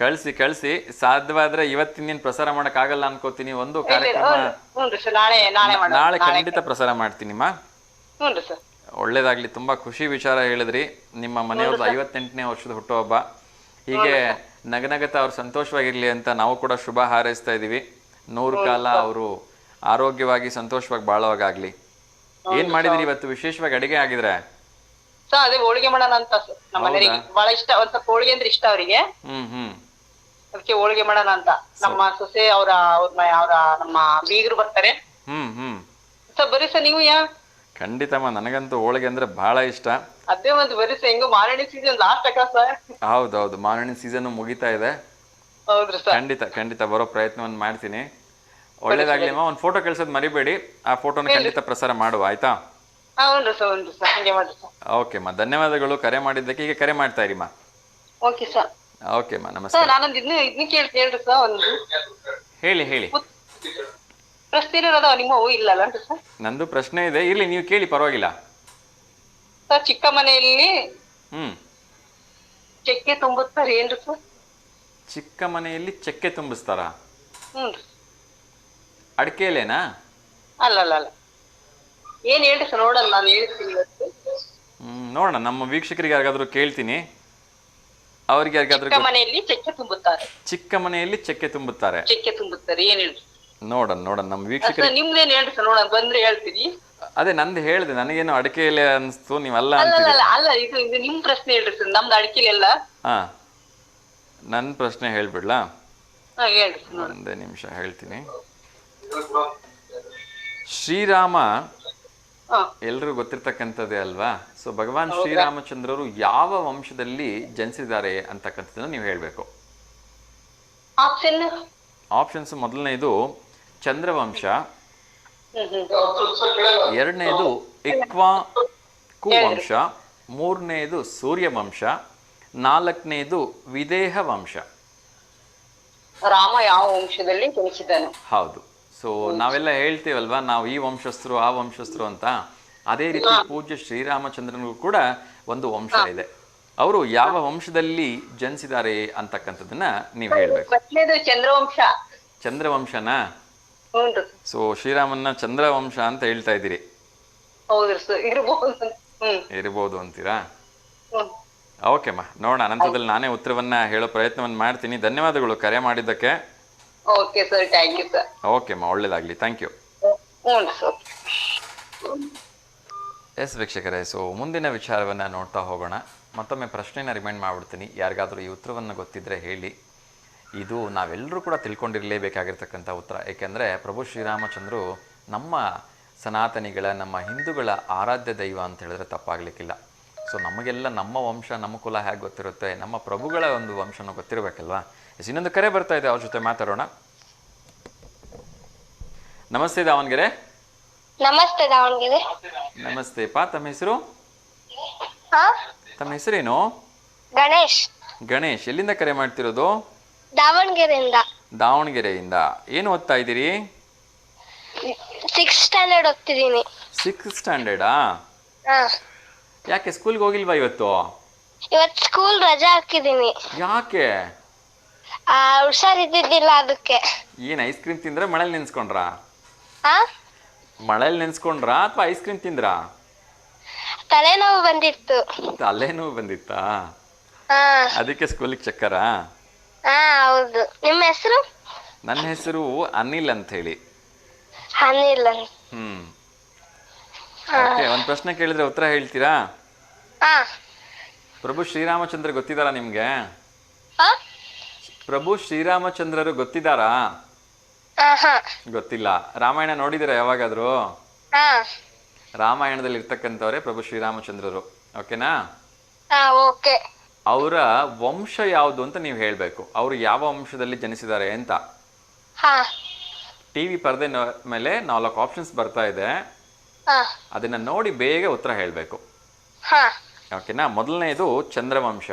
ಕಳ್ಸಿ. ಸಾಧ್ಯವಾದ್ರೆ ಇವತ್ತಿನ ಪ್ರಸಾರ ಮಾಡಕ್ ಆಗಲ್ಲ ಅನ್ಕೋತೀನಿ. ಒಂದು ಕಾರ್ಯಕ್ರಮ ಹ್ಞೂ ಸರ್, ನಾಳೆ ಮಾಡೋಣ. ನಾಳೆ ಖಂಡಿತ ಪ್ರಸಾರ ಮಾಡ್ತೀನಿಮ್ಮ. ಹ್ಞೂ ಸರ್. ಒಳ್ಳೇದಾಗ್ಲಿ. ತುಂಬಾ ಖುಷಿ ವಿಚಾರ ಹೇಳಿದ್ರಿ. ನಿಮ್ಮ ಮನೆಯವ್ರದ್ದು 58ನೇ ವರ್ಷದ ಹುಟ್ಟುಹಬ್ಬ. ಹೀಗೆ ನಗನಗತ ಅವ್ರು ಸಂತೋಷವಾಗಿರ್ಲಿ ಅಂತ ನಾವು ಕೂಡ ಶುಭ ಹಾರೈಸ್ತಾ ಇದೀವಿ. 100 ಕಾಲ ಅವರು ಆರೋಗ್ಯವಾಗಿ ಸಂತೋಷವಾಗಿ ಬಾಳೋವಾಗ್ಲಿ. ಏನ್ ಮಾಡಿದಿರಿ ಇವತ್ತು ವಿಶೇಷವಾಗಿ ಅಡಿಗೆ ಆಗಿದ್ರೆ? ಸರ್ ಅದೇ ಹೋಳಿಗೆ ಮಾಡೋಣ ಅಂತ ಸರ್, ನಮ್ಮ ಮನೆಯವರಿಗೆ ಬಹಳ ಇಷ್ಟ. ಒಂದ್ ಸ್ವಲ್ಪ ಹೋಳಿಗೆ ಅಂದ್ರೆ ಇಷ್ಟ ಅವರಿಗೆ. ಅದಕ್ಕೆ ಹೋಳಿಗೆ ಮಾಡೋಣ ಅಂತ. ನಮ್ಮ ಸೊಸೆ ಅವ್ರ ನಮ್ಮ ಬೀಗರು ಬರ್ತಾರೆ. ಸರ್ ಬರೀ ಸರ್ ನೀವು ಖಂಡಿತಮ್ಮ, ನನಗಂತೂ ಹೋಳಿಗೆ ಅಂದ್ರೆ ಬಹಳ ಇಷ್ಟ. ಅದೇ ಒಂದು ಬರೀ ಸರ್, ಹೆಂಗೋ ಮಾರಣಿ ಸೀಸನ್ ಲಾಸ್ಟ್ ಅಕ್ಕ ಸರ್. ಹೌದೌದು, ಮಾರಣಿ ಸೀಸನ್ ಮುಗಿತಾ ಇದೆ. ಹೌದ್ರಿ ಸರ್. ಖಂಡಿತ ಬರೋ ಪ್ರಯತ್ನವನ್ನು ಮಾಡ್ತೀನಿ. ಒಳ್ಳೇದಾಗ್ಲಿ ಅಮ್ಮ. ಒಂದು ಫೋಟೋ ಕಳ್ಸೋದು ಮರಿಬೇಡಿ. ಆ ಫೋಟೋನ ಖಂಡಿತ ಪ್ರಸಾರ ಮಾಡುವ, ಆಯ್ತಾ? ಹೌದು ಸರ್, ಹಂಗೆ ಮಾಡಿ ಸರ್. ಓಕೆ ಅಮ್ಮ, ಧನ್ಯವಾದಗಳು ಕರೆ ಮಾಡಿದ್ದಕ್ಕೆ. ಈಗ ಕರೆ ಮಾಡ್ತಾ ಇರಿಮ್ಮ. Okay sir. ಓಕೆ ಅಮ್ಮ, ನಮಸ್ತೆ. ಸರ್ ನಾನೊಂದು ಇದನ್ನ ಕೇಳ್ತೀನಿ ಹೇಳ್ರಿ ಸರ್. ಒಂದು ಹೇಳಿ. ಪ್ರಶ್ನೆ ಇರೋದ ನಿಮ್ಮವು ಇಲ್ಲಲ್ಲ ಸರ್? ನಂದು ಪ್ರಶ್ನೆ ಇದೆ, ಇರ್ಲಿ ನೀವು ಕೇಳಿ, ಪರವಾಗಿಲ್ಲ. ಸರ್ ಚಿಕ್ಕ ಮನೆಯಲ್ಲಿ ಚಕ್ಕೆ ತುಂಬುತ್ತಾರೆ ಏನ್ರಿ ಸರ್? ಚಿಕ್ಕ ಮನೆಯಲ್ಲಿ ಚಕ್ಕೆ ತುಂಬಿಸ್ತಾರ? ಹ್ಞೂ. ಅಡಿಕೆಲೇನಾ? ಅಲ್ಲ ಏನ್ ಹೇಳ್ರಿ ಸರ್, ನೋಡಲ್ಲ ನಾನು ಹೇಳ್ತೀನಿ ಇವತ್ತು. ನೋಡೋಣ, ನಮ್ಮ ವೀಕ್ಷಕರಿಗೆ ಯಾರಿಗಾದ್ರೂ ಕೇಳ್ತೀನಿ. ಅವ್ರಿಗೆ ಯಾರಿಗಾದ್ರೂ ಚಿಕ್ಕ ಮನೆಯಲ್ಲಿ ಚಕ್ಕೆ ತುಂಬುತ್ತಾರೆ. ಚಿಕ್ಕ ಮನೆಯಲ್ಲಿ ಚಕ್ಕೆ ತುಂಬುತ್ತಾರೆ ಏನ್ ಹೇಳ್ರಿ? ನೋಡೋಣ ನಮ್ಮ ವೀಕ್ಷಕರಿಗೆ. ನಿಮ್ದೇನ್ ಹೇಳ್ರಿ ಸರ್, ನೋಡೋಣ ಬಂದ್ರೆ ಹೇಳ್ತೀನಿ. ಅದೇ ನಂದು ಹೇಳಿದೆ, ನನಗೇನು ಅಡಿಕೆ ಎಲೆ ಅನ್ಸ್ತು, ನೀವಲ್ಲ ಅಲ್ಲ ಇದು ನಿಮ್ ಪ್ರಶ್ನೆ ಹೇಳ್ರಿ ಸರ್, ನಮ್ದು ಅಡಿಕೆಲೆಲ್ಲ. ಹಾ, ನನ್ನ ಪ್ರಶ್ನೆ ಹೇಳ್ಬಿಡ್ಲಾ? ಹೇಳ್ರಿ. ಒಂದೇ ನಿಮಿಷ ಹೇಳ್ತೀನಿ. ಶ್ರೀರಾಮ ಎಲ್ರಿಗೂ ಗೊತ್ತಿರ್ತಕ್ಕಂಥದ್ದೇ ಅಲ್ವಾ? ಸೊ ಭಗವಾನ್ ಶ್ರೀರಾಮಚಂದ್ರರು ಯಾವ ವಂಶದಲ್ಲಿ ಜನಿಸಿದ್ದಾರೆ ಅಂತಕ್ಕಂಥದ್ದನ್ನ ನೀವು ಹೇಳ್ಬೇಕು. ಆಪ್ಷನ್ಸ್: ಮೊದಲನೇದು ಚಂದ್ರವಂಶ, ಎರಡನೇದು ಇಕ್ಷ್ವಾಕು ವಂಶ, ಮೂರನೇದು ಸೂರ್ಯವಂಶ, ನಾಲ್ಕನೇದು ವಿದೇಹ ವಂಶ. ರಾಮ ಯಾವ ವಂಶದಲ್ಲಿ ಜನಿಸಿದನು? ಹೌದು. ಸೊ ನಾವೆಲ್ಲ ಹೇಳ್ತೀವಲ್ವಾ, ನಾವು ಈ ವಂಶಸ್ಥರು ಆ ವಂಶಸ್ಥರು ಅಂತ. ಅದೇ ರೀತಿ ಪೂಜ್ಯ ಶ್ರೀರಾಮಚಂದ್ರನಿಗೂ ಕೂಡ ಒಂದು ವಂಶ ಇದೆ. ಅವರು ಯಾವ ವಂಶದಲ್ಲಿ ಜನಿಸಿದ್ದಾರೆ ಅಂತಕ್ಕಂಥದ್ದನ್ನ ನೀವು ಹೇಳ್ಬೇಕು. ಚಂದ್ರವಂಶನಾ? ಸೊ ಶ್ರೀರಾಮನ್ನ ಚಂದ್ರವಂಶ ಅಂತ ಹೇಳ್ತಾ ಇದ್ದೀರಿ? ಇರಬಹುದು ಅಂತೀರಾ? ಓಕೆ ಅಮ್ಮ, ನೋಡೋಣ. ಅನಂತರದಲ್ಲಿ ನಾನೇ ಉತ್ತರವನ್ನ ಹೇಳೋ ಪ್ರಯತ್ನವನ್ನ ಮಾಡ್ತೀನಿ. ಧನ್ಯವಾದಗಳು ಕರೆ ಮಾಡಿದ್ದಕ್ಕೆ. Okay sir, thank you sir. Okay ಅಮ್ಮ, ಒಳ್ಳೇದಾಗ್ಲಿ. Thank you. ಎಸ್ ವೀಕ್ಷಕರೇ, ಸೊ ಮುಂದಿನ ವಿಚಾರವನ್ನ ನೋಡ್ತಾ ಹೋಗೋಣ. ಮತ್ತೊಮ್ಮೆ ಪ್ರಶ್ನೆನ ರಿಮೈಂಡ್ ಮಾಡ್ಬಿಡ್ತೀನಿ. ಯಾರಿಗಾದ್ರೂ ಈ ಉತ್ತರವನ್ನು ಗೊತ್ತಿದ್ರೆ ಹೇಳಿ. ಇದು ನಾವೆಲ್ಲರೂ ಕೂಡ ತಿಳ್ಕೊಂಡಿರಲೇಬೇಕಾಗಿರ್ತಕ್ಕಂಥ ಉತ್ತರ. ಏಕೆಂದರೆ ಪ್ರಭು ಶ್ರೀರಾಮಚಂದ್ರು ನಮ್ಮ ಸನಾತನಿಗಳ, ನಮ್ಮ ಹಿಂದೂಗಳ ಆರಾಧ್ಯ ದೈವ ಅಂತ ಹೇಳಿದ್ರೆ ತಪ್ಪಾಗಲಿಕ್ಕಿಲ್ಲ. ಸೊ ನಮಗೆಲ್ಲ ನಮ್ಮ ವಂಶ, ನಮ್ಮ ಕುಲ ಹೇಗೆ ಗೊತ್ತಿರುತ್ತೆ, ನಮ್ಮ ಪ್ರಭುಗಳ ಒಂದು ವಂಶನೂ ಗೊತ್ತಿರಬೇಕಲ್ವಾ? ಎಸ್, ಇನ್ನೊಂದು ಕರೆ ಬರ್ತಾ ಇದೆ, ಅವ್ರ ಜೊತೆ ಮಾತಾಡೋಣ. ನಮಸ್ತೆ ದಾವಣಗೆರೆ. ನಮಸ್ತೆ ದಾವಣಗೆರೆ. ನಮಸ್ತೆಪ್ಪ, ತಮ್ಮ ಹೆಸರು? ತಮ್ಮ ಹೆಸರೇನು? ಗಣೇಶ್. ಗಣೇಶ್, ಎಲ್ಲಿಂದ ಕರೆ ಮಾಡ್ತಿರೋದು? ದಾವಣಗೆರೆಯಿಂದ. ದಾವಣಗೆರೆಯಿಂದ. ಏನು ಓದ್ತಾ ಇದ್ದೀರಿ? 6th standard ಓದ್ತಿದ್ದೀನಿ. 6th ಸ್ಟ್ಯಾಂಡರ್ಡಾ? ಯಾಕೆ ಸ್ಕೂಲ್ಗೆ ಹೋಗಿಲ್ವಾ ಇವತ್ತು? ಇವತ್ತು ಸ್ಕೂಲ್ ರಜಾ ಹಾಕಿದ್ದೀನಿ. ಯಾಕೆ? ಹುಷಾರಿದ್ದಿದ್ದಿಲ್ಲ ಅದಕ್ಕೆ. ಏನ್ ಐಸ್ ಕ್ರೀಮ್ ತಿಂದ್ರೆ ಮಳೇಲಿ ನೆನ್ಸ್ಕೊಂಡ್ರಾ? ಮಳೇಲಿ ನೆನ್ಸ್ಕೊಂಡ್ರಾ ಅಥವಾ ಐಸ್ ಕ್ರೀಮ್ ತಿಂದ್ರಾ? ತಲೆನೋವು ಬಂದಿತ್ತು. ತಲೆನೋವು ಬಂದಿತ್ತಾ? ಅದಕ್ಕೆ ಸ್ಕೂಲಿಗೆ ಚಕ್ಕರಾ? ಹೌದು. ನಿಮ್ಮ ಹೆಸರು? ನನ್ನ ಹೆಸರು ಅನಿಲ್ ಅಂತ ಹೇಳಿ. ಅನಿಲ್. ಓಕೆ, ಒಂದು ಪ್ರಶ್ನೆ ಕೇಳಿದ್ರೆ ಉತ್ತರ ಹೇಳ್ತೀರಾ? ಪ್ರಭು ಶ್ರೀರಾಮಚಂದ್ರ ಗೊತ್ತಿದ್ದಾರಾ ನಿಮ್ಗೆ? ಹಾ ಪ್ರಭು ಶ್ರೀರಾಮಚಂದ್ರರು ಗೊತ್ತಿದ್ದಾರಾ? ಹಾ ಗೊತ್ತಿಲ್ಲ. ರಾಮಾಯಣ ನೋಡಿದ್ದೀರಾ ಯಾವಾಗಾದ್ರೂ? ಹಾ ರಾಮಾಯಣದಲ್ಲಿ ಇರ್ತಕ್ಕಂಥವ್ರೆ ಪ್ರಭು ಶ್ರೀರಾಮಚಂದ್ರರು. ಓಕೆನಾ? ಹಾ ಓಕೆ. ಅವರ ವಂಶ ಯಾವುದು ಅಂತ ನೀವು ಹೇಳಬೇಕು. ಅವರು ಯಾವ ವಂಶದಲ್ಲಿ ಜನಿಸಿದ್ದಾರೆ ಅಂತ. ಹಾ ಟಿವಿ ಪರದೆ ಮೇಲೆ 4 ಆಪ್ಷನ್ಸ್ ಬರ್ತಾ ಇದೆ. ಹಾ ಅದನ್ನ ನೋಡಿ ಬೇಗ ಉತ್ತರ ಹೇಳಬೇಕು. ಹಾ ಓಕೆನಾ? ಮೊದಲನೇದು ಚಂದ್ರವಂಶ,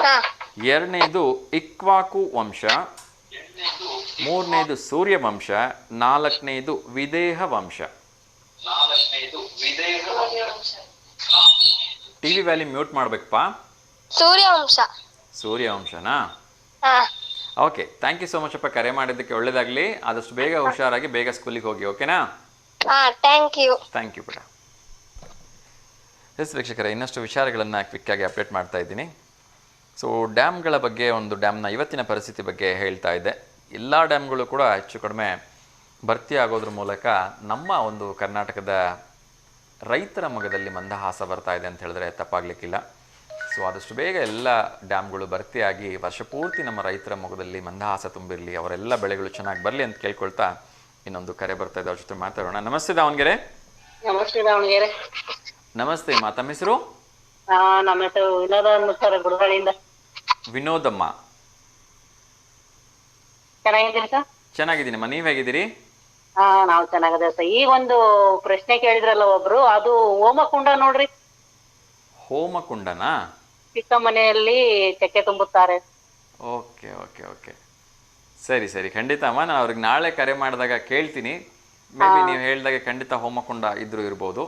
ಹಾ ಎರಡನೇದು ಇಕ್ವಾಕು ವಂಶ, ಮೂರನೇದು ಸೂರ್ಯವಂಶ, ನಾಲ್ಕನೇದು ವಿದೇಹ ವಂಶ. ಟಿವಿ ವ್ಯಾಲ್ಯೂ ಮ್ಯೂಟ್ ಮಾಡ್ಬೇಕಪ್ಪ. ಸೂರ್ಯವಂಶ. ಸೂರ್ಯವಂಶನಾ? ಹಾ okay, thank you so much ಅಪ್ಪ. ಕರೆ ಮಾಡಿದ್ದಕ್ಕೆ ಒಳ್ಳೇದಾಗಲಿ. ಆದಷ್ಟು ಬೇಗ ಹುಷಾರಾಗಿ ಬೇಗ ಸ್ಕೂಲಿಗೆ ಹೋಗಿ. ಓಕೆನಾ? ಹಾ ಥ್ಯಾಂಕ್ ಯು. ಥ್ಯಾಂಕ್ ಯು ಬೇಡ. ಎಸ್ ವೀಕ್ಷಕರೇ, ಇನ್ನಷ್ಟು ವಿಚಾರಗಳನ್ನು ಕ್ವಿಕ್ಕಾಗಿ ಅಪ್ಡೇಟ್ ಮಾಡ್ತಾ ಇದ್ದೀನಿ. ಸೊ ಡ್ಯಾಮ್ಗಳ ಬಗ್ಗೆ, ಒಂದು ಡ್ಯಾಮ್ನ ಇವತ್ತಿನ ಪರಿಸ್ಥಿತಿ ಬಗ್ಗೆ ಹೇಳ್ತಾ ಇದ್ದೆ. ಎಲ್ಲ ಡ್ಯಾಮ್ಗಳು ಕೂಡ ಹೆಚ್ಚು ಕಡಿಮೆ ಭರ್ತಿ ಆಗೋದ್ರ ಮೂಲಕ ನಮ್ಮ ಒಂದು ಕರ್ನಾಟಕದ ರೈತರ ಮೊಗದಲ್ಲಿ ಮಂದಹಾಸ ಬರ್ತಾ ಇದೆ ಅಂತ ಹೇಳಿದ್ರೆ ತಪ್ಪಾಗಲಿಕ್ಕಿಲ್ಲ. ಸೊ ಆದಷ್ಟು ಬೇಗ ಎಲ್ಲ ಡ್ಯಾಮ್ಗಳು ಭರ್ತಿಯಾಗಿ ವರ್ಷಪೂರ್ತಿ ನಮ್ಮ ರೈತರ ಮೊಗದಲ್ಲಿ ಮಂದಹಾಸ ತುಂಬಿರಲಿ, ಅವರೆಲ್ಲ ಬೆಳೆಗಳು ಚೆನ್ನಾಗಿ ಬರಲಿ ಅಂತ ಕೇಳ್ಕೊಳ್ತಾ ಇನ್ನೊಂದು ಕರೆ ಬರ್ತಾ ಇದೆ, ಅವ್ರ ಜೊತೆ ಮಾತಾಡೋಣ. ನಮಸ್ತೆ ದಾವಣಗೆರೆ. ನಮಸ್ತೆ ದಾವಣಗೆರೆ. ನಮಸ್ತೆ ಅಮ್ಮ, ತಮ್ಮ ಹೆಸರು? ನಮ್ಮ ಹೆಸರು ವಿನೋದ ಸರ್, ಗುರುಗಳಿಂದ. ವಿನೋದಮ್ಮ, ಚೆನ್ನಾಗಿದ್ದೀರಿ ಸರ್? ಚೆನ್ನಾಗಿದ್ದೀನಮ್ಮ, ನೀವು ಹೇಗಿದ್ದೀರಿ? ನಾವು ಚೆನ್ನಾಗದ ಸರ್. ಈಗ ಒಂದು ಪ್ರಶ್ನೆ ಕೇಳಿದ್ರಲ್ಲ ಒಬ್ರು, ಅದು ಹೋಮಕುಂಡ ನೋಡ್ರಿ. ಹೋಮಕುಂಡನಾ? ಚಿಕ್ಕ ಮನೆಯಲ್ಲಿ ಚಕ್ಕೆ ತುಂಬುತ್ತಾರೆ. ಓಕೆ ಓಕೆ ಓಕೆ, ಸರಿ ಸರಿ, ಖಂಡಿತ ಅಮ್ಮ. ನಾನು ಅವ್ರಿಗೆ ನಾಳೆ ಕರೆ ಮಾಡಿದಾಗ ಕೇಳ್ತೀನಿ. ಮೇ ಬಿ ನೀವು ಹೇಳಿದಾಗೆ ಖಂಡಿತ ಹೋಮಕುಂಡ ಇದ್ರೂ ಇರ್ಬೋದು.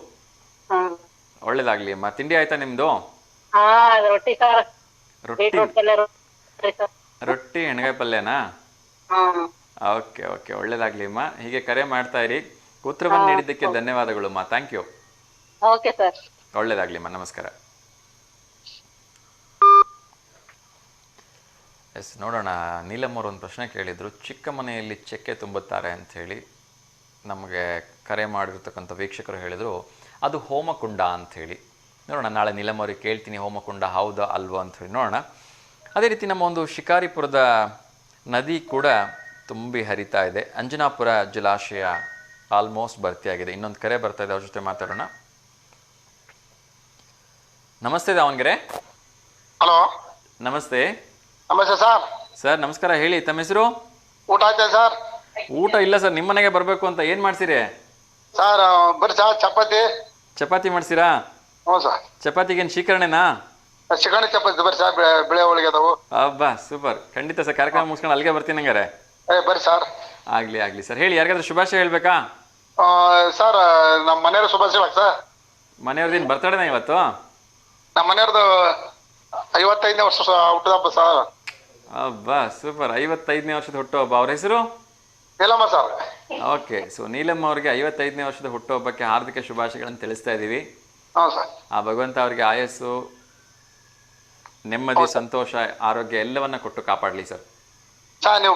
ಒಳ್ಳೇದಾಗ್ಲಿ ಅಮ್ಮ. ತಿಂಡಿ ಆಯ್ತಾ ನಿಮ್ದು? ರೊಟ್ಟಿ ಸರ್. ರೊಟ್ಟಿ ರೊಟ್ಟಿ ಎಣ್ಗಾಯಿ ಪಲ್ಯನಾ? ಓಕೆ ಓಕೆ, ಒಳ್ಳೇದಾಗ್ಲಿ ಅಮ್ಮ. ಹೀಗೆ ಕರೆ ಮಾಡ್ತಾ ಇರಿ. ಉತ್ತರವನ್ನು ನೀಡಿದ್ದಕ್ಕೆ ಧನ್ಯವಾದಗಳು ಅಮ್ಮ. Thank you. Okay sir. ಒಳ್ಳೇದಾಗ್ಲಿ ಅಮ್ಮ, ನಮಸ್ಕಾರ. ಎಸ್, ನೋಡೋಣ. ನೀಲಮ್ ಅವರು ಒಂದು ಪ್ರಶ್ನೆ ಕೇಳಿದರು, ಚಿಕ್ಕ ಮನೆಯಲ್ಲಿ ಚಕ್ಕೆ ತುಂಬುತ್ತಾರೆ ಅಂಥೇಳಿ. ನಮಗೆ ಕರೆ ಮಾಡಿರ್ತಕ್ಕಂಥ ವೀಕ್ಷಕರು ಹೇಳಿದರು ಅದು ಹೋಮಕುಂಡ ಅಂಥೇಳಿ. ನೋಡೋಣ, ನಾಳೆ ನೀಲಮ್ ಅವ್ರಿಗೆ ಕೇಳ್ತೀನಿ ಹೋಮಕುಂಡ ಹೌದಾ ಅಲ್ವೋ ಅಂಥೇಳಿ ನೋಡೋಣ. ಅದೇ ರೀತಿ ನಮ್ಮ ಒಂದು ಶಿಕಾರಿಪುರದ ನದಿ ಕೂಡ ತುಂಬಿ ಹರಿತಾ ಇದೆ. ಅಂಜನಾಪುರ ಜಲಾಶಯ ಆಲ್ಮೋಸ್ಟ್ ಭರ್ತಿಯಾಗಿದೆ. ಇನ್ನೊಂದು ಕರೆ ಬರ್ತಾ ಇದೆ, ಅವ್ರ ಜೊತೆ ಮಾತಾಡೋಣ. ನಮಸ್ತೆ ದಾವಣಗೆರೆ. ಹಲೋ, ನಮಸ್ತೆ. ನಮಸ್ತೆ ಸರ್. ಸರ್ ನಮಸ್ಕಾರ, ಹೇಳಿ, ತಮ್ಮ ಹೆಸರು? ಊಟ ಆಯ್ತಾ ಸರ್? ಊಟ ಇಲ್ಲ ಸರ್, ನಿಮ್ಮ ಮನೆಗೆ ಬರಬೇಕು ಅಂತ. ಏನು ಮಾಡ್ತೀರಿ ಸರ್? ಬರ್ರಿ ಸರ್, ಚಪಾತಿ. ಚಪಾತಿ ಮಾಡ್ತೀರಾ? ಹ್ಞೂ ಸರ್. ಚಪಾತಿಗೇನು ಶೀಕರಣೆನಾ? ಚಿಕನ್ ಚಪಾತಿ ಬರ್ರಿ ಸರ್, ಬೆಳೆ ಹೋಳಿಗೆ ಅದಾವು. ಅಬ್ಬಾ, ಸೂಪರ್. ಖಂಡಿತ ಸರ್, ಕಾರ್ಯಕ್ರಮ ಮುಗಿಸ್ಕೊಂಡು ಅಲ್ಲಿಗೆ ಬರ್ತೀನಿ ಹಂಗಾರೆ. ಬರ್ರಿ ಸರ್. ಆಗಲಿ ಆಗಲಿ ಸರ್. ಹೇಳಿ, ಯಾರಿಗಾದ್ರೂ ಶುಭಾಶಯ ಹೇಳ್ಬೇಕಾ? ಸರ್, ನಮ್ಮ ಮನೆಯವ್ರ ಶುಭಾಶಯ ಸರ್. ಮನೆಯವ್ರದ್ದೇನು ಬರ್ತಡೇನಾ ಇವತ್ತು? ನಮ್ಮ ಮನೆಯವ್ರದ್ದು 55ನೇ ವರ್ಷ ಹುಟ್ಟುಹಬ್ಬ ಸರ್. ಅಬ್ಬಾ, ಸೂಪರ್. 55ನೇ ವರ್ಷದ ಹುಟ್ಟುಹಬ್ಬ. ಅವ್ರ ಹೆಸರು? Neelamma sir. Okay. So Neelamma ಅವರಿಗೆ 55ನೇ ವರ್ಷದ ಹುಟ್ಟುಹಬ್ಬಕ್ಕೆ ಹಾರ್ದಿಕ ಶುಭಾಶಯಗಳನ್ನು ತಿಳಿಸ್ತಾ ಇದ್ದೀವಿ. ಹ್ಞೂ ಸರ್. ಆ ಭಗವಂತ ಅವರಿಗೆ ಆಯಸ್ಸು, ನೆಮ್ಮದಿ, ಸಂತೋಷ, ಆರೋಗ್ಯ ಎಲ್ಲವನ್ನ ಕೊಟ್ಟು ಕಾಪಾಡಲಿ ಸರ್. ಸರ್, ನೀವು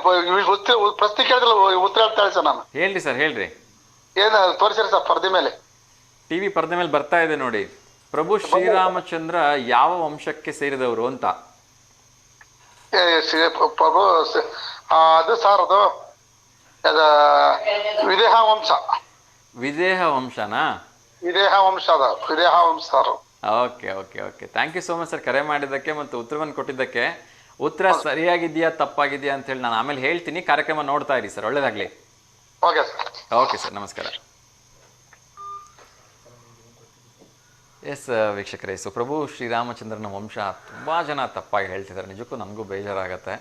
ಪ್ರಶ್ನೆ ಕೇಳಿದ್ರಲ್ಲ, ಉತ್ತರ ಹೇಳ್ತಾ ಸರ್. ನಾನು ಹೇಳ್ರಿ ಸರ್, ಹೇಳ್ರಿ. ಏನು ತೋರಿಸಿರಿ ಸರ್ ಪರದೆ ಮೇಲೆ? ಟಿವಿ ಪರದೆ ಮೇಲೆ ಬರ್ತಾ ಇದೆ ನೋಡಿ. ಪ್ರಭು ಶ್ರೀರಾಮಚಂದ್ರ ಯಾವ ವಂಶಕ್ಕೆ ಸೇರಿದವರು ಅಂತ. ಪ್ರಭು ಅದು ಸರ್, ಅದು ವಿದೇಹ ವಂಶ. ವಿದೇಹ ವಂಶನಾ? ವಿದೇಹ ವಂಶ ಅದ, ವಿದೇಹ ವಂಶ sir. Okay okay okay, thank you so much sir ಕರೆ ಮಾಡಿದ್ದಕ್ಕೆ ಮತ್ತು ಉತ್ತರವನ್ನು ಕೊಟ್ಟಿದ್ದಕ್ಕೆ. ಉತ್ತರ ಸರಿಯಾಗಿದೆಯಾ ತಪ್ಪಾಗಿದೆಯಾ ಅಂತ ಹೇಳಿ ನಾನು ಆಮೇಲೆ ಹೇಳ್ತೀನಿ. ಕಾರ್ಯಕ್ರಮ ನೋಡ್ತಾ ಇರಿ ಸರ್, ಒಳ್ಳೇದಾಗ್ಲಿ. Okay sir. ಓಕೆ ಸರ್, ನಮಸ್ಕಾರ. ಎಸ್ ವೀಕ್ಷಕರೇ, ಸೊ ಪ್ರಭು ಶ್ರೀರಾಮಚಂದ್ರನ ವಂಶ ತುಂಬ ಜನ ತಪ್ಪಾಗಿ ಹೇಳ್ತಿದ್ದಾರೆ. ನಿಜಕ್ಕೂ ನನಗೂ ಬೇಜಾರಾಗತ್ತೆ.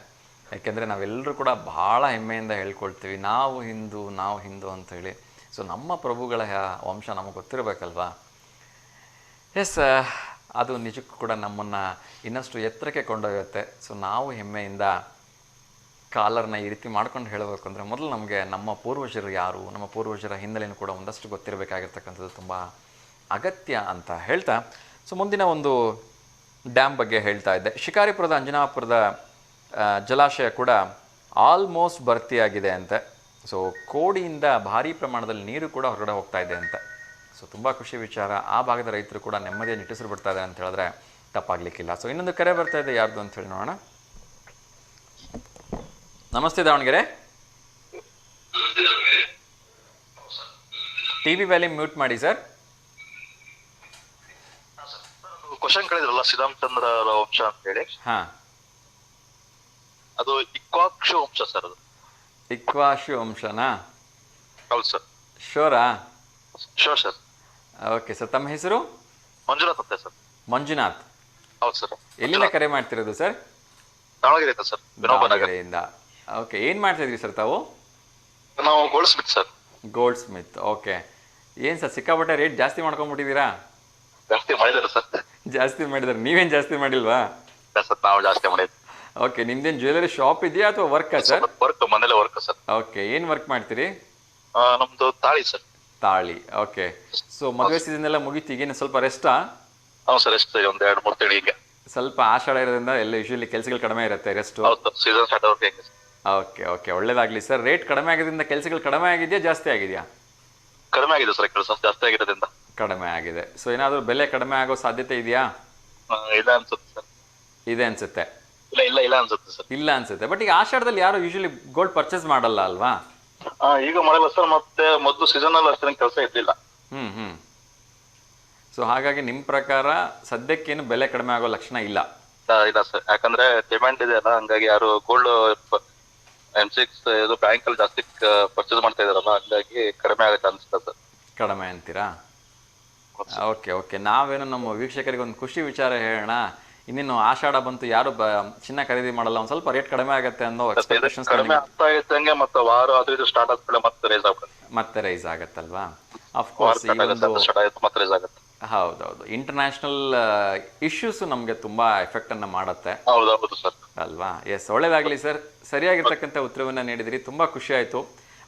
ಯಾಕೆಂದರೆ ನಾವೆಲ್ಲರೂ ಕೂಡ ಭಾಳ ಹೆಮ್ಮೆಯಿಂದ ಹೇಳ್ಕೊಳ್ತೀವಿ ನಾವು ಹಿಂದೂ ಅಂಥೇಳಿ. ಸೊ ನಮ್ಮ ಪ್ರಭುಗಳ ವಂಶ ನಮಗೆ ಗೊತ್ತಿರಬೇಕಲ್ವಾ? ಎಸ್, ಅದು ನಿಜಕ್ಕೂ ಕೂಡ ನಮ್ಮನ್ನು ಇನ್ನಷ್ಟು ಎತ್ತರಕ್ಕೆ ಕೊಂಡೊಯ್ಯುತ್ತೆ. ಸೊ ನಾವು ಹೆಮ್ಮೆಯಿಂದ ಕಾಲರ್ನ ಈ ರೀತಿ ಮಾಡ್ಕೊಂಡು ಹೇಳಬೇಕು ಅಂದರೆ ಮೊದಲು ನಮಗೆ ನಮ್ಮ ಪೂರ್ವಜರು ಯಾರು, ನಮ್ಮ ಪೂರ್ವಜರ ಹಿನ್ನೆಲೆಯೂ ಕೂಡ ಒಂದಷ್ಟು ಗೊತ್ತಿರಬೇಕಾಗಿರ್ತಕ್ಕಂಥದ್ದು ತುಂಬ ಅಗತ್ಯ ಅಂತ ಹೇಳ್ತಾ, ಸೊ ಮುಂದಿನ ಒಂದು ಡ್ಯಾಮ್ ಬಗ್ಗೆ ಹೇಳ್ತಾ ಇದ್ದೆ. ಶಿಕಾರಿಪುರದ ಅಂಜನಾಪುರದ ಜಲಾಶಯ ಕೂಡ ಆಲ್ಮೋಸ್ಟ್ ಭರ್ತಿಯಾಗಿದೆ ಅಂತೆ. ಸೊ ಕೋಡಿಯಿಂದ ಭಾರೀ ಪ್ರಮಾಣದಲ್ಲಿ ನೀರು ಕೂಡ ಹೊರಗಡೆ ಹೋಗ್ತಾ ಇದೆ ಅಂತೆ. ಸೊ ತುಂಬ ಖುಷಿ ವಿಚಾರ. ಆ ಭಾಗದ ರೈತರು ಕೂಡ ನೆಮ್ಮದಿಯ ನಿಟ್ಟುಸಿರು ಬಿಡ್ತಾ ಇದ್ದಾರೆ ಅಂತ ಹೇಳಿದ್ರೆ ತಪ್ಪಾಗ್ಲಿಕ್ಕಿಲ್ಲ. ಸೊ ಇನ್ನೊಂದು ಕರೆ ಬರ್ತಾ ಇದೆ, ಯಾರ್ದು ಅಂತ ಹೇಳಿ ನೋಡೋಣ. ನಮಸ್ತೆ ದಾವಣಗೆರೆ. ಟಿವಿ ವ್ಯಾಲ್ಯೂಮ್ ಮ್ಯೂಟ್ ಮಾಡಿ ಸರ್. ಕ್ವಶನ್ ಕೇಳಿದ್ರಲ್ಲ ಶ್ರೀರಾಮಚಂದ್ರ ವಂಶ ಅಂತ ಹೇಳಿ. ಹಾ, ಅದು ಇಕ್ವಾಕ್ಷು ವಂಶ ಸರ್. ಅದು ಇಕ್ವಾಶು ವಂಶನಾ? ಹೌದು ಸರ್. ಶೋರಾ? ಶೋರ್ ಸರ್. ಓಕೆ ಸರ್, ತಮ್ಮ ಹೆಸರು? ಮಂಜುನಾಥ್ ಅಂತ ಸರ್. ಮಂಜುನಾಥ್. ಹೌದು ಸರ್. ಎಲ್ಲಿಂದ ಕರೆ ಮಾಡ್ತಿರೋದು ಸರ್? ದಾವಣಗೆರೆ ಅಂತ ಸರ್, ವಿನೋಬ ನಗರ. ದಾವಣಗೆರೆಯಿಂದ. ಓಕೆ, ಏನು ಮಾಡ್ತಾ ಇದ್ರಿ ಸರ್ ತಾವು? ನಾವು gold Smith sir. Gold Smith. Okay, ಏನು ಸರ್ ಸಿಕ್ಕಾಪಟ್ಟೆ ರೇಟ್ ಜಾಸ್ತಿ ಮಾಡ್ಕೊಂಡ್ಬಿಟ್ಟಿದ್ದೀರಾ? ಜಾಸ್ತಿ ಮಾಡಿದಾರೆ ಸರ್. ಜಾಸ್ತಿ ಮಾಡಿದಾರೆ, ನೀವೇನು ಜಾಸ್ತಿ ಮಾಡಿಲ್ವಾ? ಸರ್ ನಾವು ಜಾಸ್ತಿ ಮಾಡಿದ್ವಿ. ಓಕೆ, ನಿಮ್ದೇನು ಜ್ಯುವೆಲರಿ ಶಾಪ್ ಇದೆಯಾ ಅಥವಾ ವರ್ಕಾ ಸರ್? ವರ್ಕ್, ಮನೇಲೆ ವರ್ಕ್ ಸರ್. ಓಕೆ, ಏನು ವರ್ಕ್ ಮಾಡ್ತೀರಿ? ನಮ್ದು ತಾಳಿ ಸರ್. ತಾಳಿ. ಓಕೆ, ಸೊ ಮದುವೆ ಸೀಸನ್ ಎಲ್ಲ ಮುಗೀತು, ಈಗೇನು ಸ್ವಲ್ಪ ರೆಸ್ಟಾ? ಹೌದು ಸರ್, ಎಷ್ಟು ಒಂದು 2-3 ತಿಂಗಳು ಈಗ. ಸ್ವಲ್ಪ ಆಷಾಢ ಇರೋದ್ರಿಂದ ಎಲ್ಲ ಯೂಶಲಿ ಕೆಲಸಗಳು ಕಡಿಮೆ ಇರುತ್ತೆ, ರೆಸ್ಟು. ಹೌದು, ಸೀಸನ್ ಸ್ಟಾರ್ಟ್ ಆಗೋಕೆ ಹೆಂಗೆ? ಓಕೆ ಓಕೆ, ಒಳ್ಳೇದಾಗಲಿ ಸರ್. ರೇಟ್ ಕಡಿಮೆ ಆಗಿದ್ದರಿಂದ ಕೆಲಸಗಳು ಕಡಿಮೆ ಆಗಿದೆಯಾ ಜಾಸ್ತಿ ಆಗಿದೆಯಾ? ಕಡಿಮೆ ಆಗಿದೆ ಸರ್, ಕೆಲಸ ಜಾಸ್ತಿ ಆಗಿರೋದ್ರಿಂದ. ಕಡಿಮೆ ಆಗಿದೆ. ಸೊ ಏನಾದರೂ ಬೆಲೆ ಕಡಿಮೆ ಆಗೋ ಸಾಧ್ಯತೆ ಇದೆಯಾ? ಇಲ್ಲ ಅನ್ಸುತ್ತೆ ಸರ್. ಇದೆ ಅನ್ಸುತ್ತೆ. ಇಲ್ಲ ಅನ್ಸುತ್ತೆ ಸರ್. ಇಲ್ಲ ಅನ್ಸುತ್ತೆ. ಬಟ್ ಈಗ ಆಷಾಢದಲ್ಲಿ ಯಾರು ಯೂಶಲಿ ಗೋಲ್ಡ್ ಪರ್ಚೇಸ್ ಮಾಡಲ್ಲ ಅಲ್ವಾ? ಈಗ ಮಾಡಲ್ಲ ಸರ್, ಮತ್ತೆ ಮೊದಲು ಸೀಸನ್ ಅಲ್ಲಿ ಅಷ್ಟೇನು ಕೆಲಸ ಇರ್ಲಿಲ್ಲ. ಹ್ಮ್. ಸೊ ಹಾಗಾಗಿ ನಿಮ್ಮ ಪ್ರಕಾರ ಸದ್ಯಕ್ಕೇನು ಬೆಲೆ ಕಡಿಮೆ ಆಗೋ ಲಕ್ಷಣ ಇಲ್ಲ? ಇಲ್ಲ ಸರ್, ಯಾಕಂದ್ರೆ ಡಿಮ್ಯಾಂಡ್ ಇದೆ ಅಲ್ಲ, ಹಂಗಾಗಿ ಯಾರು ಗೋಲ್ಡ್ M6 ಇದು ಬ್ಯಾಂಕ್ ಅಲ್ಲಿ ಜಾಸ್ತಿ ಪರ್ಚೇಸ್ ಮಾಡ್ತಾ ಇದಾರಲ್ಲ, ಹಂಗಾಗಿ ಕಡಿಮೆ ಆಗುತ್ತೆ ಅನ್ಸುತ್ತೆ ಸರ್. ಕಡಿಮೆ ಅಂತೀರಾ? ಓಕೆ ಓಕೆ, ನಾವೇನು ನಮ್ಮ ವೀಕ್ಷಕರಿಗೆ ಒಂದು ಖುಷಿ ವಿಚಾರ ಹೇಳೋಣ. ಇನ್ನೇನು ಆಷಾಢ ಬಂತು, ಯಾರು ಚಿನ್ನ ಖರೀದಿ ಮಾಡಲ್ಲ, ಒಂದು ಸ್ವಲ್ಪ ರೇಟ್ ಕಡಿಮೆ ಆಗುತ್ತೆ ಅನ್ನೋ ಎಕ್ಸ್ಪೆಕ್ಟೇಷನ್ಸ್ ಕಡಿಮೆ ಆಗ್ತಾ ಇದ್ದಂಗೆ ಮತ್ತೆ ವಾರ ಅದು ಇದು ಸ್ಟಾರ್ಟ್ ಆದ್ಮೇಲೆ ಮತ್ತೆ ರೈಸ್ ಆಗುತ್ತೆ. ಮತ್ತೆ ರೈಸ್ ಆಗತ್ತಲ್ವಾ? ಅಫ್ಕೋರ್ಸ್ ಮತ್ತೆ ರೈಸ್ ಆಗುತ್ತೆ. ಹೌದೌದು, ಇಂಟರ್ನ್ಯಾಷನಲ್ ಇಶ್ಯೂಸ್ ನಮಗೆ ತುಂಬಾ ಎಫೆಕ್ಟ್ ಅನ್ನ ಮಾಡುತ್ತೆ. ಹೌದೌದು ಸರ್. ಅಲ್ವಾ? ಎಸ್, ಒಳ್ಳೇದಾಗ್ಲಿ ಸರ್. ಸರಿಯಾಗಿರ್ತಕ್ಕಂಥ ಉತ್ತರವನ್ನ ನೀಡಿದ್ರಿ, ತುಂಬಾ ಖುಷಿ ಆಯ್ತು.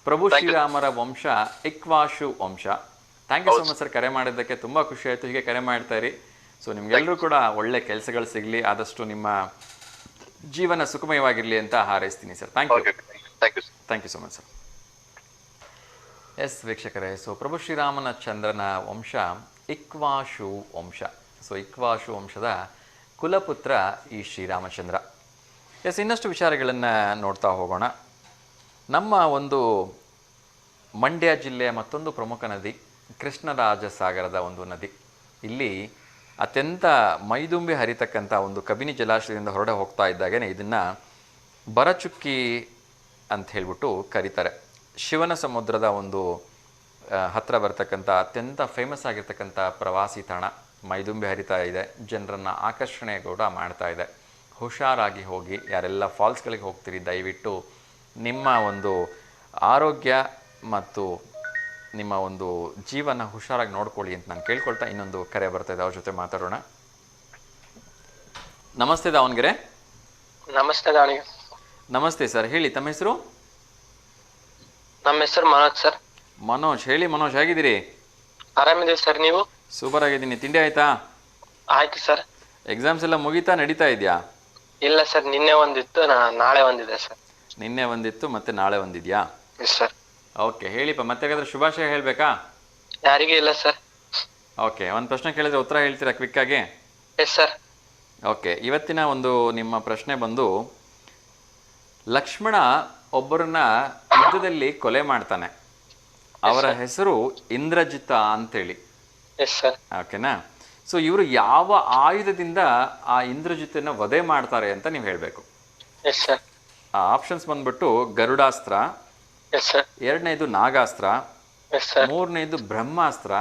ಪ್ರಭು ಶ್ರೀರಾಮರ ವಂಶ ಇಕ್ವಾಶು ವಂಶ. Thank you so much sir, ಕರೆ ಮಾಡಿದ್ದಕ್ಕೆ ತುಂಬಾ ಖುಷಿ ಆಯ್ತು. ಹೀಗೆ ಕರೆ ಮಾಡ್ತಾ ಇರಿ. ಸೊ ನಿಮ್ಗೆಲ್ಲರೂ ಕೂಡ ಒಳ್ಳೆ ಕೆಲಸಗಳು ಸಿಗಲಿ, ಆದಷ್ಟು ನಿಮ್ಮ ಜೀವನ ಸುಖಮಯವಾಗಿರಲಿ ಅಂತ ಹಾರೈಸ್ತೀನಿ sir. Thank you so much sir. Yes ವೀಕ್ಷಕರೇ, ಸೊ ಪ್ರಭು ಶ್ರೀರಾಮನ ಚಂದ್ರನ ವಂಶ ಇಕ್ವಾಶು ವಂಶ. ಸೊ ಇಕ್ವಾಶು ವಂಶದ ಕುಲಪುತ್ರ ಈ ಶ್ರೀರಾಮಚಂದ್ರ. ಎಸ್, ಇನ್ನಷ್ಟು ವಿಚಾರಗಳನ್ನು ನೋಡ್ತಾ ಹೋಗೋಣ. ನಮ್ಮ ಒಂದು ಮಂಡ್ಯ ಜಿಲ್ಲೆಯ ಮತ್ತೊಂದು ಪ್ರಮುಖ ನದಿ ಕೃಷ್ಣರಾಜಸಾಗರದ ಒಂದು ನದಿ. ಇಲ್ಲಿ ಅತ್ಯಂತ ಮೈದುಂಬಿ ಹರಿತಕ್ಕಂಥ ಒಂದು ಕಬಿನಿ ಜಲಾಶಯದಿಂದ ಹೊರಡೆ ಹೋಗ್ತಾ ಇದ್ದಾಗೇ ಇದನ್ನು ಬರಚುಕ್ಕಿ ಅಂತ ಹೇಳ್ಬಿಟ್ಟು ಕರೀತಾರೆ. ಶಿವನ ಸಮುದ್ರದ ಒಂದು ಹತ್ತಿರ ಬರ್ತಕ್ಕಂಥ ಅತ್ಯಂತ ಫೇಮಸ್ ಆಗಿರ್ತಕ್ಕಂಥ ಪ್ರವಾಸಿ ತಾಣ. ಮೈದುಂಬಿ ಹರಿತಾ ಇದೆ, ಜನರನ್ನು ಆಕರ್ಷಣೆ ಕೂಡ ಮಾಡ್ತಾ ಇದೆ. ಹುಷಾರಾಗಿ ಹೋಗಿ, ಯಾರೆಲ್ಲ ಫಾಲ್ಸ್ಗಳಿಗೆ ಹೋಗ್ತೀರಿ ದಯವಿಟ್ಟು ನಿಮ್ಮ ಒಂದು ಆರೋಗ್ಯ ಮತ್ತು ನಿಮ್ಮ ಒಂದು ಜೀವನ ಹುಷಾರಾಗಿ ನೋಡ್ಕೊಳ್ಳಿ ಅಂತ ನಾನು ಕೇಳ್ಕೊಳ್ತಾ ಇನ್ನೊಂದು ಕರೆ ಬರ್ತಾ ಇದೆ, ಅವ್ರ ಜೊತೆ ಮಾತಾಡೋಣ. ನಮಸ್ತೆ ದಾವಣಗೆರೆ. ನಮಸ್ತೆ ದಾವಣಗೆರೆ. ನಮಸ್ತೆ ಸರ್, ಹೇಳಿ ತಮ್ಮ ಹೆಸರು? ನಮ್ಮ ಹೆಸರು ಮನೋಜ್ ಸರ್. ಮನೋಜ್, ಹೇಳಿ ಮನೋಜ್, ಹೇಗಿದ್ದೀರಿ? ಆರಾಮಿದ್ದೀವಿ ಸರ್, ನೀವು? ಸೂಪರ್ ಆಗಿದ್ದೀನಿ. ತಿಂಡಿ ಆಯ್ತಾ? ಆಯ್ತು ಸರ್. ಎಕ್ಸಾಮ್ಸ್ ಎಲ್ಲ ಮುಗೀತಾ, ನಡೀತಾ ಇದೆಯಾ? ಇಲ್ಲ ಸರ್, ನಿನ್ನೆ ಒಂದಿತ್ತು, ನಾಳೆ ಒಂದಿದೆ ಸರ್. ನಿನ್ನೆ ಒಂದಿತ್ತು ಮತ್ತೆ ನಾಳೆ ಒಂದಿದೆಯಾ? Yes sir. ಓಕೆ, ಹೇಳಿಪ್ಪ. ಮತ್ತೆ ಹಾಗಾದ್ರೆ ಶುಭಾಶಯ ಹೇಳಬೇಕಾ? ಯಾರಿಗೂ ಇಲ್ಲ ಸರ್. ಓಕೆ, ಒಂದು ಪ್ರಶ್ನೆ ಕೇಳಿದ್ರೆ ಉತ್ತರ ಹೇಳ್ತೀರಾ ಕ್ವಿಕ್ಕಾಗಿ? S sir. ಓಕೆ, ಇವತ್ತಿನ ಒಂದು ನಿಮ್ಮ ಪ್ರಶ್ನೆ ಬಂದು, ಲಕ್ಷ್ಮಣ ಒಬ್ಬರನ್ನ ಯುದ್ಧದಲ್ಲಿ ಕೊಲೆ ಮಾಡ್ತಾನೆ. ಅವರ ಹೆಸರು ಇಂದ್ರಜಿತ ಅಂತೇಳಿ. Yes sir. ಓಕೆನಾ? ಸೊ ಇವರು ಯಾವ ಆಯುಧದಿಂದ ಆ ಇಂದ್ರಜಿತನ ವಧೆ ಮಾಡ್ತಾರೆ ಅಂತ ನೀವು ಹೇಳಬೇಕು. Yes sir. ಆ ಆಪ್ಷನ್ಸ್ ಬಂದ್ಬಿಟ್ಟು ಗರುಡಾಸ್ತ್ರ, ಎಸ್ ಸರ್. ಎರಡನೇದು ನಾಗಾಸ್ತ್ರ, ಎಸ್ ಸರ್. ಮೂರನೇದು ಬ್ರಹ್ಮಾಸ್ತ್ರ,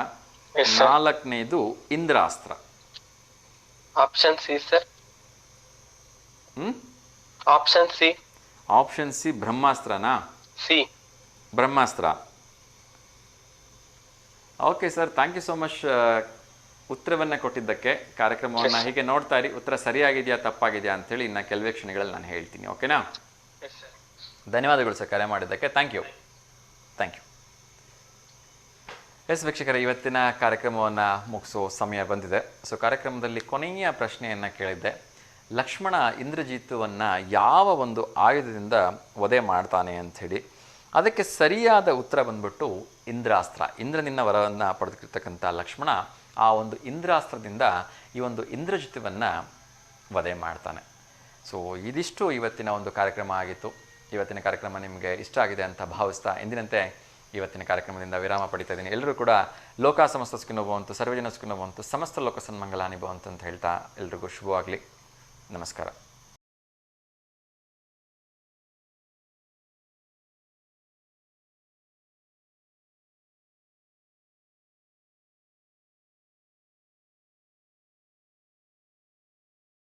ನಾಲ್ಕನೇದು Indrastra. Option C sir. Option C. Option C ಬ್ರಹ್ಮಾಸ್ತ್ರನಾ? C, Brahmastra. Okay sir, thank you so much ಉತ್ತರವನ್ನು ಕೊಟ್ಟಿದ್ದಕ್ಕೆ. ಕಾರ್ಯಕ್ರಮವನ್ನು ಹೀಗೆ ನೋಡ್ತಾ ಇರಿ. ಉತ್ತರ ಸರಿಯಾಗಿದೆಯಾ ತಪ್ಪಾಗಿದೆಯಾ ಅಂತೇಳಿ ಇನ್ನು ಕೆಲವೇ ಕ್ಷಣಗಳಲ್ಲಿ ನಾನು ಹೇಳ್ತೀನಿ. ಓಕೆನಾ? ಧನ್ಯವಾದಗಳು ಸರ್ ಕರೆ ಮಾಡಿದ್ದಕ್ಕೆ. Thank you. ಎಸ್ ವೀಕ್ಷಕರೇ, ಇವತ್ತಿನ ಕಾರ್ಯಕ್ರಮವನ್ನು ಮುಗಿಸೋ ಸಮಯ ಬಂದಿದೆ. ಸೊ ಕಾರ್ಯಕ್ರಮದಲ್ಲಿ ಕೊನೆಯ ಪ್ರಶ್ನೆಯನ್ನು ಕೇಳಿದ್ದೆ, ಲಕ್ಷ್ಮಣ ಇಂದ್ರಜಿತುವನ್ನು ಯಾವ ಒಂದು ಆಯುಧದಿಂದ ವಧೆ ಮಾಡ್ತಾನೆ ಅಂಥೇಳಿ. ಅದಕ್ಕೆ ಸರಿಯಾದ ಉತ್ತರ ಬಂದ್ಬಿಟ್ಟು ಇಂದ್ರಾಸ್ತ್ರ. ಇಂದ್ರನಿಂದ ವರವನ್ನು ಪಡೆದಿರ್ತಕ್ಕಂಥ ಲಕ್ಷ್ಮಣ ಆ ಒಂದು ಇಂದ್ರಾಸ್ತ್ರದಿಂದ ಈ ಒಂದು ಇಂದ್ರಜಿತವನ್ನು ವಧೆ ಮಾಡ್ತಾನೆ. ಸೊ ಇದಿಷ್ಟು ಇವತ್ತಿನ ಒಂದು ಕಾರ್ಯಕ್ರಮ ಆಗಿತ್ತು. ಇವತ್ತಿನ ಕಾರ್ಯಕ್ರಮ ನಿಮಗೆ ಇಷ್ಟ ಆಗಿದೆ ಅಂತ ಭಾವಿಸ್ತಾ ಎಂದಿನಂತೆ ಇವತ್ತಿನ ಕಾರ್ಯಕ್ರಮದಿಂದ ವಿರಾಮ ಪಡಿತಾ ಇದ್ದೀನಿ. ಎಲ್ಲರೂ ಕೂಡ ಲೋಕ ಸಮಸ್ತ ಸುಖಿನೋ ಭವಂತು, ಸರ್ವಜನ ಸುಖಿನೋ ಭವಂತು, ಸಮಸ್ತ ಲೋಕ ಸನ್ಮಂಗಲಾನಿ ಭವಂತು ಅಂತ ಹೇಳ್ತಾ ಎಲ್ರಿಗೂ ಶುಭವಾಗಲಿ. ನಮಸ್ಕಾರ.